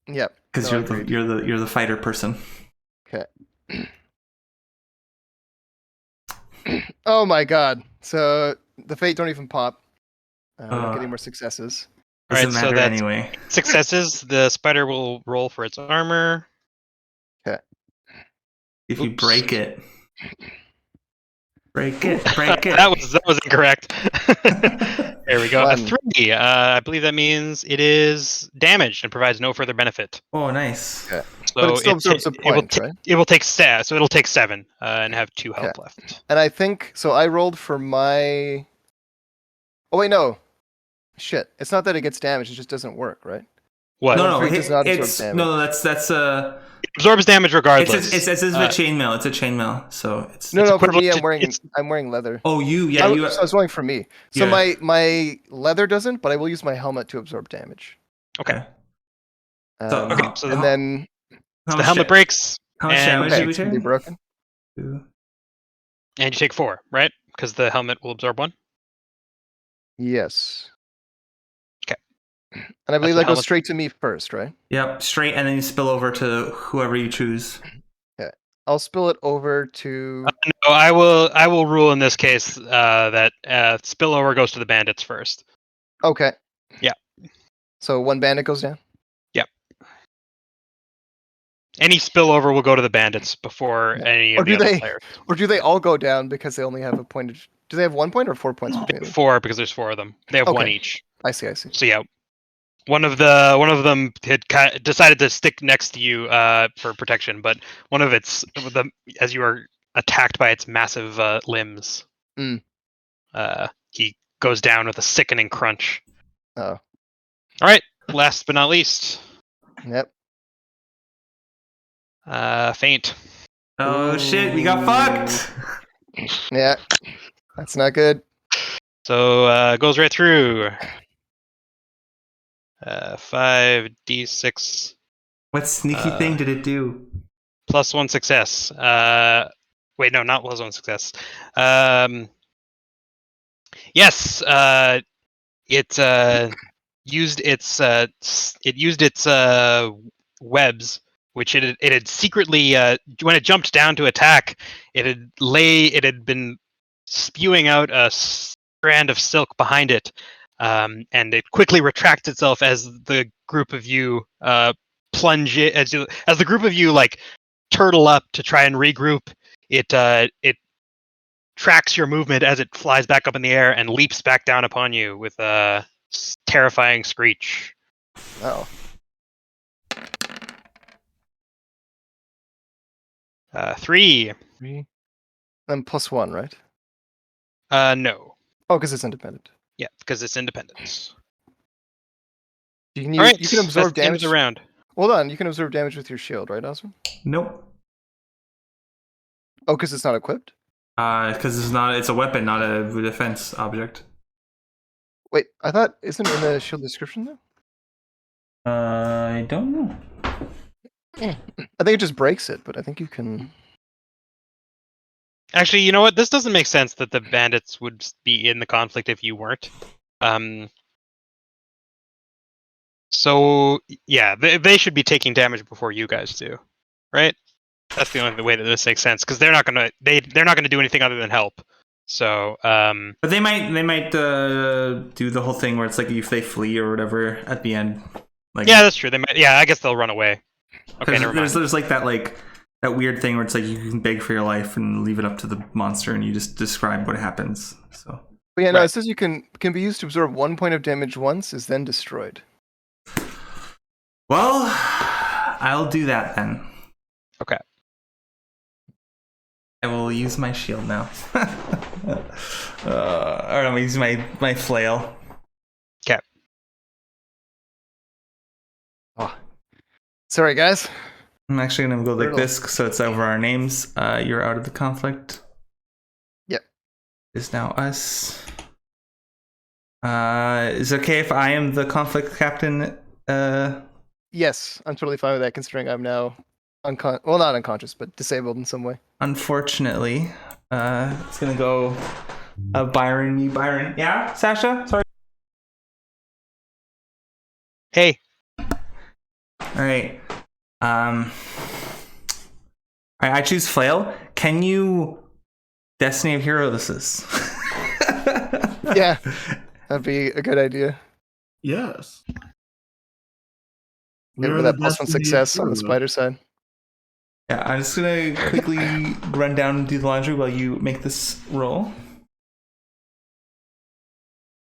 Speaker 4: Yep.
Speaker 1: Because you're the fighter person.
Speaker 4: Okay. Oh my god! So the fate don't even pop. We're not getting more successes.
Speaker 1: Doesn't matter anyway.
Speaker 2: Successes. The spider will roll for its armor.
Speaker 4: Okay.
Speaker 1: If you break it. Break it, break it.
Speaker 2: that was incorrect. There we go. A
Speaker 4: One.
Speaker 2: 3. I believe that means it is damaged and provides no further benefit.
Speaker 1: Oh, nice.
Speaker 4: Okay.
Speaker 2: So
Speaker 4: But it still absorbs a point, right?
Speaker 2: It will take so it'll take 7 and have 2 health
Speaker 4: Okay.
Speaker 2: left.
Speaker 4: And I think so. I rolled for my. Oh wait, no. Shit! It's not that it gets damaged; it just doesn't work, right?
Speaker 2: What?
Speaker 1: No,
Speaker 4: Three does not absorb
Speaker 1: it's
Speaker 4: damage.
Speaker 1: no, that's
Speaker 2: It absorbs damage regardless.
Speaker 1: it's a chainmail. It's a chainmail, so it's
Speaker 4: No, for me,
Speaker 2: equivalent
Speaker 4: I'm wearing leather.
Speaker 1: Oh,
Speaker 4: So I was rolling for me. So
Speaker 1: Yeah.
Speaker 4: my leather doesn't, but I will use my helmet to absorb damage.
Speaker 2: Okay.
Speaker 1: So,
Speaker 2: So
Speaker 4: And then
Speaker 2: the helmet breaks,
Speaker 1: How much
Speaker 2: and-
Speaker 1: damage
Speaker 4: okay,
Speaker 1: did we
Speaker 4: it's gonna be
Speaker 1: take?
Speaker 4: broken.
Speaker 1: Two.
Speaker 2: and you take 4, right? Because the helmet will absorb 1.
Speaker 4: Yes.
Speaker 2: Okay.
Speaker 4: And I believe
Speaker 2: the
Speaker 4: that goes
Speaker 2: helmet.
Speaker 4: straight to me first, right?
Speaker 1: Yep, straight, and then you spill over to whoever you choose.
Speaker 4: I'll spill it over to.
Speaker 2: No, I will rule in this case that spillover goes to the bandits first.
Speaker 4: Okay.
Speaker 2: Yeah.
Speaker 4: So one bandit goes down.
Speaker 2: Any spillover will go to the bandits before any
Speaker 4: Or
Speaker 2: of the
Speaker 4: do
Speaker 2: other
Speaker 4: they-
Speaker 2: players.
Speaker 4: Or do they all go down because they only have a point? Do they have 1 point or 4 points between them?
Speaker 2: 4 because there's 4 of them. They have 1
Speaker 4: Okay.
Speaker 2: each.
Speaker 4: I see.
Speaker 2: So yeah, one of them had decided to stick next to you for protection, but one of its as you are attacked by its massive limbs, he goes down with a sickening crunch.
Speaker 4: Oh.
Speaker 2: All right, last but not least,
Speaker 4: Yep.
Speaker 2: faint.
Speaker 1: Oh shit, we got fucked.
Speaker 4: Yeah. That's not good.
Speaker 2: So goes right through. 5d6
Speaker 1: What sneaky thing did it do?
Speaker 2: plus 1 success. Wait, no, not plus 1 success. Yes, it used its webs, which it had secretly when it jumped down to attack, it had been spewing out a strand of silk behind it, and it quickly retracts itself as the group of you plunge it as the group of you like turtle up to try and regroup. It tracks your movement as it flies back up in the air and leaps back down upon you with a terrifying screech.
Speaker 4: Oh.
Speaker 2: 3.
Speaker 4: 3. Then +1, right?
Speaker 2: No.
Speaker 4: Oh, because it's independent.
Speaker 2: Yeah, because it's independence.
Speaker 4: You can
Speaker 2: All right,
Speaker 4: you can absorb
Speaker 2: that's the end of
Speaker 4: damage.
Speaker 2: the round.
Speaker 4: Hold on, you can absorb damage with your shield, right, Osman?
Speaker 1: Nope.
Speaker 4: Oh, because it's not equipped?
Speaker 1: Because it's a weapon, not a defense object.
Speaker 4: Wait, I thought isn't it in the shield description though?
Speaker 1: I don't know.
Speaker 4: I think it just breaks it, but I think you can.
Speaker 2: Actually, you know what? This doesn't make sense that the bandits would be in the conflict if you weren't. So yeah, they should be taking damage before you guys do, right? That's the only way that this makes sense because they're not gonna do anything other than help. So
Speaker 1: But they might do the whole thing where it's like if they flee or whatever at the end. Like,
Speaker 2: yeah, that's true. They might. Yeah, I guess they'll run away. Okay, never mind.
Speaker 1: There's like that weird thing where it's like you can beg for your life and leave it up to the monster and you just describe what happens. So.
Speaker 4: But yeah, no,
Speaker 2: Right.
Speaker 4: it says you can be used to absorb 1 point of damage once, is then destroyed.
Speaker 1: Well, I'll do that then.
Speaker 2: Okay.
Speaker 1: I will use my shield now. Or I'm gonna use my flail.
Speaker 2: Okay.
Speaker 4: Oh. Sorry, guys.
Speaker 1: I'm actually gonna go like
Speaker 4: Riddled.
Speaker 1: this so it's over our names. You're out of the conflict.
Speaker 4: Yep.
Speaker 1: It's now us. Is it okay if I am the conflict captain?
Speaker 4: Yes, I'm totally fine with that, considering I'm now not unconscious, but disabled in some way.
Speaker 1: Unfortunately, it's gonna go Byron. Yeah, Sasha. Sorry.
Speaker 2: Hey.
Speaker 1: All right. All right. I choose flail. Can you Destiny of Hero this is?
Speaker 4: Yeah, that'd be a good idea.
Speaker 3: Yes.
Speaker 4: Give
Speaker 3: We're
Speaker 4: her that
Speaker 3: the
Speaker 4: +1
Speaker 3: Destiny
Speaker 4: success on the
Speaker 3: hero.
Speaker 4: spider side.
Speaker 1: Yeah, I'm just gonna quickly run down and do the laundry while you make this roll.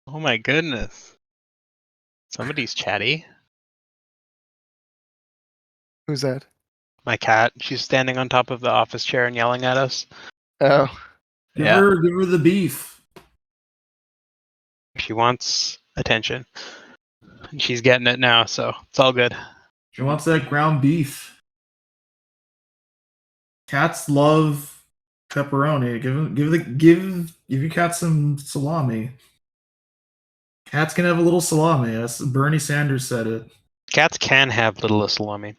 Speaker 2: Oh my goodness. Somebody's chatty.
Speaker 4: Who's that?
Speaker 2: My cat. She's standing on top of the office chair and yelling at us.
Speaker 4: Oh,
Speaker 3: Give
Speaker 2: Yeah.
Speaker 3: her the beef.
Speaker 2: She wants attention. And she's getting it now, so it's all good.
Speaker 3: She wants that ground beef. Cats love pepperoni. Give your cat some salami. Cats can have a little salami. That's Bernie Sanders said it.
Speaker 2: Cats can have little salami.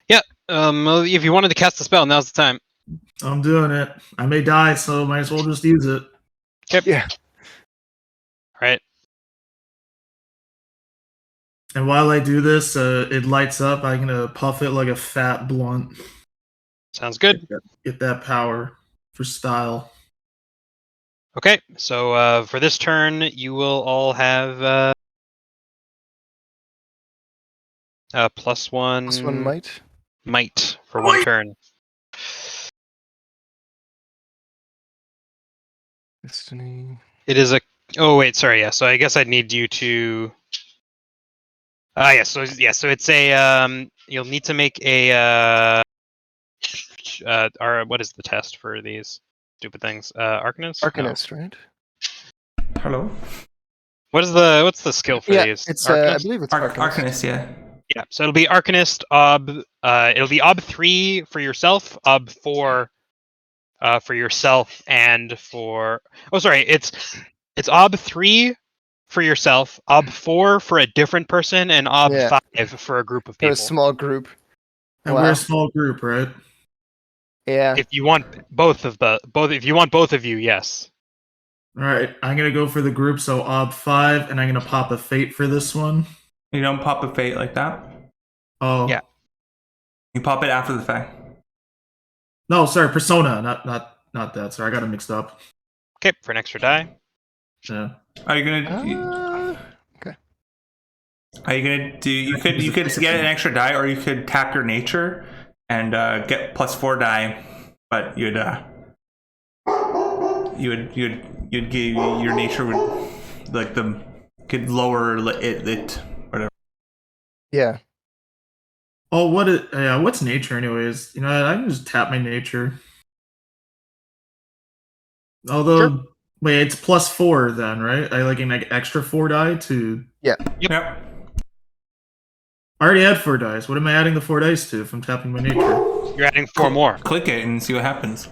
Speaker 2: Yeah. If you wanted to cast the spell, now's the time.
Speaker 3: I'm doing it. I may die, so might as well just use it.
Speaker 2: Yep.
Speaker 4: yeah.
Speaker 2: Right.
Speaker 3: And while I do this, it lights up. I'm gonna puff it like a fat blunt.
Speaker 2: Sounds good.
Speaker 3: Get that power for style.
Speaker 2: Okay. So for this turn, you will all have +1
Speaker 4: Plus 1
Speaker 2: might for one
Speaker 3: Might.
Speaker 2: turn.
Speaker 4: Destiny.
Speaker 2: It is a. Oh wait, sorry. Yeah. So I guess I'd need you to. Yeah. So it's a. You'll need to make a. What is the test for these stupid things? Arcanist. No.
Speaker 4: Arcanist, right?
Speaker 1: Hello?
Speaker 2: What's the skill for
Speaker 4: Yeah,
Speaker 2: these?
Speaker 4: it's I
Speaker 2: Arcanist?
Speaker 4: believe it's
Speaker 1: Arcanist, yeah.
Speaker 2: Yeah. So it'll be Arcanist Ob. It'll be Ob 3 for yourself. Ob 4. For yourself and for. Oh, sorry. It's Ob 3 for yourself, Ob 4 for a different person, and Ob
Speaker 4: Yeah.
Speaker 2: 5 for a group of
Speaker 4: For a
Speaker 2: people.
Speaker 4: small group.
Speaker 3: And
Speaker 4: Wow.
Speaker 3: we're a small group, right?
Speaker 4: Yeah.
Speaker 2: If you want both, if you want both of you, yes.
Speaker 3: All right. I'm gonna go for the group. So Ob 5, and I'm gonna pop a fate for this one.
Speaker 1: You don't pop a fate like that.
Speaker 3: Oh.
Speaker 2: Yeah.
Speaker 1: You pop it after the fact.
Speaker 3: No, sorry, persona, not that. Sorry, I got it mixed up.
Speaker 2: Okay, for an extra die.
Speaker 3: Yeah.
Speaker 1: Are you gonna?
Speaker 4: Okay.
Speaker 1: Are you gonna do? You could get an extra die, or you could tap your nature and get +4 die, but you'd give your nature would like the could lower it whatever.
Speaker 4: Yeah.
Speaker 3: Oh, what's nature, anyways? You know, I can just tap my nature. Although,
Speaker 2: Sure.
Speaker 3: wait, it's +4 then, right? I like an extra 4 die to.
Speaker 1: Yep.
Speaker 3: I already had 4 dice. What am I adding the 4 dice to if I'm tapping my nature?
Speaker 2: You're adding 4 more.
Speaker 1: Click it and see what happens.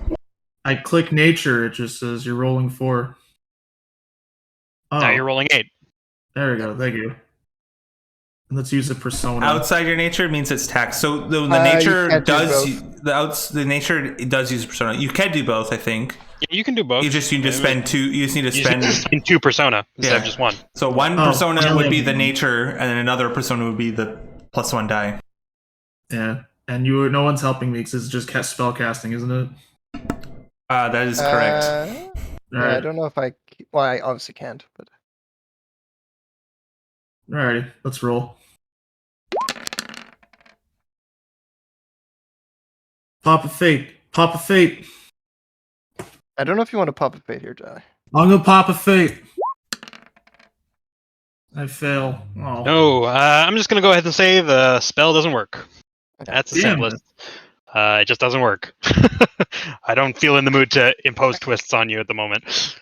Speaker 3: I click nature, it just says you're rolling 4. Oh,
Speaker 2: Now you're rolling 8.
Speaker 3: there we go. Thank you. And let's use a persona.
Speaker 1: Outside your nature means it's taxed. So the
Speaker 4: You
Speaker 1: nature
Speaker 4: can't do
Speaker 1: does
Speaker 4: both.
Speaker 1: the nature does use persona. You can do both, I think.
Speaker 2: Yeah, you can do both.
Speaker 1: You just need to spend 2. You just need to
Speaker 2: You
Speaker 1: spend.
Speaker 2: just spend 2 persona instead of
Speaker 1: Yeah.
Speaker 2: just 1.
Speaker 1: So one
Speaker 3: Oh,
Speaker 1: persona
Speaker 3: yeah.
Speaker 1: would be the nature, and then another persona would be the +1 die.
Speaker 3: Yeah, and no one's helping me because it's just spell casting, isn't it?
Speaker 1: That is correct.
Speaker 4: Yeah, I don't know if I. Well, I obviously can't, but.
Speaker 3: Alrighty, let's roll. Pop a fate. Pop a fate.
Speaker 4: I don't know if you want to pop a fate here, Die.
Speaker 3: I'm gonna pop a fate. I fail. Oh.
Speaker 2: No, I'm just going to go ahead and say the spell doesn't work. That's the
Speaker 3: Damn
Speaker 2: simplest. It just doesn't work. I don't feel in the mood to impose twists on you at the moment.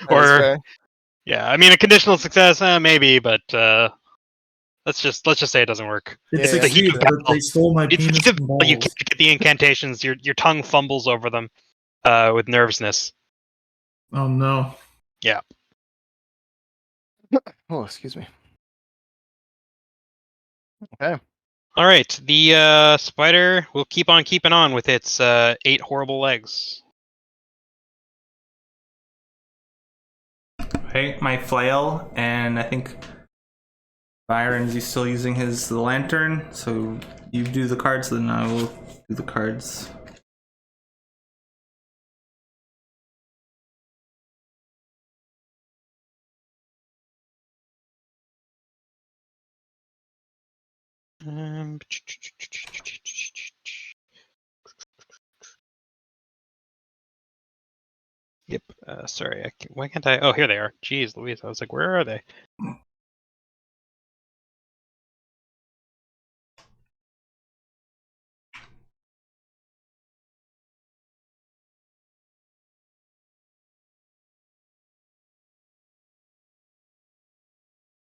Speaker 2: Or yeah, I mean a conditional success, maybe, but let's just say it doesn't work.
Speaker 3: It
Speaker 4: Yeah,
Speaker 3: succeeded,
Speaker 2: yeah.
Speaker 3: but they stole my
Speaker 2: It's
Speaker 3: penis
Speaker 2: the
Speaker 3: and
Speaker 2: you
Speaker 3: balls.
Speaker 2: can't get the incantations. Your tongue fumbles over them with nervousness.
Speaker 3: Oh no.
Speaker 2: Yeah.
Speaker 4: Oh, excuse me. Okay.
Speaker 2: All right. The spider will keep on keeping on with its 8 horrible legs.
Speaker 1: Okay, my flail, and I think Byron's still using the lantern. So you do the cards, then I will do the cards.
Speaker 2: Um, Yep. Sorry. Why can't I? Oh, here they are. Jeez, Louise. I was like, where are they?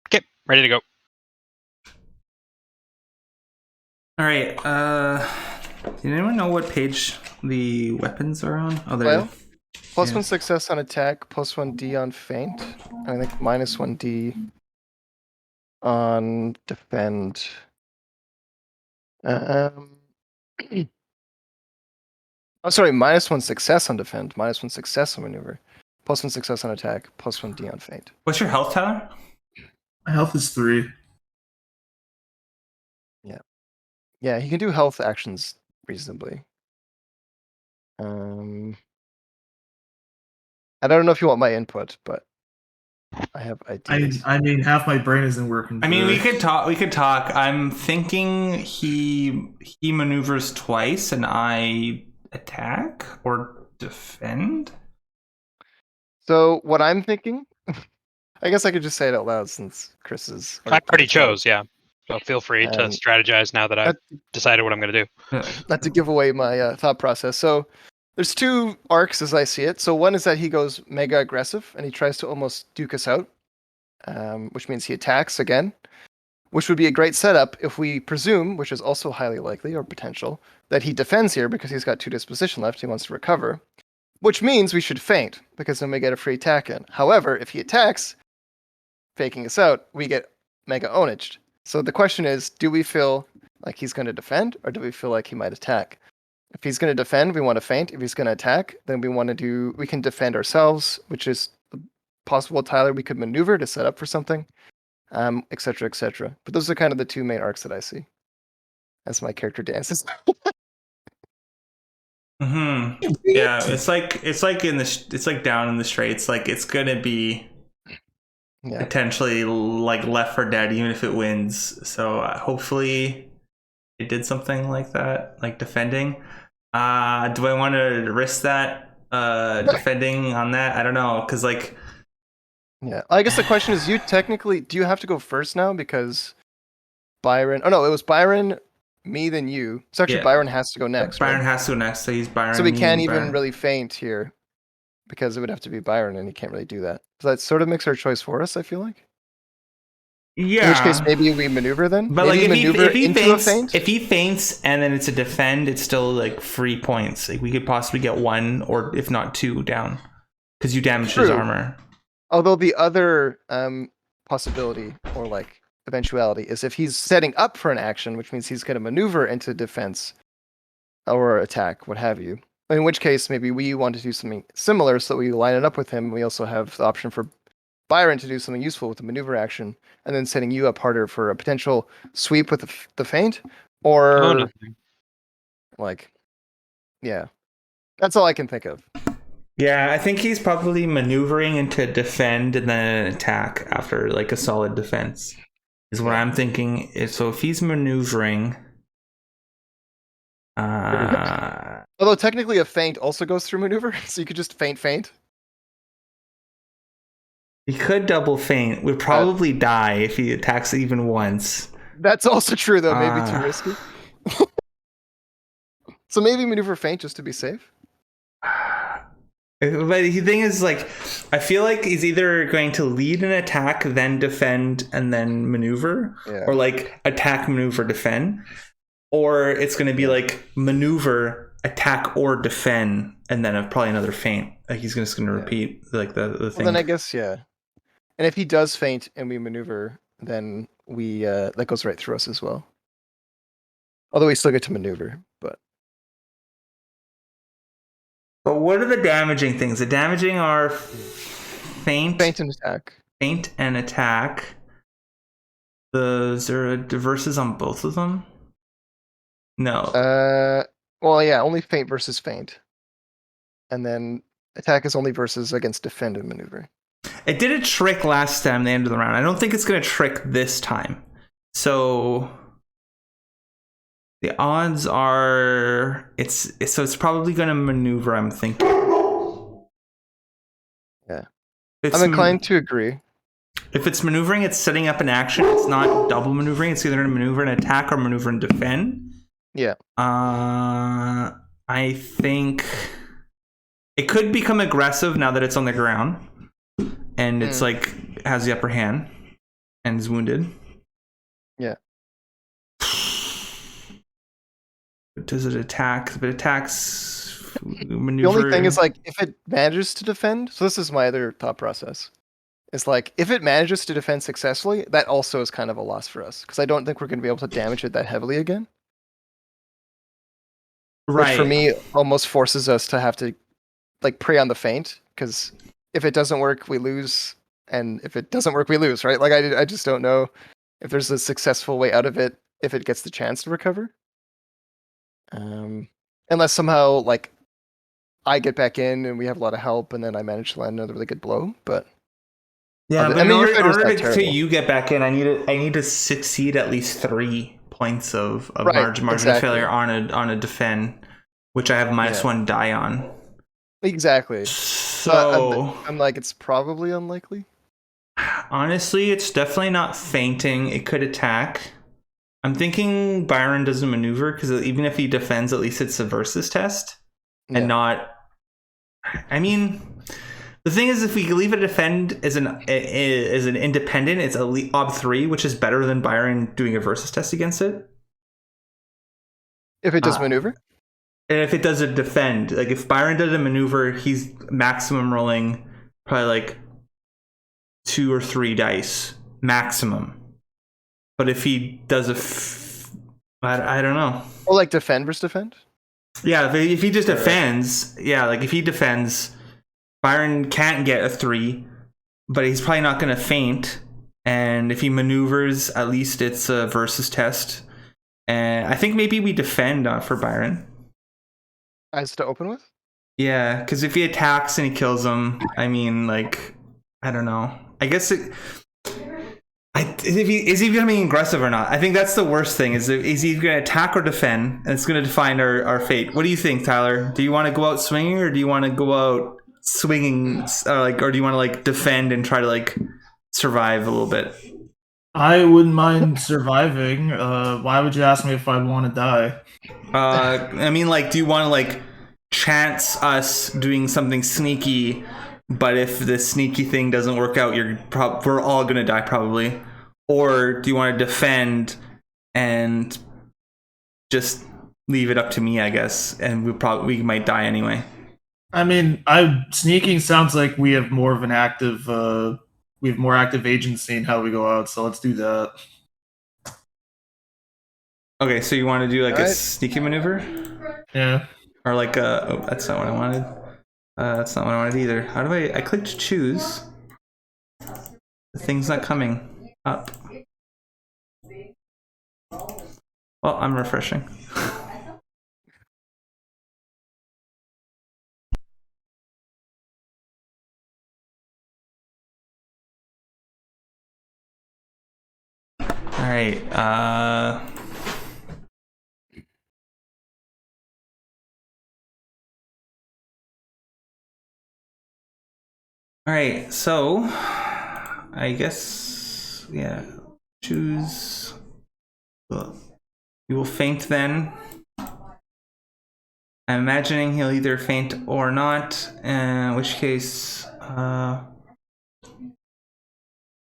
Speaker 2: Okay, ready to go.
Speaker 1: All right. Does anyone know what page the weapons are on? Oh, there.
Speaker 4: Well, plus
Speaker 1: Yeah.
Speaker 4: 1 success on attack, plus 1d on feint. I think minus 1d on defend. Oh, sorry, minus 1 success on defend, minus 1 success on maneuver, plus 1 success on attack, plus 1d on feint.
Speaker 1: What's your health, Tyler?
Speaker 3: My health is 3.
Speaker 4: Yeah, he can do health actions reasonably. I don't know if you want my input, but I have ideas.
Speaker 3: I mean, half my brain isn't working.
Speaker 1: I mean, we
Speaker 3: today.
Speaker 1: could talk. We could talk. I'm thinking he maneuvers twice, and I attack or defend.
Speaker 4: So what I'm thinking, I guess I could just say it out loud since Chris is.
Speaker 2: I already chose, yeah. So feel free to
Speaker 4: Um,
Speaker 2: strategize now that I've decided what I'm going to do.
Speaker 4: Not to give away my thought process. So there's 2 arcs as I see it. So one is that he goes mega aggressive and he tries to almost duke us out, which means he attacks again, which would be a great setup if we presume, which is also highly likely or potential, that he defends here because he's got 2 disposition left. He wants to recover, which means we should feint because then we get a free attack in. However, if he attacks, faking us out, we get mega ownaged. So the question is, do we feel like he's going to defend or do we feel like he might attack? If he's going to defend, we want to feint. If he's going to attack, then we can defend ourselves, which is possible, Tyler. We could maneuver to set up for something, et cetera, et cetera. But those are kind of the 2 main arcs that I see as my character dances.
Speaker 1: Yeah, it's like down in the straits. Like it's gonna be potentially like Left 4 Dead, even if it wins. So hopefully it did something like that, like defending. Do I want to risk that defending on that? I don't know, because like.
Speaker 4: Yeah, I guess the question is, do you have to go first now because Byron? Oh no, it was Byron, me, then you. So actually, Byron has to go next.
Speaker 1: Byron has to go next, so he's Byron.
Speaker 4: So we can't even really feint here because it would have to be Byron, and he can't really do that. So that sort of makes our choice for us. I feel like.
Speaker 1: Yeah.
Speaker 4: In which case, maybe we maneuver then.
Speaker 1: But
Speaker 4: maybe
Speaker 1: like
Speaker 4: if
Speaker 1: he feints and then it's a defend, it's still like 3 points. Like we could possibly get 1 or if not 2 down because you damaged his armor.
Speaker 4: Although the other possibility or like eventuality is if he's setting up for an action, which means he's going to maneuver into defense or attack, what have you. In which case, maybe we want to do something similar so that we line it up with him. We also have the option for Byron to do something useful with the maneuver action, and then setting you up harder for a potential sweep with the feint, or like, yeah, that's all I can think of.
Speaker 1: Yeah, I think he's probably maneuvering into defend and then an attack after like a solid defense is what I'm thinking. So if he's maneuvering,
Speaker 4: although technically a feint also goes through maneuver, so you could just feint.
Speaker 1: He could double feint. Would probably die if he attacks even once.
Speaker 4: That's also true, though. Maybe too risky. So maybe maneuver feint just to be safe.
Speaker 1: But the thing is, like, I feel like he's either going to lead an attack, then defend, and then maneuver, or like attack, maneuver, defend, or it's going to be like maneuver, attack, or defend, and then probably another feint. Like he's just going to repeat like the thing.
Speaker 4: Well, then I guess and if he does feint and we maneuver, then we that goes right through us as well. Although we still get to maneuver, but.
Speaker 1: But what are the damaging things? The damaging are feint
Speaker 4: and attack.
Speaker 1: Feint and attack. Is there versus on both of them? No.
Speaker 4: Well, yeah, only feint versus feint, and then attack is only versus against defend and maneuver.
Speaker 1: It did a trick last time, the end of the round. I don't think it's going to trick this time. So The odds are it's probably going to maneuver, I'm thinking.
Speaker 4: Yeah.
Speaker 1: It's
Speaker 4: I'm inclined to agree.
Speaker 1: If it's maneuvering, it's setting up an action. It's not double maneuvering. It's either going to maneuver and attack or maneuver and defend.
Speaker 4: Yeah.
Speaker 1: I think it could become aggressive now that it's on the ground and it's like has the upper hand and is wounded.
Speaker 4: Yeah.
Speaker 1: Does it attack? If it attacks, maneuver.
Speaker 4: The only thing is, like, if it manages to defend, so this is my other thought process. It's like, if it manages to defend successfully, that also is kind of a loss for us. Because I don't think we're going to be able to damage it that heavily again.
Speaker 1: Right.
Speaker 4: Which for me almost forces us to have to, like, prey on the feint. Because if it doesn't work, we lose. And if it doesn't work, we lose, right? Like, I just don't know if there's a successful way out of it if it gets the chance to recover. Unless somehow, like, I get back in and we have a lot of help and then I manage to land another really good blow, but...
Speaker 1: Yeah, but
Speaker 4: I mean,
Speaker 1: in order to
Speaker 4: terrible.
Speaker 1: you get back in, I need to succeed at least 3 points of
Speaker 4: Right,
Speaker 1: margin
Speaker 4: exactly.
Speaker 1: of failure on a defend, which I have -1 die on.
Speaker 4: Exactly.
Speaker 1: So
Speaker 4: I'm like, it's probably unlikely.
Speaker 1: Honestly, it's definitely not fainting. It could attack. I'm thinking Byron doesn't maneuver because even if he defends, at least it's a versus test and not. I mean, the thing is, if we leave it defend as an independent, it's ob 3, which is better than Byron doing a versus test against it.
Speaker 4: If it does maneuver?
Speaker 1: And if it does a defend, like if Byron does a maneuver, he's maximum rolling probably like 2 or 3 dice maximum. But if he does I don't know.
Speaker 4: Oh, like defend versus defend?
Speaker 1: Yeah, if he just defends, like if he defends, Byron can't get a 3, but he's probably not going to faint. And if he maneuvers, at least it's a versus test. And I think maybe we defend for Byron.
Speaker 4: As to open with?
Speaker 1: Yeah, because if he attacks and he kills him, I mean, like, I don't know. I guess is he becoming aggressive or not? I think that's the worst thing. Is he going to attack or defend? And it's going to define our fate. What do you think, Tyler? Do you want to go out swinging, or do you want to go out swinging, or do you want to like defend and try to like survive a little bit?
Speaker 3: I wouldn't mind surviving. Why would you ask me if I'd want to die?
Speaker 1: I mean, like, do you want to like chance us doing something sneaky? But if the sneaky thing doesn't work out, we're all gonna die probably. Or do you want to defend and just leave it up to me, I guess, and we might die anyway.
Speaker 3: I mean, sneaking sounds like we have more of an active, more active agency in how we go out. So let's do that.
Speaker 1: Okay, so you want to do like a sneaky maneuver?
Speaker 3: Yeah.
Speaker 1: Or like oh, that's not what I wanted. That's not what I wanted either. How do I clicked choose. The thing's not coming up. Well, I'm refreshing. All right. All right, so I guess, yeah, choose. You will feint then. I'm imagining he'll either feint or not, in which case,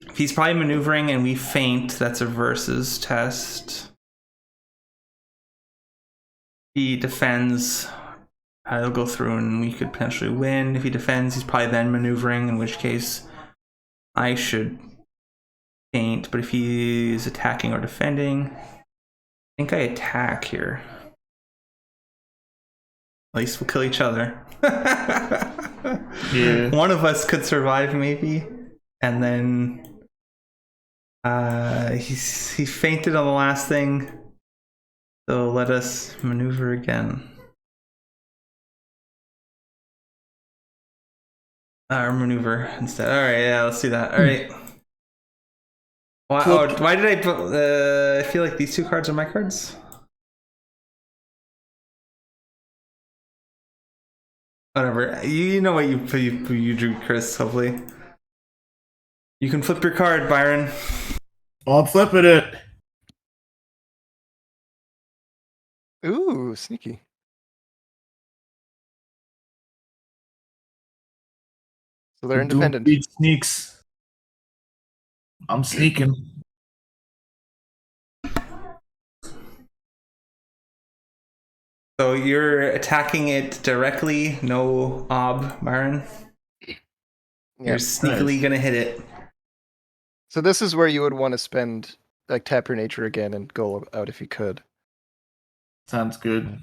Speaker 1: if he's probably maneuvering and we feint, that's a versus test. He defends. He'll go through and we could potentially win. If he defends, he's probably then maneuvering, in which case I should feint. But if he's attacking or defending, I think I attack here. At least we'll kill each other.
Speaker 3: Yeah.
Speaker 1: One of us could survive maybe. And then he fainted on the last thing. So let us maneuver again. Or maneuver instead. All right, yeah, let's do that. All right. Why did I feel like these two cards are my cards? Whatever. You know what you drew, Chris. Hopefully, you can flip your card, Byron.
Speaker 3: I'm flipping it.
Speaker 4: Ooh, sneaky. So they're
Speaker 3: Doom
Speaker 4: independent.
Speaker 3: Beat sneaks. I'm sneaking.
Speaker 1: So you're attacking it directly, no ob, Byron. You're
Speaker 4: Yeah.
Speaker 1: sneakily
Speaker 3: Nice.
Speaker 1: gonna hit it.
Speaker 4: So this is where you would want to spend, like, tap your nature again and go out if you could.
Speaker 3: Sounds good.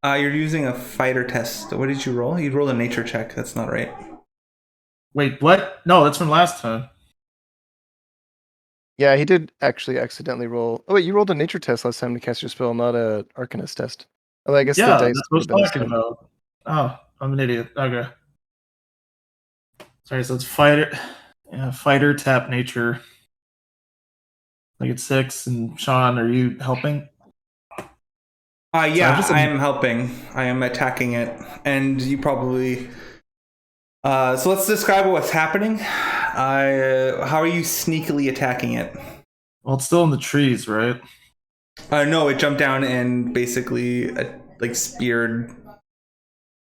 Speaker 1: You're using a fighter test. What did you roll? You rolled a nature check. That's not right.
Speaker 3: Wait, what? No, that's from last time.
Speaker 4: Yeah, he did actually accidentally roll. Oh wait, you rolled a nature test last time to cast your spell, not a Arcanist test. Oh, I guess
Speaker 3: Yeah,
Speaker 4: the dice
Speaker 3: that's what I was
Speaker 4: would have been the
Speaker 3: talking
Speaker 4: same.
Speaker 3: about. Oh, I'm an idiot. Okay. Sorry, so it's fighter. Yeah, fighter tap nature. Like it's 6, and Sean, are you helping?
Speaker 1: Yeah,
Speaker 3: I'm just-
Speaker 1: I am helping. I am attacking it, and you probably. So let's describe what's happening. How are you sneakily attacking it?
Speaker 3: Well, it's still in the trees, right?
Speaker 1: No, it jumped down and basically like speared,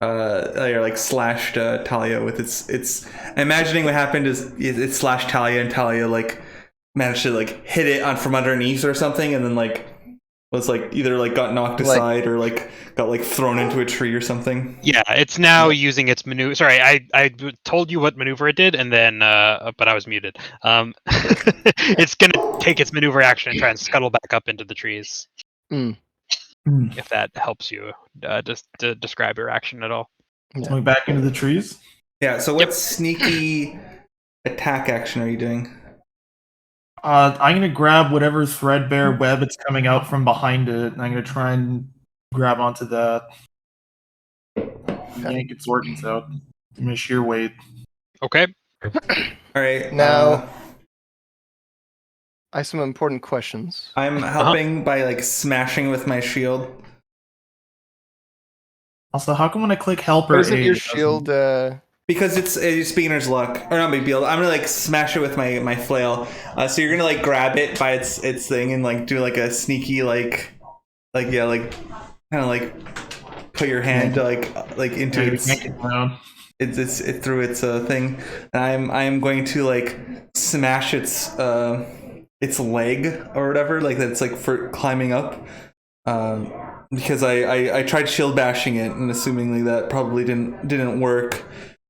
Speaker 1: or like slashed Talia with its. Imagining what happened is it slashed Talia, and Talia like managed to like hit it on from underneath or something, and then like was like either like got knocked
Speaker 4: Like-
Speaker 1: aside or like got like thrown into a tree or something.
Speaker 2: Yeah, it's now using its maneuver. Sorry, I told you what maneuver it did, and then but I was muted. It's gonna take its maneuver action and try and scuttle back up into the trees.
Speaker 4: Mm.
Speaker 2: If that helps you just to describe your action at all.
Speaker 3: Going back into the trees.
Speaker 1: Yeah. So what sneaky attack action are you doing?
Speaker 3: I'm gonna grab whatever threadbare web it's coming out from behind it, and I'm gonna try and grab onto that. Yank its organs out. Give me sheer weight.
Speaker 2: Okay.
Speaker 1: All right.
Speaker 4: Now- I have some important questions.
Speaker 1: I'm helping by like smashing with my shield.
Speaker 3: Also, how come when I click help or
Speaker 4: But isn't
Speaker 3: aid,
Speaker 4: your
Speaker 3: it doesn't-
Speaker 4: shield?
Speaker 1: Because it's beginner's luck, or not big deal. I'm gonna like smash it with my flail. So you're gonna like grab it by its thing and like do like a sneaky like yeah like kind of like put your hand like into
Speaker 3: Yeah,
Speaker 1: its
Speaker 3: yank it down.
Speaker 1: it through its thing. And I'm going to like smash its leg or whatever, like that's like for climbing up. Because I tried shield bashing it and assumingly that probably didn't work,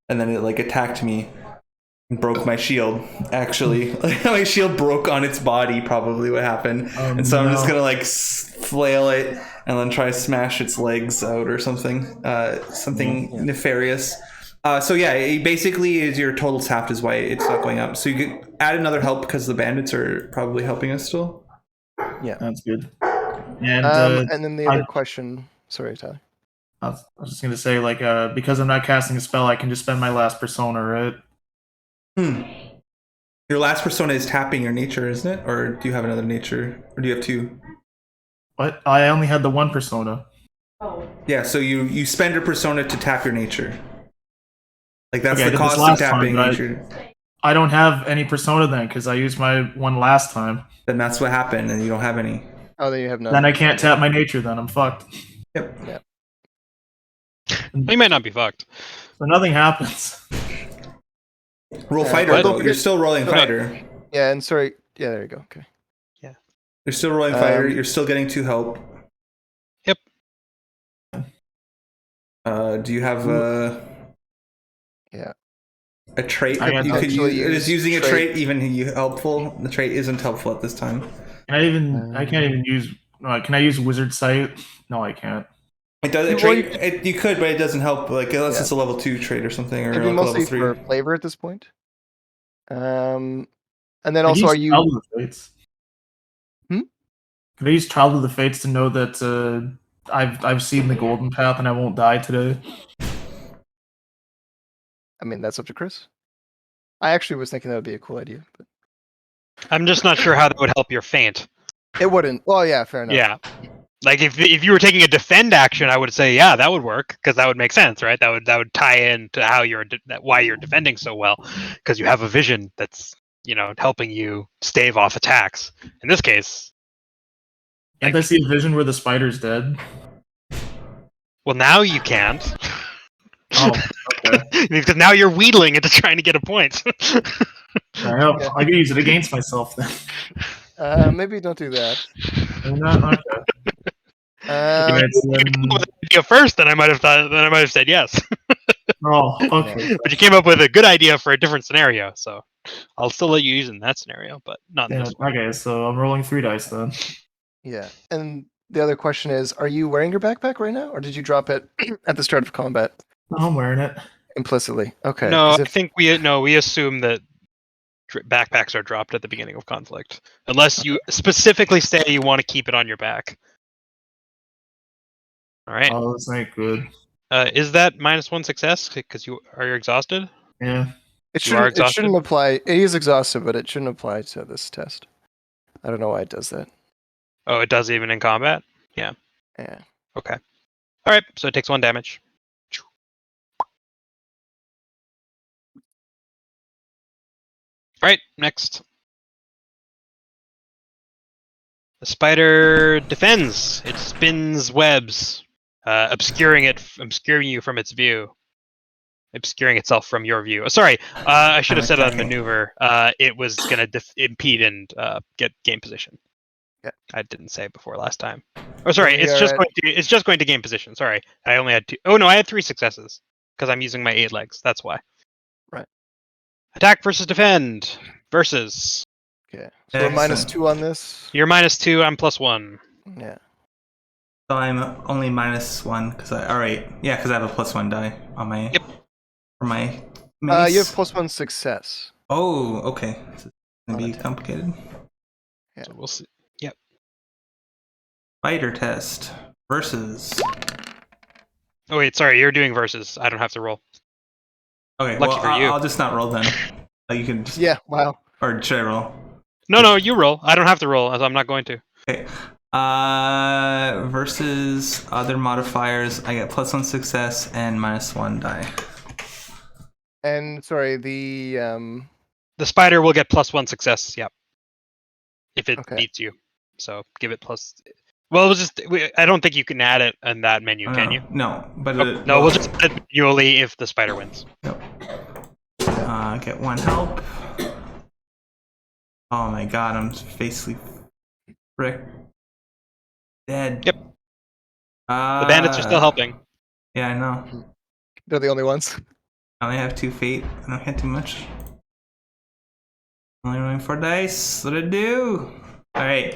Speaker 1: and then it like attacked me and broke my shield. Actually, like my shield broke on its body, probably what happened. And so I'm just gonna like flail it and then try to smash its legs out or something, nefarious. So yeah, it basically is your total tapped is why it's not going up. So you could add another help because the bandits are probably helping us still.
Speaker 3: That's good. And
Speaker 4: And then the other question. Sorry, Tyler.
Speaker 3: I was just gonna say, like, because I'm not casting a spell, I can just spend my last persona, right?
Speaker 1: Your last persona is tapping your nature, isn't it? Or do you have another nature? Or do you have two?
Speaker 3: But I only had the one persona.
Speaker 1: Yeah, so you spend your persona to tap your nature. Like that's
Speaker 3: Okay, I
Speaker 1: the
Speaker 3: did this
Speaker 1: cost of
Speaker 3: last
Speaker 1: tapping
Speaker 3: time,
Speaker 1: nature.
Speaker 3: I don't have any persona then, because I used my one last time.
Speaker 1: Then that's what happened, and you don't have any.
Speaker 4: Oh, then you have none.
Speaker 3: Then I can't tap my nature, then I'm fucked.
Speaker 1: Yep.
Speaker 2: You might not be fucked.
Speaker 3: So nothing happens.
Speaker 1: Roll
Speaker 4: Yeah,
Speaker 1: fighter
Speaker 2: what?
Speaker 1: though. You're still rolling
Speaker 2: No.
Speaker 1: fighter.
Speaker 4: Yeah, and sorry. Yeah, there you go. Okay.
Speaker 1: You're still rolling fighter. You're still getting 2 help.
Speaker 2: Yep.
Speaker 1: Do you have
Speaker 4: Yeah.
Speaker 1: a trait?
Speaker 3: I
Speaker 1: You could
Speaker 4: actually
Speaker 1: use. Is
Speaker 4: use
Speaker 1: using a
Speaker 4: trait.
Speaker 1: trait even helpful? The trait isn't helpful at this time.
Speaker 3: I can't even use. Can I use wizard sight? No, I can't.
Speaker 1: It does. A
Speaker 4: Well,
Speaker 1: trait. You could, but it doesn't help. Like unless
Speaker 4: Yeah.
Speaker 1: it's a level 2 trait or something, or
Speaker 4: It'd be
Speaker 1: like a
Speaker 4: mostly
Speaker 1: level 3.
Speaker 4: for flavor at this point. And then
Speaker 3: I
Speaker 4: also,
Speaker 3: use
Speaker 4: are you?
Speaker 3: Child of the Fates?
Speaker 4: Hmm?
Speaker 3: Can I use Child of the Fates to know that I've seen the golden path and I won't die today?
Speaker 4: I mean, that's up to Chris. I actually was thinking that would be a cool idea, but
Speaker 2: I'm just not sure how that would help your feint.
Speaker 4: it wouldn't. Well, yeah, fair enough.
Speaker 2: Yeah. Like if you were taking a defend action, I would say yeah, that would work because that would make sense, right? That would tie into how why you're defending so well, because you have a vision that's helping you stave off attacks. In this case,
Speaker 3: Can't I see a vision where the spider's dead?
Speaker 2: well now you can't.
Speaker 3: Oh, okay.
Speaker 2: Because now you're wheedling into trying to get a point.
Speaker 3: I know. I can use it against myself then.
Speaker 4: Maybe don't do that.
Speaker 3: Maybe not? Okay. Alright, so
Speaker 2: If you
Speaker 3: then...
Speaker 2: came up with an idea first, then I might have said yes.
Speaker 3: Oh, okay.
Speaker 2: But you came up with a good idea for a different scenario, so I'll still let you use it in that scenario, but not in
Speaker 3: Yeah,
Speaker 2: this one.
Speaker 3: okay, so I'm rolling 3 dice then.
Speaker 4: Yeah. And the other question is, are you wearing your backpack right now, or did you drop it at the start of combat
Speaker 3: No, I'm wearing it.
Speaker 4: implicitly? Okay.
Speaker 2: No,
Speaker 4: 'cause
Speaker 2: I
Speaker 4: if-
Speaker 2: think we assume that backpacks are dropped at the beginning of conflict, unless you specifically say you want to keep it on your back. All right.
Speaker 3: Oh, that's not good.
Speaker 2: Is that -1 success because you're exhausted?
Speaker 3: Yeah.
Speaker 4: It
Speaker 2: You are
Speaker 4: shouldn't. It
Speaker 2: exhausted?
Speaker 4: shouldn't apply. It is exhausted, but it shouldn't apply to this test. I don't know why it does that.
Speaker 2: Oh, it does even in combat.
Speaker 4: Yeah.
Speaker 2: Okay. All right. So it takes 1 damage. All right. Next. The spider defends. It spins webs, obscuring you from its view. Obscuring itself from your view. Sorry, I should have said on maneuver. It was going to impede and get game position.
Speaker 4: Yeah.
Speaker 2: I didn't say it before last time. Oh, sorry.
Speaker 4: We
Speaker 2: It's
Speaker 4: are
Speaker 2: just going to game position. Sorry, I only had 2. Oh no, I had 3 successes because I'm using my 8 legs. That's why.
Speaker 4: Right.
Speaker 2: Attack versus defend versus.
Speaker 4: Okay. So we're -2 on this.
Speaker 2: You're -2. I'm +1.
Speaker 4: Yeah.
Speaker 1: So I'm only -1 because because I have a +1 die on my for my mace.
Speaker 4: You have +1 success.
Speaker 1: Oh, okay. So it's gonna
Speaker 4: On
Speaker 1: be
Speaker 4: a
Speaker 1: complicated.
Speaker 4: Yeah.
Speaker 2: So we'll see. Yep.
Speaker 1: Spider test versus.
Speaker 2: Oh wait, sorry. You're doing versus. I don't have to roll.
Speaker 1: Okay,
Speaker 2: Lucky
Speaker 1: well,
Speaker 2: for you.
Speaker 1: I'll just not roll then. You can just.
Speaker 4: Yeah. Wow.
Speaker 1: Or should I roll?
Speaker 2: No, you roll. I don't have to roll, as I'm not going to.
Speaker 1: Okay. Versus other modifiers, I get +1 success and -1 die.
Speaker 4: And sorry, the
Speaker 2: The spider will get +1 success. Yep. If it
Speaker 4: Okay.
Speaker 2: beats you, so give it plus. Well, we'll just. I don't think you can add it in that menu, can you?
Speaker 1: No, but
Speaker 2: No, we'll just add it manually if the spider wins.
Speaker 1: Nope. Get 1 help. Oh my god, I'm basically frick dead.
Speaker 2: Yep. The bandits are still helping.
Speaker 1: Yeah, I know.
Speaker 4: they're the only ones.
Speaker 1: I only have 2 fate. I don't hit too much. Only rolling 4 dice. What do I do? Alright.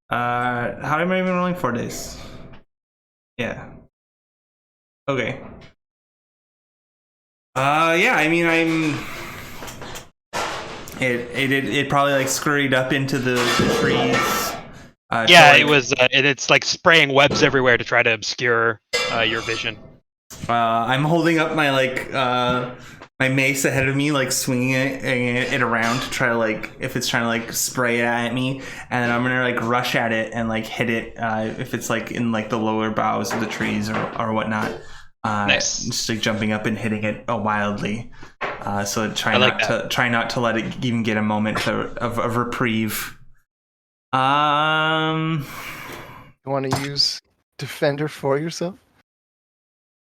Speaker 1: How am I even rolling 4 dice? Yeah. Okay. Yeah, I mean, It probably like scurried up into the trees.
Speaker 2: Yeah, it was. It's like spraying webs everywhere to try to obscure your vision.
Speaker 1: I'm holding up my my mace ahead of me, like swinging it around to try to if it's trying to spray it at me, and then I'm gonna rush at it and hit it if it's in the lower boughs of the trees or whatnot.
Speaker 2: Nice.
Speaker 1: Just jumping up and hitting it wildly. So try not to let it even get a moment of reprieve.
Speaker 4: You want to use defender for yourself?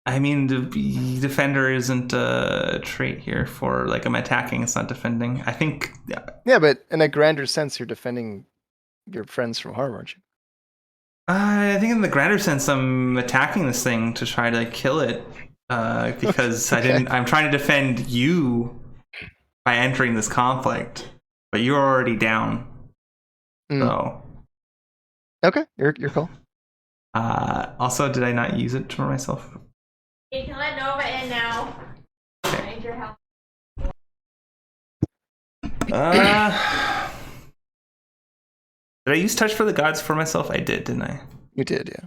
Speaker 1: I mean, the defender isn't a trait here for I'm attacking. It's not defending. I think.
Speaker 4: Yeah, but in a grander sense, you're defending your friends from harm, aren't you?
Speaker 1: I think in the grander sense, I'm attacking this thing to try to kill it because
Speaker 4: Okay.
Speaker 1: I'm trying to defend you by entering this conflict, but you're already down. So.
Speaker 4: Okay, you're cool.
Speaker 1: Also, did I not use it for myself?
Speaker 6: You can let Nova in now. I need your help.
Speaker 1: Did I use touch for the gods for myself? I did, didn't I?
Speaker 4: You did, yeah.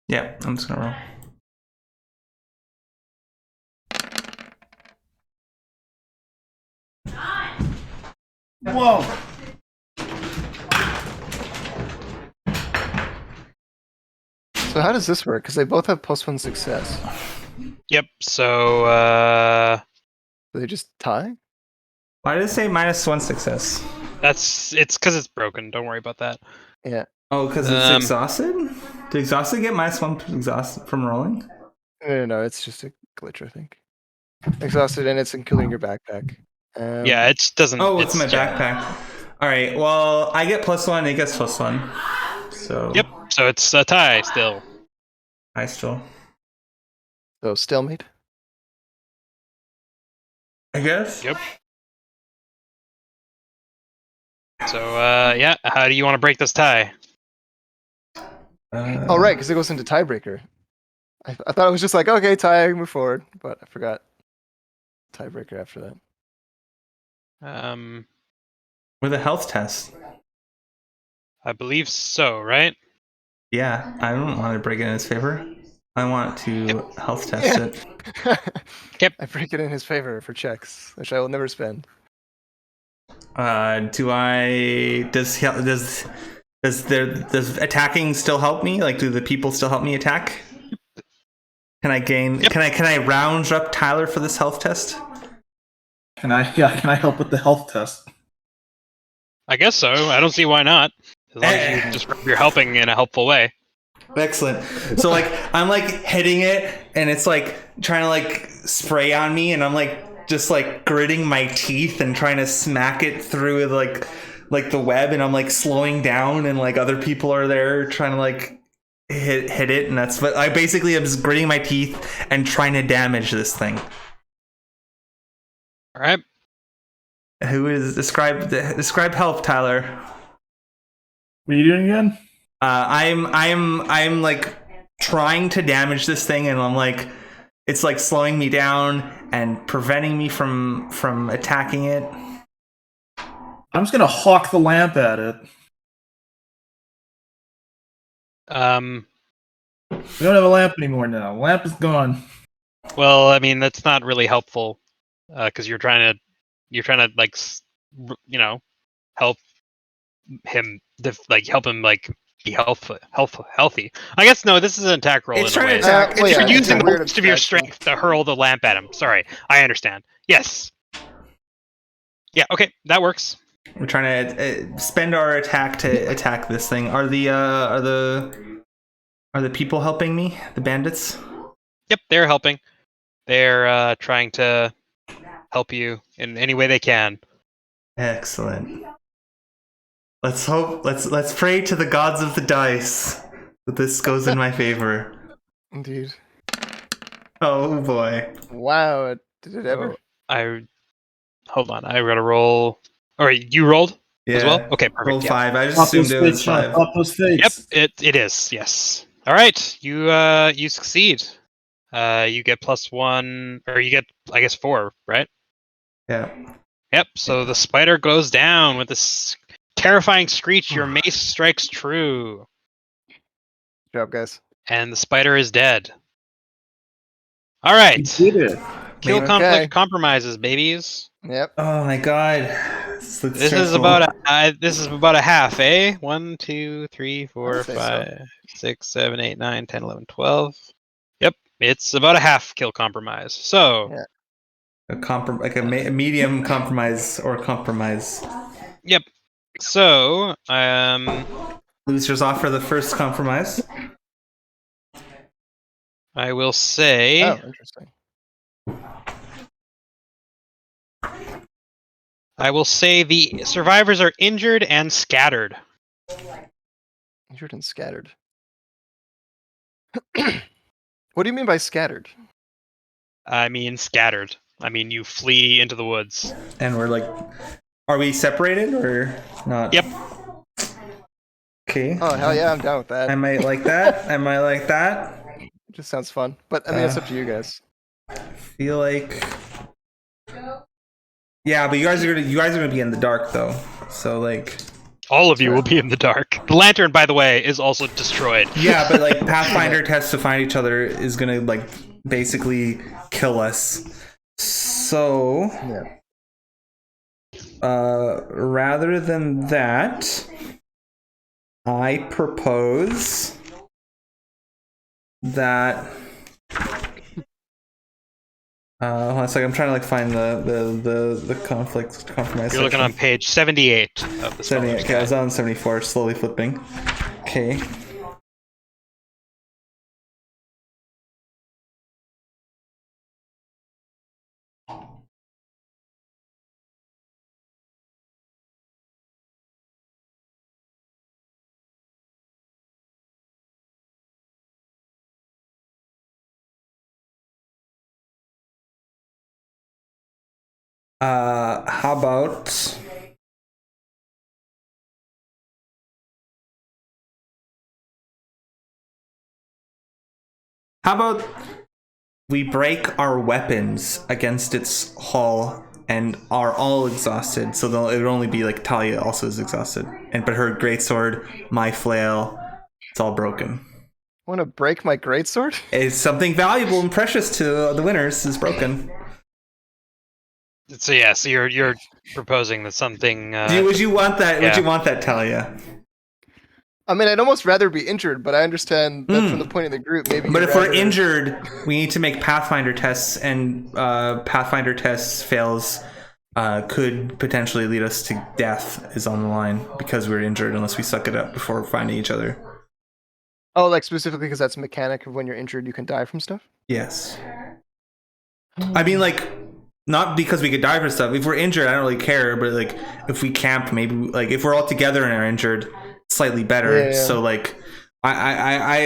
Speaker 1: Yeah, I'm just gonna roll.
Speaker 3: Whoa!
Speaker 4: So how does this work? Because they both have +1 success.
Speaker 2: Yep. So
Speaker 4: Do they just tie?
Speaker 1: Why did it say -1 success?
Speaker 2: it's because it's broken. Don't worry about that.
Speaker 4: Yeah.
Speaker 1: Oh, because it's exhausted? Did exhausted get -1 exhaust from rolling?
Speaker 4: No, it's just a glitch, I think. Exhausted, and it's including your backpack.
Speaker 2: Yeah, it doesn't.
Speaker 1: Oh, it's my
Speaker 2: yeah.
Speaker 1: backpack. Alright, well, I get +1, it gets +1. So.
Speaker 2: Yep. So it's a tie still.
Speaker 1: I still.
Speaker 4: So stalemate.
Speaker 1: I guess?
Speaker 2: Yep. So yeah, how do you want to break this tie?
Speaker 4: Oh, right, because it goes into tiebreaker. I thought it was just like, okay, tie, move forward, but I forgot tiebreaker after that.
Speaker 1: With a health test.
Speaker 2: I believe so, right?
Speaker 1: Yeah, I don't want to break it in his favor. I want to health test it.
Speaker 2: Yep.
Speaker 4: I break it in his favor for checks, which I will never spend.
Speaker 1: Does attacking still help me? Like, do the people still help me attack? Can I gain?
Speaker 2: Yep.
Speaker 1: Can I round up Tyler for this health test?
Speaker 3: Can I help with the health test?
Speaker 2: I guess so. I don't see why not. As long as you describe your helping in a helpful way.
Speaker 1: Excellent. So like I'm like hitting it, and it's like trying to like spray on me, and I'm like just like gritting my teeth and trying to smack it through like the web, and I'm like slowing down, and like other people are there trying to like hit it, and that's what I basically am just gritting my teeth and trying to damage this thing.
Speaker 2: All right.
Speaker 1: Who is describe help, Tyler?
Speaker 3: What are you doing again?
Speaker 1: I'm like trying to damage this thing, and I'm like, it's like slowing me down and preventing me from attacking it.
Speaker 3: I'm just gonna hawk the lamp at it. We don't have a lamp anymore now. The lamp is gone.
Speaker 2: Well, I mean that's not really helpful, because you're trying to like help him help him like be healthy. I guess no, this is an attack roll.
Speaker 1: It's
Speaker 2: in a
Speaker 1: trying
Speaker 2: way.
Speaker 1: to attack.
Speaker 2: You're
Speaker 4: yeah,
Speaker 2: using
Speaker 4: it's a weird
Speaker 2: most of your
Speaker 4: abstraction.
Speaker 2: strength to hurl the lamp at him. Sorry, I understand. Yes. Yeah. Okay, that works.
Speaker 1: We're trying to spend our attack to attack this thing. Are the people helping me? The bandits?
Speaker 2: Yep, they're helping. They're trying to help you in any way they can.
Speaker 1: Excellent. Let's hope. Let's pray to the gods of the dice that this goes in my favor.
Speaker 4: Indeed.
Speaker 1: Oh boy!
Speaker 4: Wow, did it ever?
Speaker 2: Hold on. I gotta roll. All right, you rolled as well. Okay, perfect.
Speaker 1: Roll
Speaker 2: yeah.
Speaker 1: 5. I just assumed it was 5.
Speaker 3: Up those fates.
Speaker 2: Yep, it is. Yes. All right, you succeed. You get +1, or you get, I guess, 4, right?
Speaker 1: Yeah.
Speaker 2: Yep. So the spider goes down with this terrifying screech. Your mace strikes true,
Speaker 4: Good job, guys.
Speaker 2: and the spider is dead. All right.
Speaker 3: You did it.
Speaker 2: Kill
Speaker 4: Okay.
Speaker 2: conflict compromises, babies.
Speaker 4: Yep.
Speaker 1: Oh my god.
Speaker 2: This is about a half, eh? 1, 2, 3, 4,
Speaker 4: I'd say
Speaker 2: 5, 6, 7, 8, 9, 10, 11, 12. Yep, it's about a half kill compromise. So
Speaker 4: Yeah.
Speaker 1: a medium compromise or compromise.
Speaker 2: yep. So
Speaker 1: Losers offer the first compromise.
Speaker 2: I will say
Speaker 4: Oh, interesting.
Speaker 2: the survivors are injured and scattered.
Speaker 4: Injured and scattered. What do you mean by scattered?
Speaker 2: I mean scattered. I mean you flee into the woods.
Speaker 1: And we're like, are we separated or not?
Speaker 2: Yep.
Speaker 1: Okay.
Speaker 4: Oh, hell yeah, I'm down with that.
Speaker 1: I might like that. I might like that.
Speaker 4: It just sounds fun. But I mean, it's up to you guys.
Speaker 1: Feel like. Yeah, but you guys are gonna be in the dark though. So like.
Speaker 2: All of you will be in the dark. The lantern, by the way, is also destroyed.
Speaker 1: Yeah, but like Pathfinder tests to find each other is gonna like basically kill us. So.
Speaker 4: Yeah.
Speaker 1: rather than that, I propose that. Hold on a second. I'm trying to like find the conflict compromise.
Speaker 2: You're looking on page 78 of the
Speaker 1: 78. Okay, I was on 74, slowly flipping. Okay. How about we break our weapons against its hull and are all exhausted, so it would only be like Talia also is exhausted, but her greatsword, my flail, it's all broken.
Speaker 4: Want to break my greatsword?
Speaker 1: It's something valuable and precious to the winners is broken.
Speaker 2: So yeah, so you're proposing that something.
Speaker 1: Would you want that?
Speaker 2: Yeah.
Speaker 1: Would you want that, Talia?
Speaker 4: I mean, I'd almost rather be injured, but I understand that from the point of the group, maybe.
Speaker 1: But
Speaker 4: you'd
Speaker 1: if we're
Speaker 4: rather-
Speaker 1: injured, we need to make Pathfinder tests, and Pathfinder tests fails could potentially lead us to death is on the line because we're injured unless we suck it up before finding each other.
Speaker 4: Oh, like specifically because that's a mechanic of when you're injured, you can die from stuff?
Speaker 1: Yes. I mean, like, not because we could die from stuff. If we're injured, I don't really care. But like, if we camp, maybe like if we're all together and are injured, slightly better.
Speaker 4: Yeah.
Speaker 1: So like, I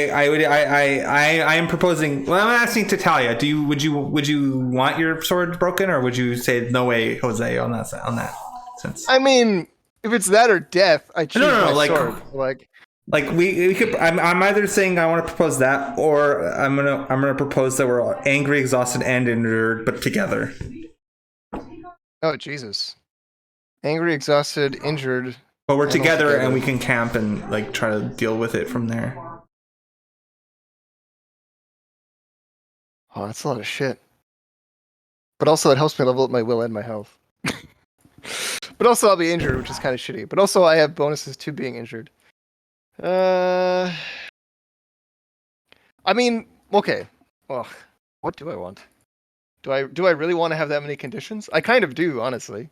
Speaker 1: am proposing. Well, I'm asking to Talia. Would you want your sword broken, or would you say no way, Jose, on that sense?
Speaker 4: I mean, if it's that or death, I choose my
Speaker 1: like,
Speaker 4: sword.
Speaker 1: Like we could. I'm either saying I want to propose that, or I'm gonna propose that we're all angry, exhausted, and injured, but together.
Speaker 4: Oh Jesus! Angry, exhausted, injured.
Speaker 1: But we're
Speaker 4: And
Speaker 1: together,
Speaker 4: altogether.
Speaker 1: and we can camp and like try to deal with it from there.
Speaker 4: Oh, that's a lot of shit. But also, it helps me level up my will and my health. But also, I'll be injured, which is kind of shitty. But also, I have bonuses to being injured. I mean, okay. Well, what do I want? Do I really want to have that many conditions? I kind of do, honestly.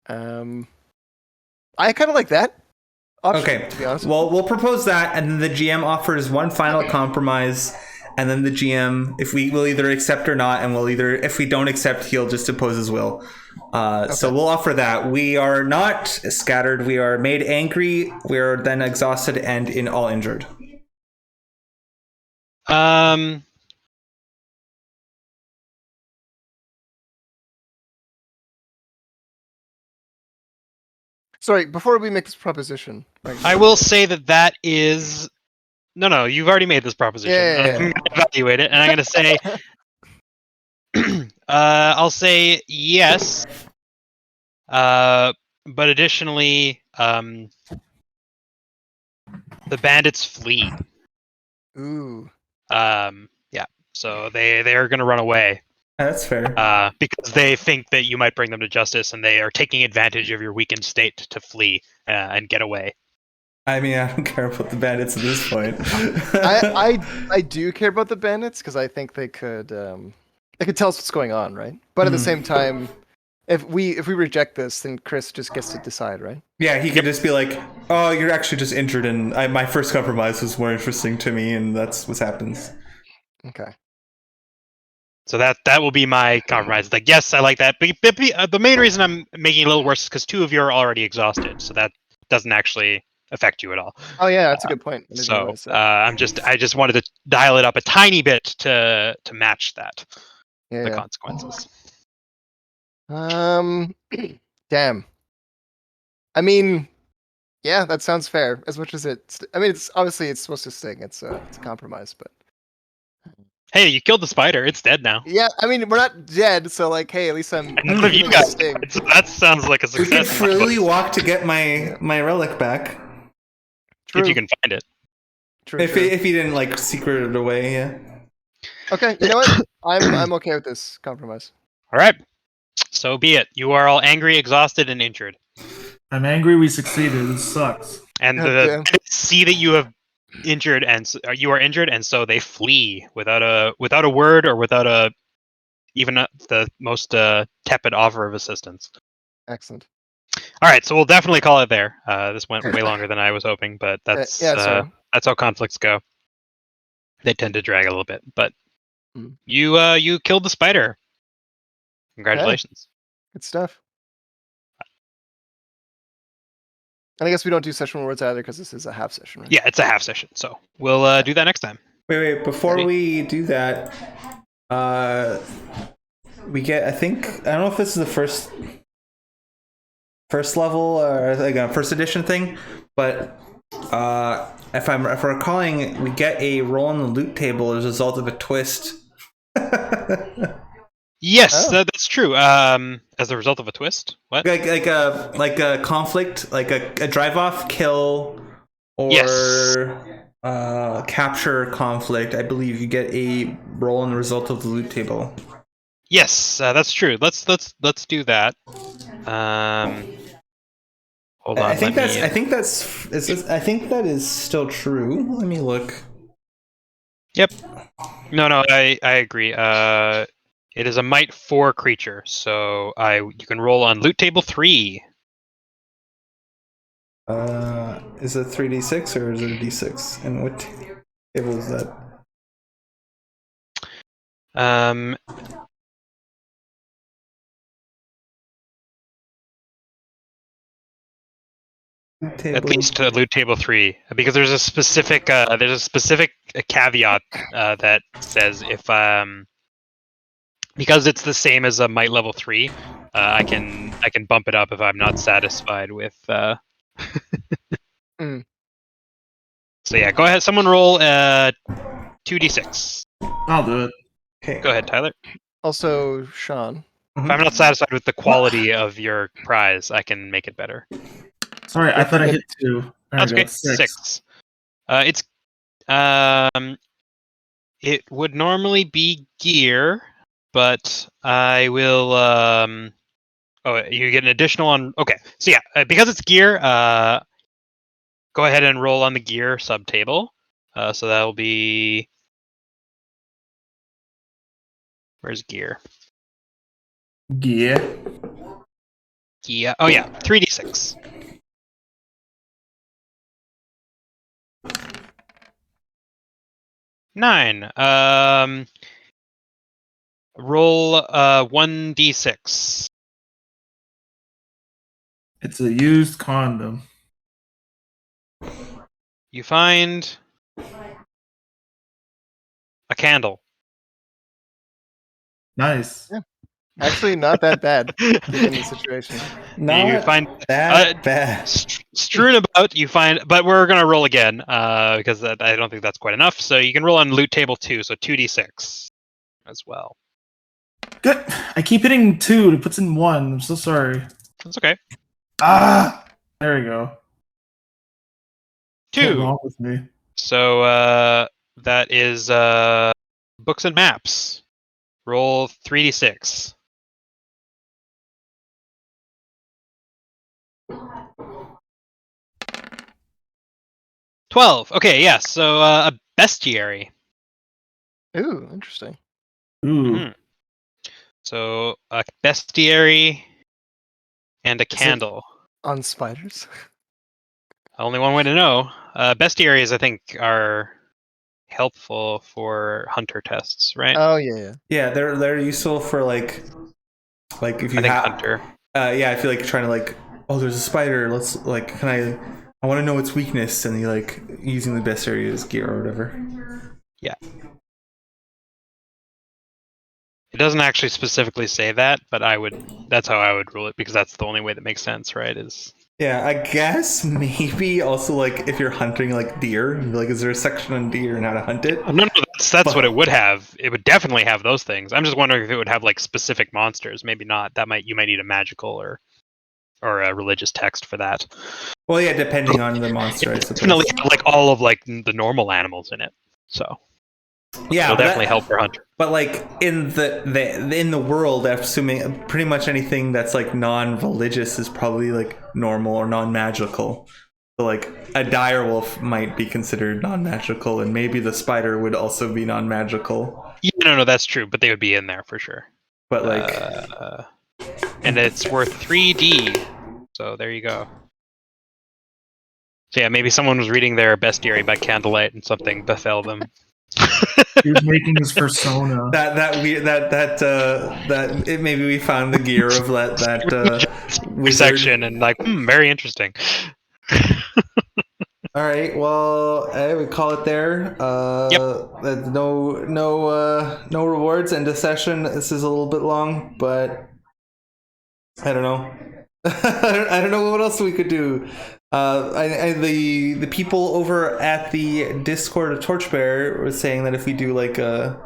Speaker 4: I kind of like that option,
Speaker 1: Okay.
Speaker 4: to be honest.
Speaker 1: Well, we'll propose that, and then the GM offers one final compromise, and then the GM, if we will either accept or not, and if we don't accept, he'll just oppose his will. So we'll offer that. We are not scattered. We are made angry. We are then exhausted and all injured.
Speaker 4: Sorry, before we make this proposition.
Speaker 2: I will say that is. No, you've already made this proposition.
Speaker 4: Yeah.
Speaker 2: I'm going to evaluate it, and I'm going to say. I'll say yes. But additionally, the bandits flee.
Speaker 4: Ooh.
Speaker 2: Yeah. So they are going to run away.
Speaker 1: That's fair.
Speaker 2: Because they think that you might bring them to justice, and they are taking advantage of your weakened state to flee and get away.
Speaker 1: I mean, I don't care about the bandits at this point.
Speaker 4: I do care about the bandits because I think they could tell us what's going on, right? But at the same time, if we reject this, then Chris just gets to decide, right?
Speaker 1: Yeah, he could just be like, "Oh, you're actually just injured, and my first compromise was more interesting to me, and that's what happens."
Speaker 4: Okay.
Speaker 2: So that will be my compromise. Like, yes, I like that. But the main reason I'm making it a little worse is because two of you are already exhausted, so that doesn't actually affect you at all.
Speaker 4: Oh yeah, that's a good point.
Speaker 2: So I just wanted to dial it up a tiny bit to match that the consequences.
Speaker 4: Damn. I mean, yeah, that sounds fair. As much as it's obviously it's supposed to sting. It's a compromise, but.
Speaker 2: Hey, you killed the spider. It's dead now.
Speaker 4: Yeah, I mean, we're not dead, so like, hey, at least I'm.
Speaker 2: None of you guys died, so that sounds like a
Speaker 1: We can
Speaker 2: success.
Speaker 1: freely walk to get my relic back.
Speaker 4: True.
Speaker 2: If you can find it.
Speaker 4: True,
Speaker 1: If he didn't like secret it away, yeah.
Speaker 4: Okay, you know what? I'm okay with this compromise.
Speaker 2: All right. So be it. You are all angry, exhausted, and injured.
Speaker 3: I'm angry we succeeded. This sucks.
Speaker 2: And
Speaker 4: God
Speaker 2: the
Speaker 4: damn.
Speaker 2: bandits see that you have injured, and you are injured, and so they flee without a word or without even the most tepid offer of assistance.
Speaker 4: Excellent.
Speaker 2: All right, so we'll definitely call it there. This went way longer than I was hoping, but that's
Speaker 4: sorry.
Speaker 2: that's how conflicts go. They tend to drag a little bit, but
Speaker 4: Mm.
Speaker 2: you killed the spider. Congratulations.
Speaker 4: Good stuff. And I guess we don't do session rewards either because this is a half session, right?
Speaker 2: Yeah, it's a half session, so we'll do that next time.
Speaker 1: Wait, before
Speaker 2: Ready?
Speaker 1: we do that, we get, I don't know if this is the first level or like a first edition thing, but if I'm recalling, we get a roll on the loot table as a result of a twist.
Speaker 2: Yes,
Speaker 4: Oh.
Speaker 2: that's true. As a result of a twist. What?
Speaker 1: like a conflict, like a drive off kill or
Speaker 2: Yes.
Speaker 1: capture conflict. I believe you get a roll on the result of the loot table.
Speaker 2: Yes, that's true. Let's do that. Hold on.
Speaker 1: I think
Speaker 2: let me-
Speaker 1: I think that is still true. Let me look.
Speaker 2: Yep. No, I agree. It is a might 4 creature, so you can roll on loot table 3.
Speaker 1: Is it 3d6 or is it a d6? And what table is that?
Speaker 2: At least loot table 3, because there's a specific caveat that says if because it's the same as a might level 3, I can bump it up if I'm not satisfied with.
Speaker 4: Mm.
Speaker 2: So yeah, go ahead. Someone roll 2d6.
Speaker 3: I'll do it.
Speaker 1: Okay.
Speaker 2: Go ahead, Tyler.
Speaker 4: Also, Sean.
Speaker 2: If I'm not satisfied with the quality of your prize, I can make it better.
Speaker 3: Sorry, I thought I hit 2. There
Speaker 2: That's
Speaker 3: we go.
Speaker 2: okay. 6. It would normally be gear, but I will. Oh, you get an additional on. Okay, so yeah, because it's gear, go ahead and roll on the gear subtable. So that'll be. Where's gear?
Speaker 3: Yeah.
Speaker 2: Yeah. Oh yeah, 3d6. Nine. Roll 1d6.
Speaker 3: It's a used condom.
Speaker 2: You find a candle.
Speaker 3: Nice.
Speaker 4: Actually, not that bad given the situation.
Speaker 1: Not
Speaker 2: You find
Speaker 1: that bad.
Speaker 2: strewn about. You find, but we're gonna roll again because I don't think that's quite enough. So you can roll on loot table 2, so 2d6 as well.
Speaker 3: Good. I keep hitting 2. It puts in 1. I'm so sorry.
Speaker 2: That's okay.
Speaker 3: Ah! There we go. What's
Speaker 2: 2.
Speaker 3: wrong with me?
Speaker 2: So that is books and maps. Roll 3d6. $12. Okay, yeah. So a bestiary.
Speaker 4: Ooh, interesting.
Speaker 3: Ooh.
Speaker 2: Mhm. So a bestiary and a
Speaker 4: Is it-
Speaker 2: candle.
Speaker 4: On spiders.
Speaker 2: Only one way to know. Bestiaries, I think, are helpful for hunter tests, right?
Speaker 4: Oh yeah.
Speaker 1: Yeah, they're useful for like if you
Speaker 2: I think
Speaker 1: have
Speaker 2: hunter.
Speaker 1: yeah, I feel like trying to like, oh, there's a spider. Let's like, I want to know its weakness, and you like using the best area as gear or whatever.
Speaker 2: Yeah. It doesn't actually specifically say that, but that's how I would rule it because that's the only way that makes sense, right?
Speaker 1: Yeah, I guess maybe also like if you're hunting like deer, like is there a section on deer and how to hunt it?
Speaker 2: No, that's what it would have. It would definitely have those things. I'm just wondering if it would have like specific monsters. Maybe not. You might need a magical or a religious text for that.
Speaker 1: Well, yeah, depending on the monster, I suppose.
Speaker 2: Definitely have like all of like the normal animals in it. So
Speaker 1: Yeah,
Speaker 2: It'll
Speaker 1: but
Speaker 2: definitely help for Hunter.
Speaker 1: But like in the world, assuming pretty much anything that's like non-religious is probably like normal or non-magical. So like a dire wolf might be considered non-magical, and maybe the spider would also be non-magical.
Speaker 2: Yeah, no, that's true, but they would be in there for sure.
Speaker 1: But like,
Speaker 2: and it's worth 3D. So there you go. So yeah, maybe someone was reading their bestiary by candlelight and something befell them.
Speaker 3: He was making his persona.
Speaker 1: maybe we found the gear of that wizard.
Speaker 2: Section and like, very interesting.
Speaker 1: All right, well, I would call it there. No rewards. End of session. This is a little bit long, but I don't know. I don't know what else we could do. The people over at the Discord of Torchbearer were saying that if we do like a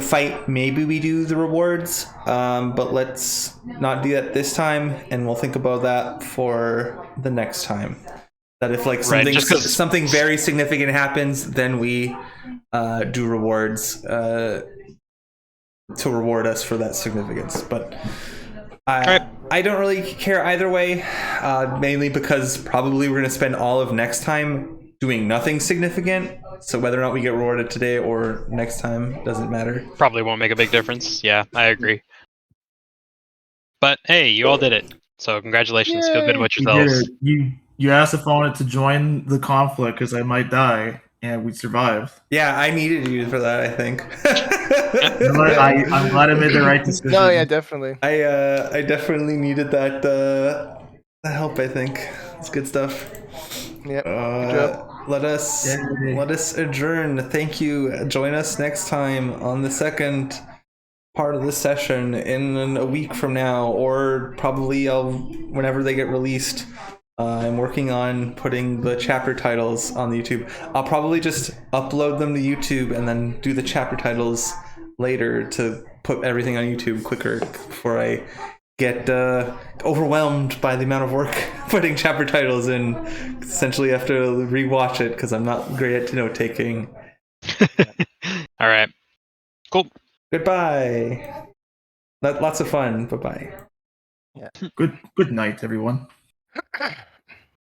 Speaker 1: fight, maybe we do the rewards. But let's not do that this time, and we'll think about that for the next time. That if like something very significant happens, then we do rewards to reward us for that significance. But I don't really care either way, mainly because probably we're going to spend all of next time doing nothing significant. So whether or not we get rewarded today or next time doesn't matter.
Speaker 2: Probably won't make a big difference. Yeah, I agree. But hey, you all did it. So congratulations. Feel good about yourselves.
Speaker 3: You asked if I wanted to join the conflict because I might die, and we survived.
Speaker 1: Yeah, I needed you for that, I think.
Speaker 3: I'm glad I made the right decision.
Speaker 4: No, yeah, definitely.
Speaker 1: I definitely needed that help, I think. It's good stuff.
Speaker 4: Yep. Good job.
Speaker 1: Let us adjourn. Thank you. Join us next time on the second part of the session in a week from now, or probably whenever they get released. I'm working on putting the chapter titles on the YouTube. I'll probably just upload them to YouTube and then do the chapter titles later to put everything on YouTube quicker before I get overwhelmed by the amount of work putting chapter titles in. Essentially have to rewatch it because I'm not great at note taking.
Speaker 2: All right. Cool.
Speaker 1: Goodbye. Lots of fun. Bye-bye.
Speaker 3: Good night, everyone.